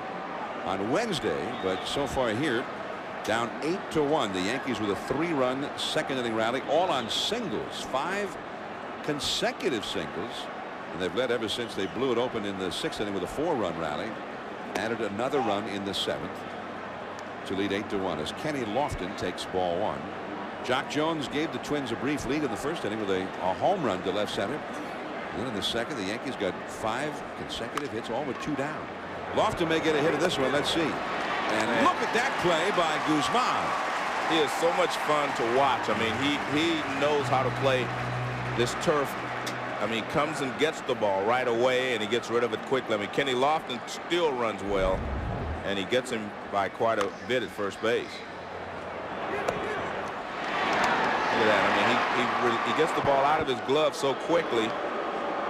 on Wednesday, but so far here down 8-1. The Yankees with a 3-run 2nd inning rally, all on singles, 5 consecutive singles, and they've led ever since they blew it open in the 6th inning with a 4-run rally. Added another run in the 7th to lead 8-1 as Kenny Lofton takes ball 1. Jock Jones gave the Twins a brief lead in the 1st inning with a home run to left center. And then in the 2nd, the Yankees got 5 consecutive hits, all with 2 down. Lofton may get a hit in this one. Let's see. And look at that play by Guzman. He is so much fun to watch. I mean, he knows how to play this turf. I mean, comes and gets the ball right away, and he gets rid of it quickly. I mean, Kenny Lofton still runs well, and he gets him by quite a bit at first base. Look at that. I mean, he gets the ball out of his glove so quickly.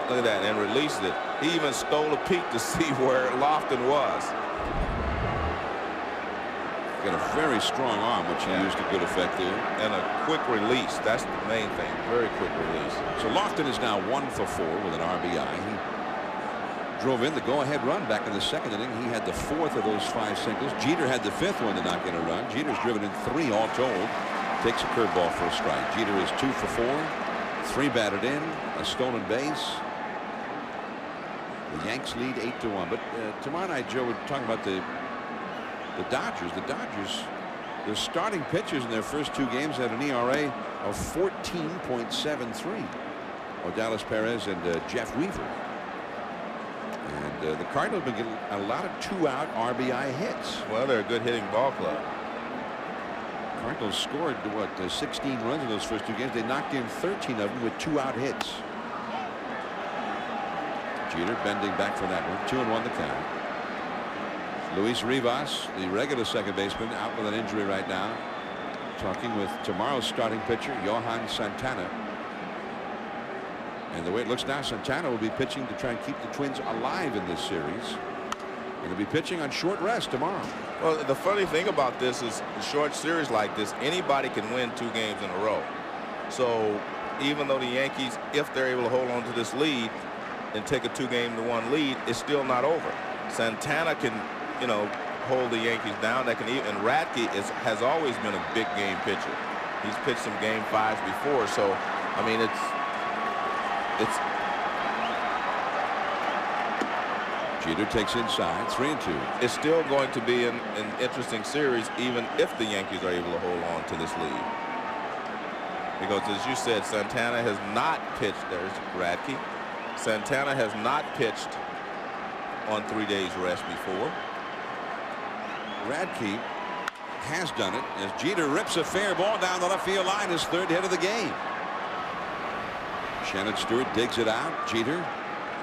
Look at that, and released it. He even stole a peek to see where Lofton was. Got a very strong arm, which he used to good effect there. And a quick release. That's the main thing. Very quick release. So Lofton is now 1 for 4 with an RBI. He drove in the go-ahead run back in the 2nd inning. He had the 4th of those 5 singles. Jeter had the 5th one to knock in a run. Jeter's driven in 3 all told. Takes a curveball for a strike. Jeter is 2 for 4. 3 batted in. A stolen base. The Yanks lead 8-1. But tomorrow night, Joe, we're talking about the Dodgers. The Dodgers, their starting pitchers in their first 2 games had an ERA of 14.73. Odalis Perez and Jeff Weaver. And the Cardinals have been getting a lot of 2-out RBI hits. Well, they're a good hitting ball club. Cardinals scored 16 runs in those first 2 games. They knocked in 13 of them with 2-out hits. Jeter bending back for that one. 2-1 the count. Luis Rivas, the regular second baseman, out with an injury right now. Talking with tomorrow's starting pitcher, Johan Santana. And the way it looks now, Santana will be pitching to try and keep the Twins alive in this series. And he'll be pitching on short rest tomorrow. Well, the funny thing about this is a short series like this, anybody can win 2 games in a row. So even though the Yankees, if they're able to hold on to this lead and take a 2-1 lead, it's still not over. Santana can, hold the Yankees down. That can even, and Radke has always been a big game pitcher. He's pitched some game 5s before, so I mean it's Jeter takes inside, 3-2. It's still going to be an interesting series, even if the Yankees are able to hold on to this lead. Because as you said, Santana has not pitched. There's Radke. Santana has not pitched on 3 days rest before. Radke has done it as Jeter rips a fair ball down the left field line, his 3rd hit of the game. Shannon Stewart digs it out. Jeter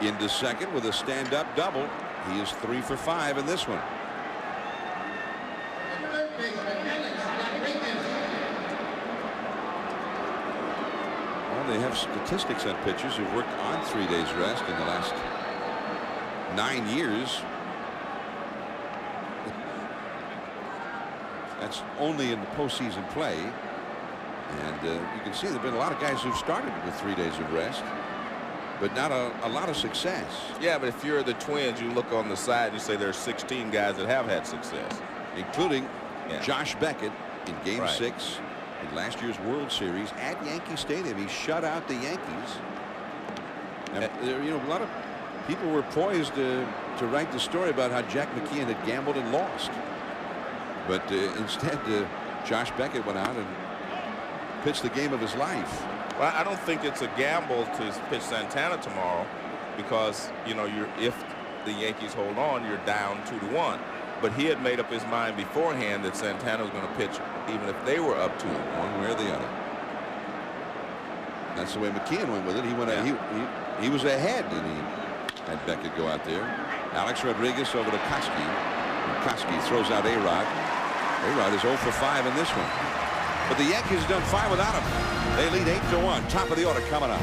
into second with a stand-up double. He is 3 for 5 in this one. Well, they have statistics on pitchers who've worked on 3 days rest in the last 9 years. That's only in the postseason play. And you can see there have been a lot of guys who've started with 3 days of rest, but not a lot of success. Yeah, but if you're the Twins, you look on the side and you say there's 16 guys that have had success, including Josh Beckett in Game Right. 6 in last year's World Series at Yankee Stadium. He shut out the Yankees. And you know, a lot of people were poised to write the story about how Jack McKeon had gambled and lost, but instead Josh Beckett went out and pitched the game of his life. Well, I don't think it's a gamble to pitch Santana tomorrow, because you know if the Yankees hold on, you're down 2-1. But he had made up his mind beforehand that Santana was going to pitch even if they were up 2-1, one way or the other. That's the way McKeon went with it. He went. He was ahead, and he had Beckett go out there. Alex Rodriguez over to Koski. Koski throws out A-Rod. A-Rod is 0 for 5 in this one. But the Yankees have done fine without him. They lead 8-1. Top of the order coming up.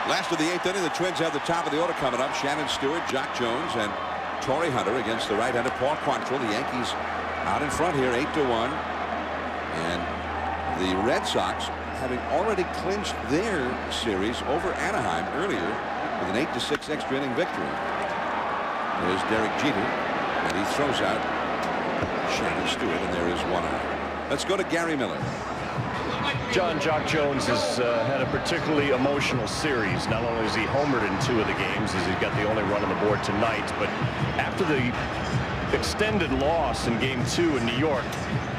Last of the 8th inning, the Twins have the top of the order coming up. Shannon Stewart, Jock Jones, and Torrey Hunter against the right-hander Paul Quantrill. The Yankees out in front here, 8-1. And the Red Sox, having already clinched their series over Anaheim earlier with an 8-6 extra inning victory. There's Derek Jeter, and he throws out Shannon Stewart, and there is 1 out. Let's go to Gary Miller. John, Jock Jones has had a particularly emotional series. Not only has he homered in 2 of the games, as he's got the only run on the board tonight, but after the extended loss in Game 2 in New York,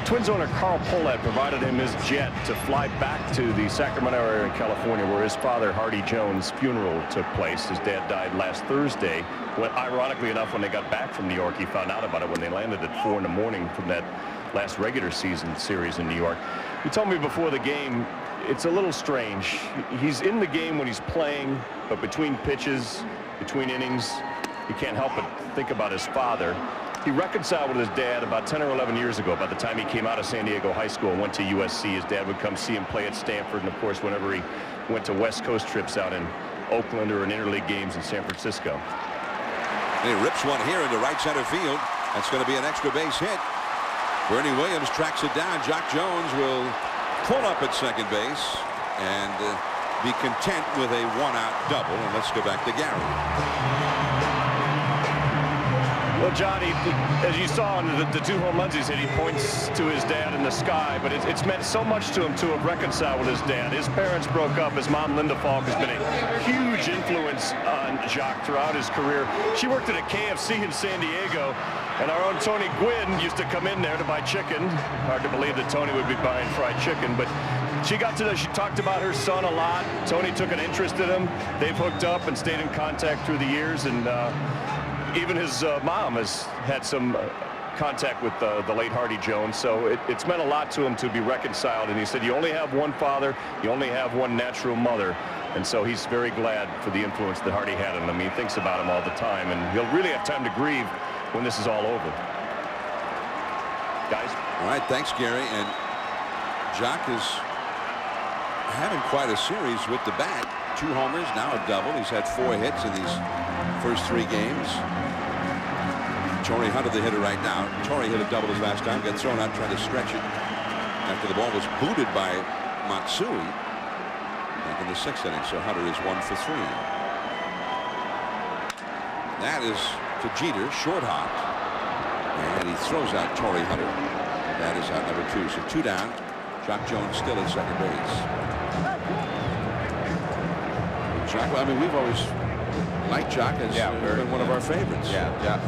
Twins owner Carl Pohlad provided him his jet to fly back to the Sacramento area in California, where his father, Hardy Jones' funeral took place. His dad died last Thursday. When, ironically enough, when they got back from New York, he found out about it when they landed at 4 in the morning from that last regular season series in New York. He told me before the game, it's a little strange. He's in the game when he's playing, but between pitches, between innings, he can't help but think about his father. He reconciled with his dad about 10 or 11 years ago. By the time he came out of San Diego High School and went to USC, his dad would come see him play at Stanford, and of course whenever he went to West Coast trips out in Oakland or in interleague games in San Francisco. He rips one here into right center field. That's going to be an extra base hit. Bernie Williams tracks it down. Jock Jones will pull up at second base and be content with a 1-out double. And let's go back to Gary. Well, Johnny, as you saw in the 2 home runs he's hit, he points to his dad in the sky, but it's meant so much to him to have reconciled with his dad. His parents broke up. His mom, Linda Falk, has been a huge influence on Jock throughout his career. She worked at a KFC in San Diego, and our own Tony Gwynn used to come in there to buy chicken. Hard to believe that Tony would be buying fried chicken, but she talked about her son a lot. Tony took an interest in him. They've hooked up and stayed in contact through the years, and even his mom has had some contact with the late Hardy Jones, so it's meant a lot to him to be reconciled. And he said, you only have one father, you only have one natural mother, and so he's very glad for the influence that Hardy had on him. He thinks about him all the time, and he'll really have time to grieve when this is all over. Guys? All right, thanks, Gary. And Jock is having quite a series with the bat. 2 homers, now a double. He's had 4 hits in these first 3 games. Torrey Hunter, the hitter right now. Torrey hit a double his last time, got thrown out trying to stretch it after the ball was booted by Matsui back in the 6th inning. So Hunter is 1 for 3. That is to Jeter, short hop. And he throws out Torrey Hunter. That is out number 2. So 2 down. Jock Jones still at second base. Jock, well, I mean, we've always liked Jock as been one of our favorites. Yeah.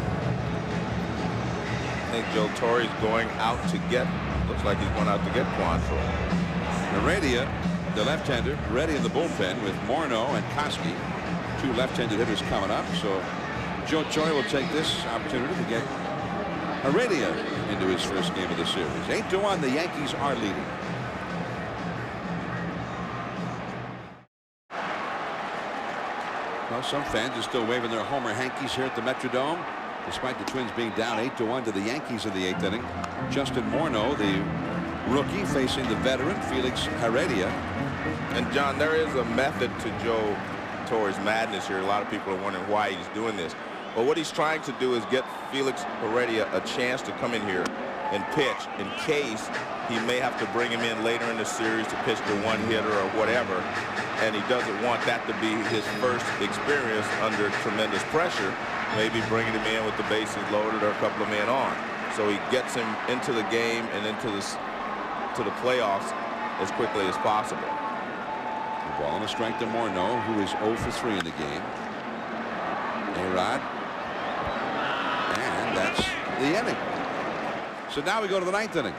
I think Joe Torre's going out to get, looks like he's going out to get Quantrill. Heredia, the left-hander, ready in the bullpen with Morneau and Koski. 2 left-handed hitters coming up. So Joe Torre will take this opportunity to get Heredia into his first game of the series. 8-1, the Yankees are leading. Well, some fans are still waving their Homer hankies here at the Metrodome, despite the Twins being down 8-1 to the Yankees in the 8th inning. Justin Morneau, the rookie, facing the veteran Felix Heredia. And John, there is a method to Joe Torre's madness here. A lot of people are wondering why he's doing this. But what he's trying to do is get Felix Heredia a chance to come in here and pitch in case he may have to bring him in later in the series to pitch to one hitter or whatever. And he doesn't want that to be his first experience under tremendous pressure, maybe bringing him in with the bases loaded or a couple of men on. So he gets him into the game and into the playoffs as quickly as possible. The ball on the strike to Morneau, who is 0 for 3 in the game. A-Rod. And that's the inning. So now we go to the 9th inning.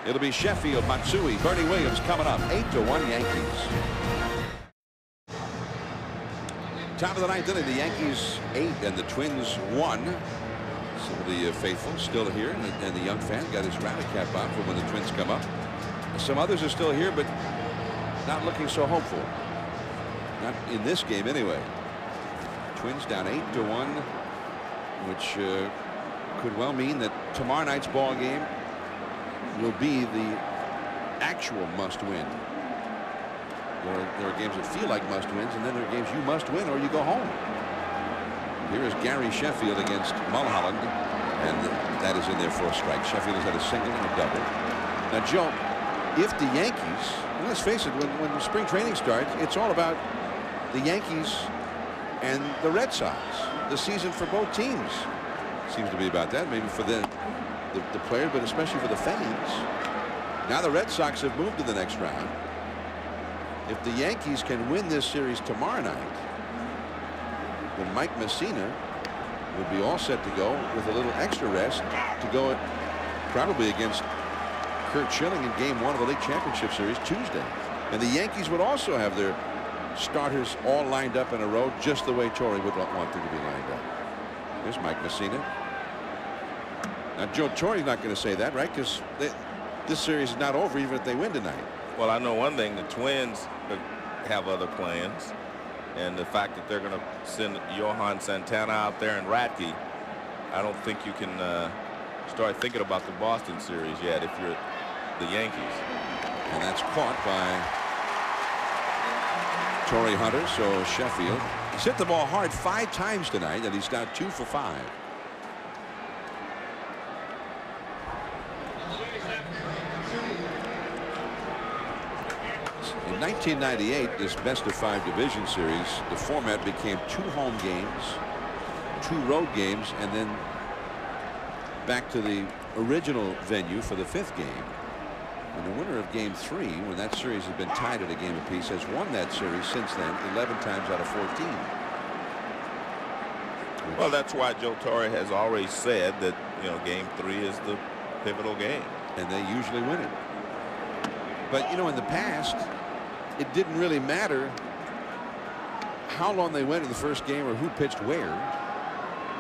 It'll be Sheffield, Matsui, Bernie Williams coming up. 8-1 Yankees. Top of the 9th inning, the Yankees 8 and the Twins 1. Some of the faithful still here, and the young fan got his rally cap on for when the Twins come up. Some others are still here, but not looking so hopeful. Not in this game anyway. Twins down 8-1, which could well mean that tomorrow night's ball game will be the actual must-win. There are games that feel like must-wins, and then there are games you must win or you go home. Here is Gary Sheffield against Mulholland, and that is in there for a strike. Sheffield has had a single and a double. Now, Joe, if the Yankees, and let's face it, when spring training starts, it's all about the Yankees and the Red Sox. The season for both teams seems to be about that, maybe for the players, but especially for the fans. Now the Red Sox have moved to the next round. If the Yankees can win this series tomorrow night, then Mike Messina would be all set to go with a little extra rest to go probably against Kurt Schilling in Game 1 of the League Championship Series Tuesday. And the Yankees would also have their starters all lined up in a row just the way Torrey would want them to be lined up. Here's Mike Messina. Now Joe Torrey's not going to say that, right? Because this series is not over even if they win tonight. Well, I know one thing, the Twins have other plans, and the fact that they're going to send Johan Santana out there and Radke, I don't think you can start thinking about the Boston series yet if you're the Yankees. And that's caught by Torrey Hunter. So Sheffield, he's hit the ball hard 5 times tonight, and he's now 2 for 5. In 1998, this best-of-5 division series, the format became 2 home games, 2 road games, and then back to the original venue for the 5th game. And the winner of Game 3, when that series had been tied at a game apiece, has won that series since then 11 times out of 14. Well, that's why Joe Torre has always said that, you know, Game 3 is the pivotal game. And they usually win it. But, you know, in the past, it didn't really matter how long they went in the first game or who pitched where,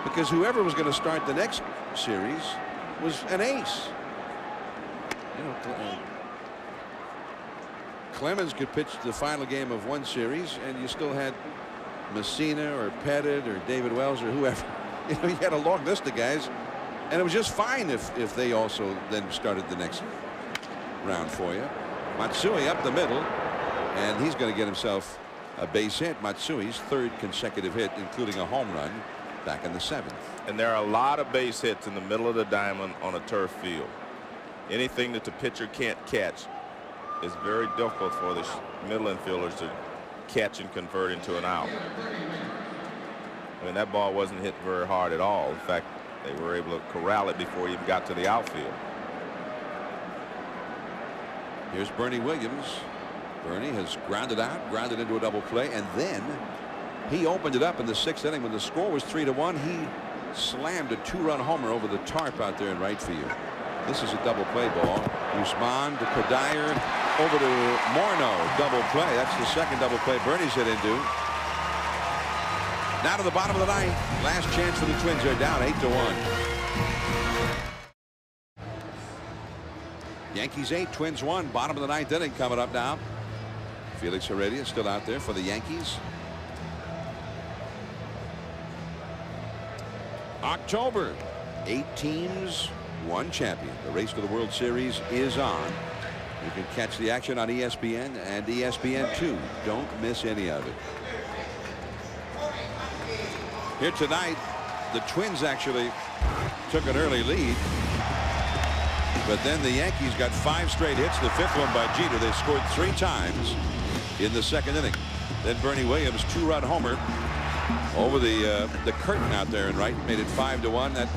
because whoever was going to start the next series was an ace. You know, Clemens could pitch the final game of one series, and you still had Messina or Pettit or David Wells or whoever. You know, you had a long list of guys, and it was just fine if they also then started the next round for you. Matsui up the middle, and he's going to get himself a base hit. Matsui's 3rd consecutive hit, including a home run back in the 7th. And there are a lot of base hits in the middle of the diamond on a turf field. Anything that the pitcher can't catch is very difficult for the middle infielders to catch and convert into an out. I mean, that ball wasn't hit very hard at all. In fact, they were able to corral it before he even got to the outfield. Here's Bernie Williams. Bernie has grounded into a double play, and then he opened it up in the 6th inning when the score was 3-1. He slammed a 2-run homer over the tarp out there in right field. This is a double play ball. Guzman to Cuddyer, over to Morneau. Double play. That's the second double play Bernie's hit into. Now to the bottom of the 9th. Last chance for the Twins. They're down 8-1. Yankees 8, Twins 1. Bottom of the 9th inning coming up now. Felix Heredia still out there for the Yankees. October, 8 teams, 1 champion. The race to the World Series is on. You can catch the action on ESPN and ESPN2. Don't miss any of it. Here tonight, the Twins actually took an early lead. But then the Yankees got 5 straight hits. The 5th one by Jeter. They scored 3 times in the 2nd inning. Then Bernie Williams, 2-run homer over the curtain out there and right, made it 5-1. That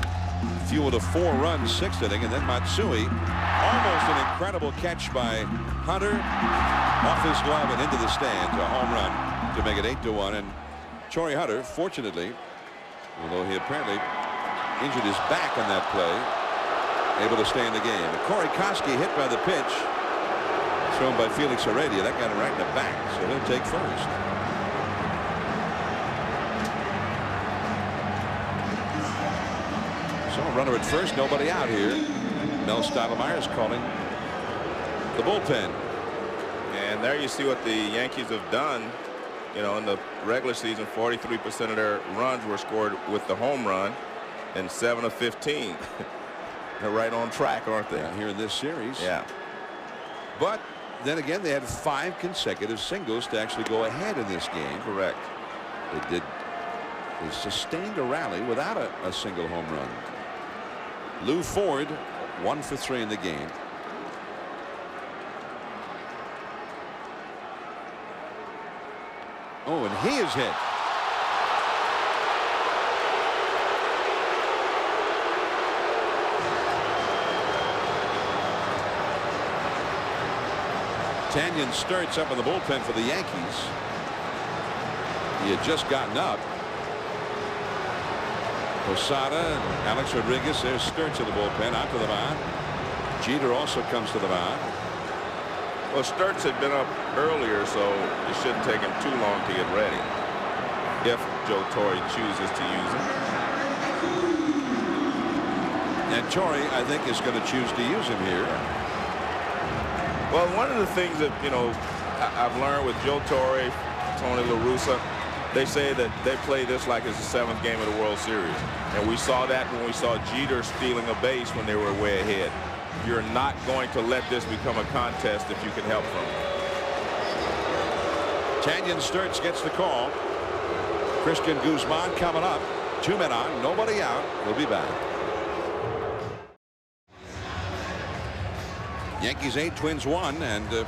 fueled a 4-run 6th inning, and then Matsui, almost an incredible catch by Hunter, off his glove and into the stands, a home run to make it 8-1. And Torrey Hunter, fortunately, although he apparently injured his back on that play, able to stay in the game. Corey Koski hit by the pitch thrown by Felix Heredia. That got him right in the back, so he'll take first. So a runner at first, nobody out here. Mel Stottlemyre is calling the bullpen. And there you see what the Yankees have done. You know, in the regular season, 43% of their runs were scored with the home run, and 7 of 15. They're right on track, aren't they? Yeah, here in this series. Yeah. But then again, they had 5 consecutive singles to actually go ahead in this game. Correct. They sustained a rally without a single home run. Lou Ford, 1 for 3 in the game. Oh, and he is hit. Tanyan Sturtz up in the bullpen for the Yankees. He had just gotten up. Posada and Alex Rodriguez. There's Sturtz in the bullpen, out to the mound. Jeter also comes to the mound. Well, Sturtz had been up earlier, so it shouldn't take him too long to get ready, if Joe Torre chooses to use him. And Torre, I think, is going to choose to use him here. Well, one of the things that, you know, I've learned with Joe Torre, Tony La Russa, they say that they play this like it's the 7th game of the World Series. And we saw that when we saw Jeter stealing a base when they were way ahead. You're not going to let this become a contest if you can help from it. Tanyan Sturtz gets the call. Christian Guzman coming up. 2 men on, nobody out. We'll be back. Yankees 8, Twins 1, and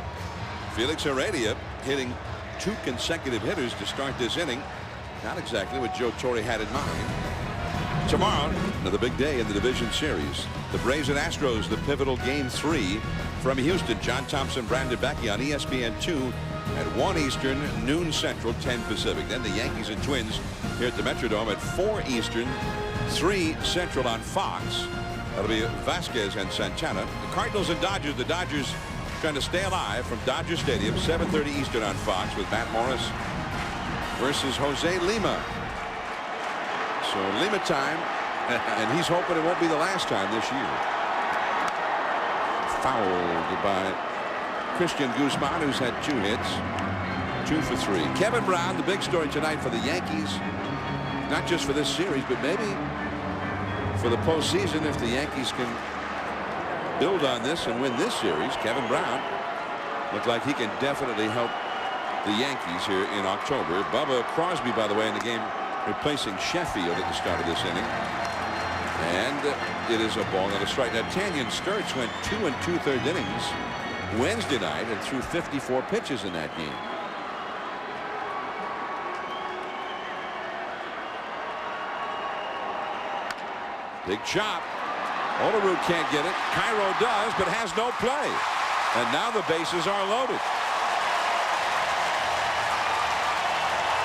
Felix Heredia hitting 2 consecutive hitters to start this inning. Not exactly what Joe Torre had in mind. Tomorrow, another big day in the division series. The Braves and Astros, the pivotal Game 3 from Houston. John Thompson, Brandon Becky on ESPN2 at 1 Eastern, noon Central, 10 Pacific. Then the Yankees and Twins here at the Metrodome at 4 Eastern, 3 Central on Fox. That'll be Vasquez and Santana. The Cardinals and Dodgers. The Dodgers trying to stay alive from Dodger Stadium, 7:30 Eastern on Fox, with Matt Morris versus Jose Lima. So Lima time, and he's hoping it won't be the last time this year. Fouled by Christian Guzman, who's had 2 hits, 2 for 3. Kevin Brown, the big story tonight for the Yankees, not just for this series, but maybe for the postseason if the Yankees can build on this and win this series. Kevin Brown looked like he can definitely help the Yankees here in October. Bubba Crosby, by the way, in the game, replacing Sheffield at the start of this inning. And it is a ball and a strike. Now, Tanyan Sturtz went 2 2/3 innings Wednesday night and threw 54 pitches in that game. Big chop. Olerud can't get it. Cairo does, but has no play. And now the bases are loaded.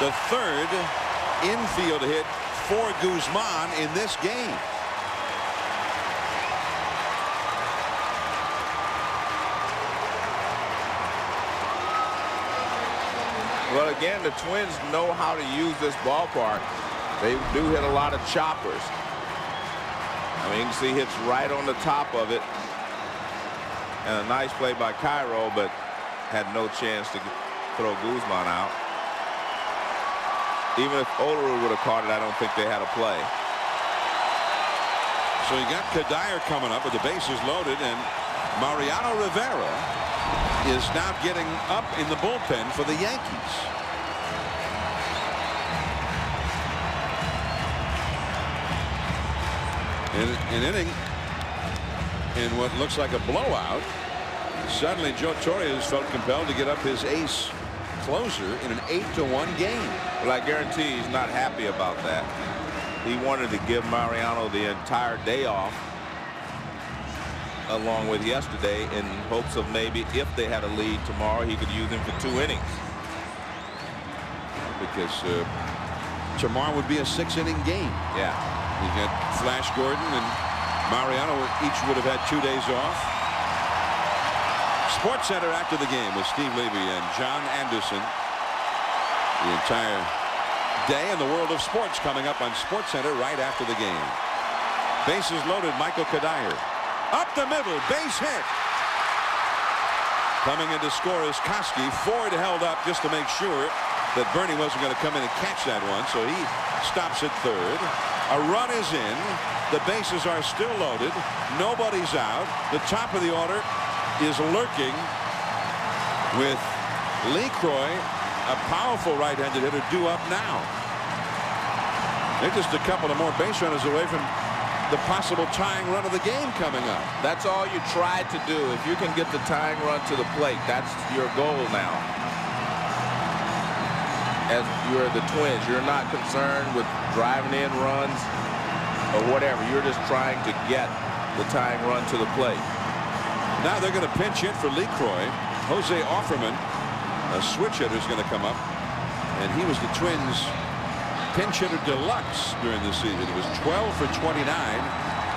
The third infield hit for Guzman in this game. Well, again, the Twins know how to use this ballpark. They do hit a lot of choppers. I mean, you can see hits right on the top of it. And a nice play by Cairo, but had no chance to throw Guzman out. Even if Olerud would have caught it, I don't think they had a play. So you got Kadire coming up with the bases loaded, and Mariano Rivera is now getting up in the bullpen for the Yankees. In an inning in what looks like a blowout, suddenly Joe Torres felt compelled to get up his ace closer in an 8-1 game. Well, I guarantee he's not happy about that. He wanted to give Mariano the entire day off along with yesterday in hopes of maybe if they had a lead tomorrow he could use him for 2 innings. Because tomorrow would be a 6-inning game. Yeah. You got Flash Gordon and Mariano each would have had 2 days off. Sports Center after the game with Steve Levy and John Anderson. The entire day in the world of sports coming up on Sports Center right after the game. Bases loaded. Michael Kadire up the middle, base hit. Coming in to score is Koski. Ford held up just to make sure that Bernie wasn't going to come in and catch that one, so he stops at third. A run is in. The bases are still loaded. Nobody's out. The top of the order is lurking with LeCroy, a powerful right-handed hitter, due up now. They're just a couple of more base runners away from the possible tying run of the game coming up. That's all you tried to do. If you can get the tying run to the plate, that's your goal now. As you're the Twins, you're not concerned with driving in runs or whatever. You're just trying to get the tying run to the plate. Now they're going to pinch hit for LeCroy. Jose Offerman, a switch hitter, is going to come up, and he was the Twins' pinch hitter deluxe during the season. He was 12 for 29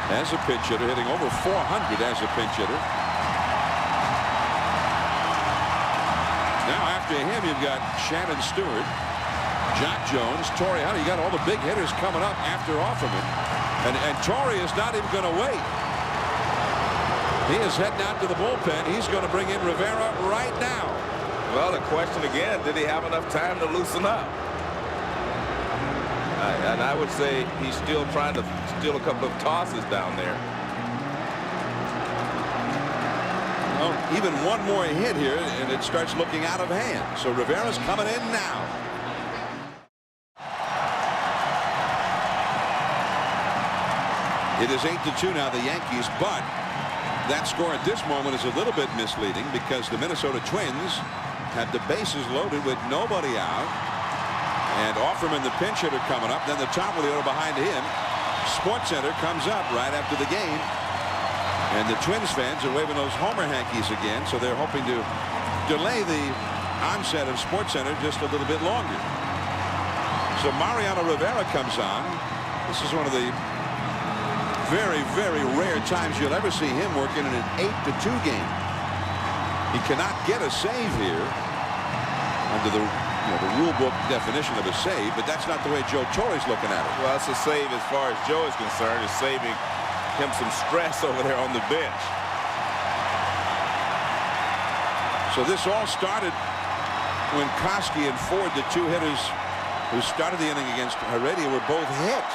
as a pinch hitter, hitting over 400 as a pinch hitter. Now after him, you've got Shannon Stewart, Jack Jones, Torrey Hunter. You got all the big hitters coming up after Offerman, and Torrey is not even going to wait. He is heading out to the bullpen. He's going to bring in Rivera right now. Well, the question again, did he have enough time to loosen up? And I would say he's still trying to steal a couple of tosses down there. Well, even one more hit here, and it starts looking out of hand. So Rivera's coming in now. It is 8-2 now, the Yankees, but that score at this moment is a little bit misleading because the Minnesota Twins have the bases loaded with nobody out. And Offerman, the pinch hitter, coming up. Then the top of the order behind him. Sports Center comes up right after the game. And the Twins fans are waving those homer hankies again, so they're hoping to delay the onset of Sports Center just a little bit longer. So Mariano Rivera comes on. This is one of the very, very rare times you'll ever see him working in an 8-2 game. He cannot get a save here under the rule book definition of a save, but that's not the way Joe Torre's looking at it. Well, it's a save as far as Joe is concerned. It's saving him some stress over there on the bench. So this all started when Koski and Ford, the 2 hitters who started the inning against Heredia, were both hit.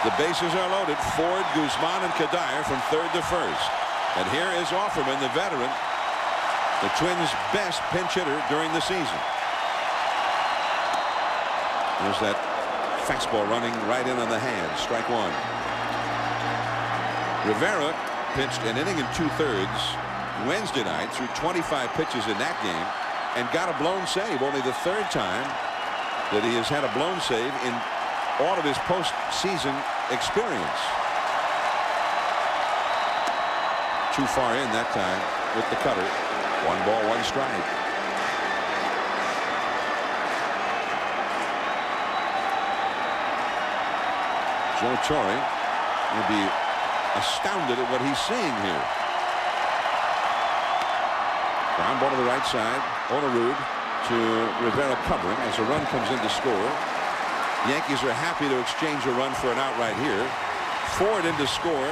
The bases are loaded. Ford, Guzman, and Kadire from third to first. And here is Offerman, the veteran, the Twins' best pinch hitter during the season. There's that fastball running right in on the hand. Strike one. Rivera pitched an inning and 2/3 Wednesday night, threw 25 pitches in that game, and got a blown save, only the 3rd time that he has had a blown save in all of his postseason experience. Too far in that time with the cutter. 1 ball, 1 strike. Joe Torre will be astounded at what he's seeing here. Ground ball to the right side. Olerud to Rivera covering as a run comes in to score. Yankees are happy to exchange a run for an out right here. Ford in to score.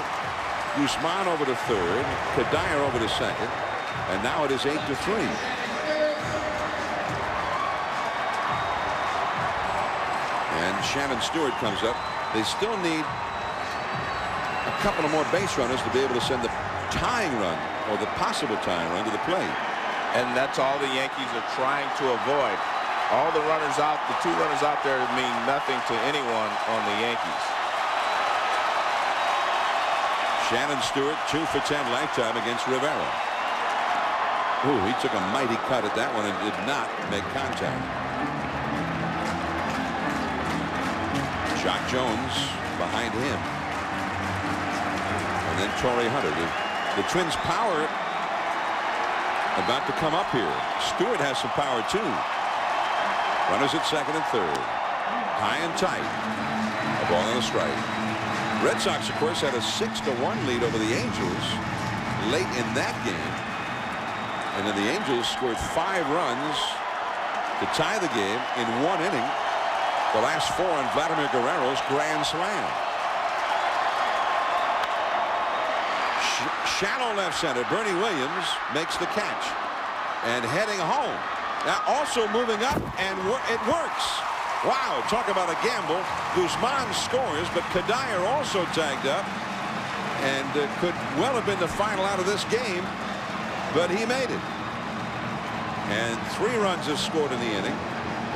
Guzman over to third. Kadire over to second. And now it is 8-3. And Shannon Stewart comes up. They still need a couple of more base runners to be able to send the tying run or the possible tying run to the plate. And that's all the Yankees are trying to avoid. All the runners out, the 2 runners out there mean nothing to anyone on the Yankees. Shannon Stewart 2 for 10 lifetime against Rivera. Ooh, he took a mighty cut at that one and did not make contact. Jock Jones behind him. And then Torrey Hunter. The Twins' power about to come up here. Stewart has some power too. Runners at second and third. High and tight. A ball and a strike. Red Sox, of course, had a 6-1 lead over the Angels late in that game. And then the Angels scored 5 runs to tie the game in 1 inning. The last 4 on Vladimir Guerrero's grand slam. Shallow left center. Bernie Williams makes the catch. And heading home. Now also moving up, and it works. Wow, talk about a gamble. Guzman scores, but Kadire also tagged up. And could well have been the final out of this game, but he made it. And 3 runs are scored in the inning.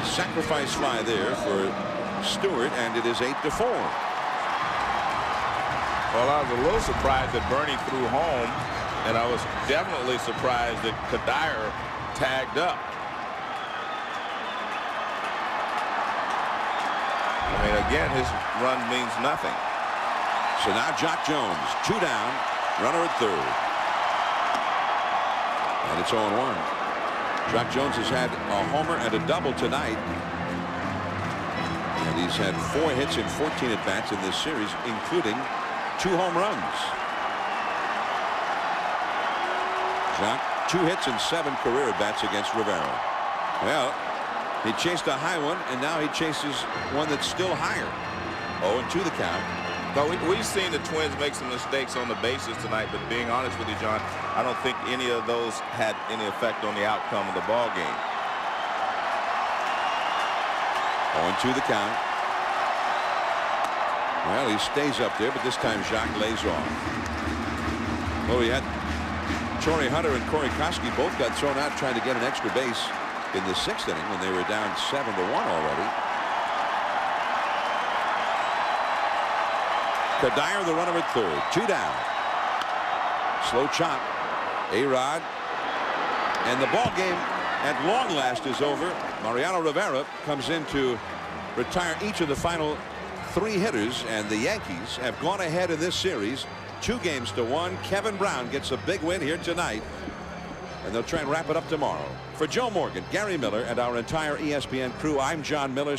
Sacrifice fly there for Stewart, and it is 8-4. Well, I was a little surprised that Bernie threw home, and I was definitely surprised that Kadire tagged up. I mean, again, his run means nothing. So now Jock Jones, 2 down, runner at third. And it's 0-1. Jock Jones has had a homer and a double tonight. And he's had 4 hits in 14 at-bats in this series, including 2 home runs. Jock, 2 hits and 7 career at-bats against Rivera. Well, he chased a high one, and now he chases one that's still higher. 0-2 the count. But we've seen the Twins make some mistakes on the bases tonight, but being honest with you, John, I don't think any of those had any effect on the outcome of the ball game. 0-2 the count. Well, he stays up there, but this time Jacques lays off. Well, we had Torrey Hunter and Corey Koski both got thrown out trying to get an extra base in the 6th inning when they were down 7-1 already. Kadire, the runner at third. 2 down. Slow chop. A-Rod. And the ball game at long last is over. Mariano Rivera comes in to retire each of the final 3 hitters, and the Yankees have gone ahead in this series 2-1. Kevin Brown gets a big win here tonight, and they'll try and wrap it up tomorrow. For Joe Morgan, Gary Miller, and our entire ESPN crew, I'm John Miller.